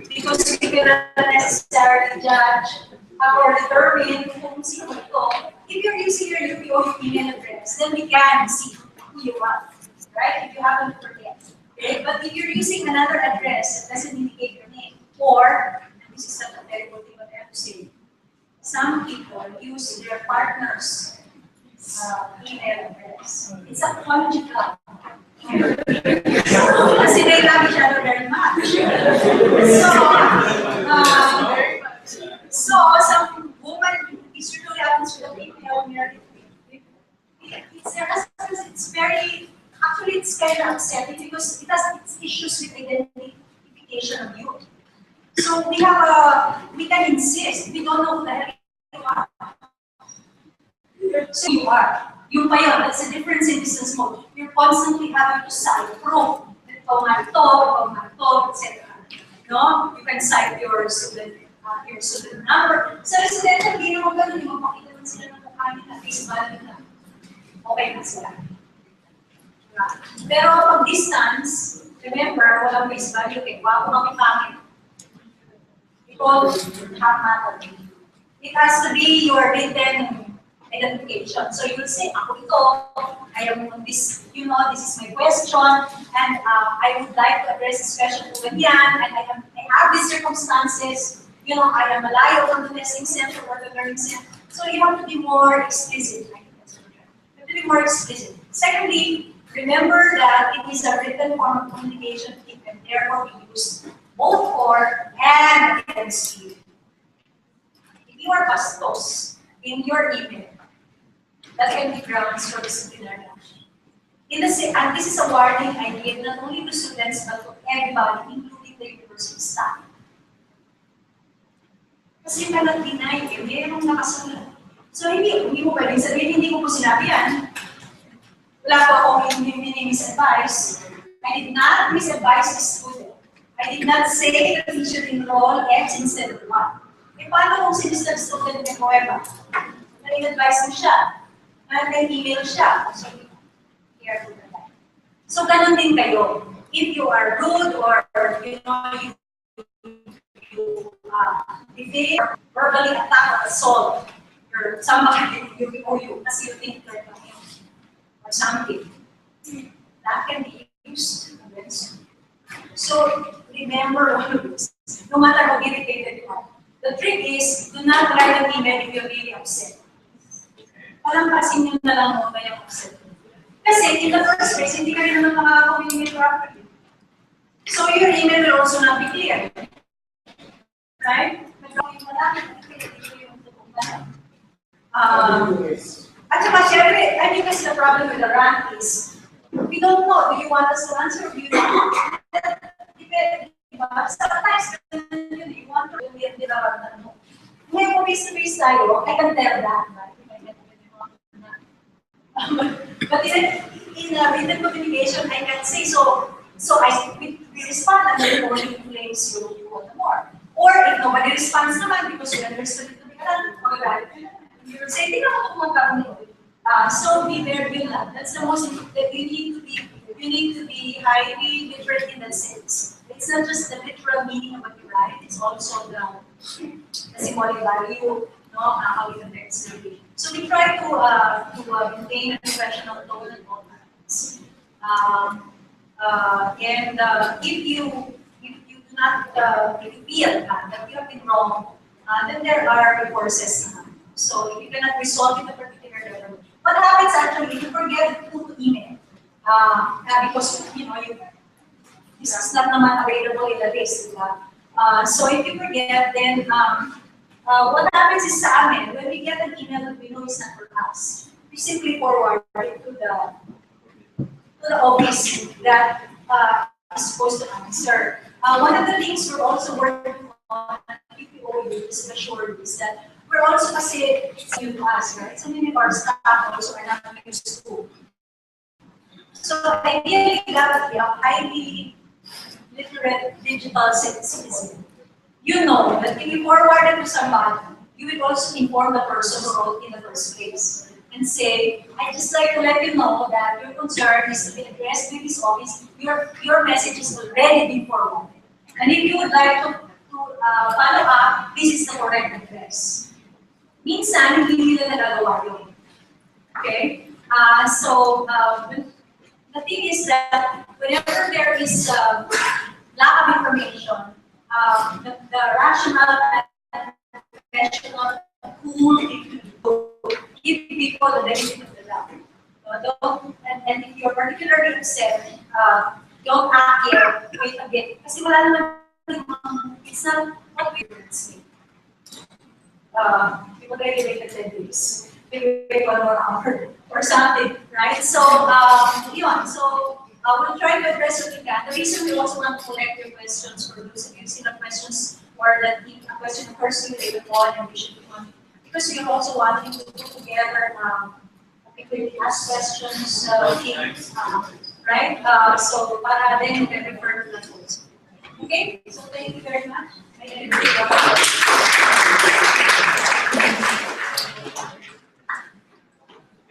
because you cannot necessarily judge or determine kung sino ito. If you're using your UPO email address, then we can see who you are, right? If you happen to forget. Okay? But if you're using another address that doesn't indicate your name, or, this is such a terrible thing what I have to say, some people use their partner's email address. It's a conjugal. Kasi they love each other very much. So some woman, it usually happens with a female married. It's their husbands, it's very, actually it's kind of upsetting because it has its issues with identification of you. So we can insist, we don't know who the hell you are. So you are. Yung pa yun, that's the difference in business mode. You're constantly having to cite proof. Ito nga ito, etc. No? You can cite your student number. Sa residential, hindi naman ganun, yung mapakita naman sila ng mukha nila, face value na. Okay na sila. Pero pag distance, remember, walang face value, kaya wako kami pangit. It all have matter. It has to be your written identification. So you will say, ako ito, I am on this, this is my question, and I would like to address this question to Ganyan, and I have these circumstances, I am malayo from the testing center or the learning center. So you have to be more explicit. You have to be more explicit. Secondly, remember that it is a written form of communication, it can therefore be used both for and against you. If you are bastos in your email, that can be grounds for disciplinary action. And this is a warning I give not only to students but to everybody, including the university staff. Kasi you cannot deny it, mayroong nakasulat. So hindi mo pwedeng sabihin, hindi ko po sinabi yan. Wala po akong misadvise. I did not misadvise the student. I did not say that he should enroll X instead of Y. E paano kung sinistab student ng Nueva? Na-advise mo siya. Nag-email siya. So, careful na tayo. So, ganun din kayo. If you are rude or, if they verbally attack or assault or somebody you kasi you think they're or something, that can be used against you. So, remember all of this. No matter how irritated you are. The trick is, do not write an email if you're really upset. Parang kasing yun na lang mo ba yung upset. Kasi in the first place, hindi ka rin naman makaka-communicate properly. So your email will also not be clear. Right? At saka syempre, I think that's the problem with the rant is, we don't know, do you want us to answer or do you not? Depende, diba? Sometimes, you want to really develop mo. Ngayon, face-to-face tayo, I can tell that, right? But in written communication, I can say so. We respond and then nobody claims you want more. Or if nobody responds naman because you understood it to be magagalit ka naman. You will say, tingnan mo kung magkakaroon. So be very vigilant. That's the most important. You need to be highly literate in that sense. It's not just the literal meaning of what you write, it's also the symbolic value, no, how it affects you. So we try to maintain a professional tone at all times. If you do not, if you feel that you have been wrong, then there are recourses. So if you cannot resolve it at a particular level, what happens actually if you forget to email? Because this is not naman available in the list, diba? So if you forget, then what happens is sa amin, when we get an email that we know is not for us, we simply forward it to the office that is supposed to answer. One of the things we're also working on at PPOU is assured is that we're also kasi it's new to us, right? So many of our staff also are not used to. So ideally, that we have highly literate digital citizen. You know that if you forward it to somebody, you will also inform the person who wrote in the first place and say, I'd just like to let you know that your concern is to be addressed with this office. Your message is already been forwarded. And if you would like to follow up, this is the correct address. Minsan, hindi nila nagagawa yun. Okay? The thing is that whenever there is lack of information, the rational and professional tool to give people the benefit of the doubt. And if you're particularly upset, don't act here, wait a bit. Kasi wala naman, it's not what we say. People really wait 10 days. Maybe wait 1 more hour or something, right? So, we'll try to address what we can. The reason we also want to collect your questions for those of you who see the questions or that a question occurs to you later on and we should be on. Because we also want you to put together, quickly ask questions, right? So, para then you can refer to that also. Okay? So, thank you very much.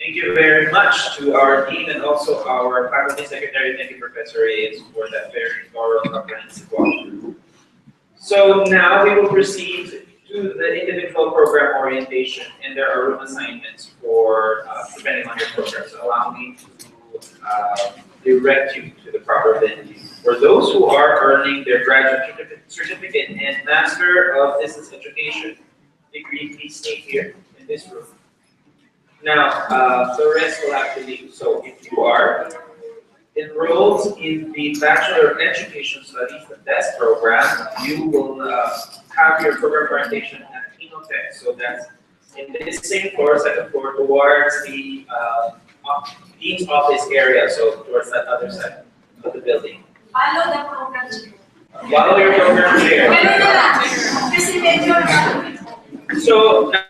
Thank you very much to our dean and also our faculty secretary. Thank you, Professor Reyes, for that very thorough, comprehensive walkthrough. So now we will proceed to the individual program orientation, and there are room assignments for depending on your program. So allow me to direct you to the proper venue. For those who are earning their graduate certificate and Master of Distance Education degree, please stay here in this room. Now, the rest will have to leave. So if you are enrolled in the Bachelor of Education Studies, the BEST program, you will have your program orientation at Inotech. So that's in this same floor, second floor, towards the Dean's office area, so towards that other side of the building. Follow the program. Follow your program here. So the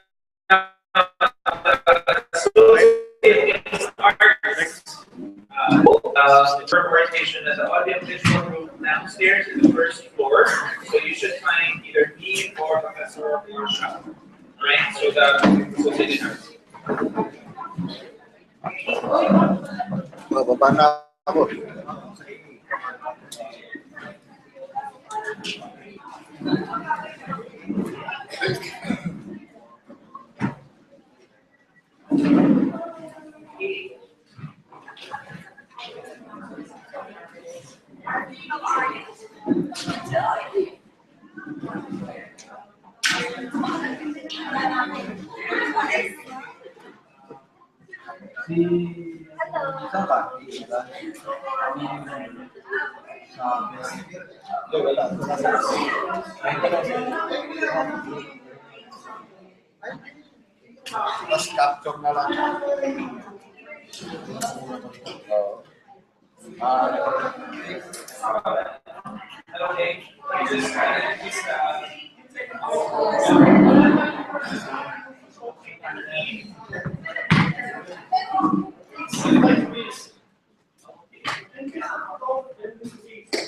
term orientation at the audio visual room downstairs in the first floor. So you should find either me or Professor or Shah. Right? So that associated nurse. Bababa na ako. Mas capture na lang. Okay.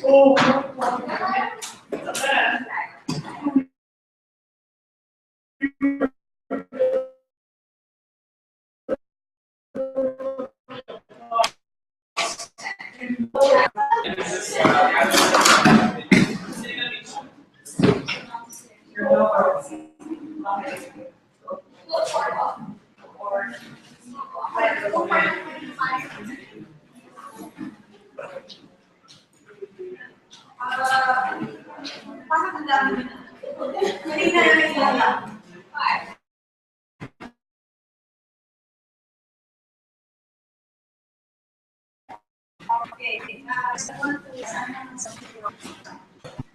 Oh,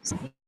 Okay.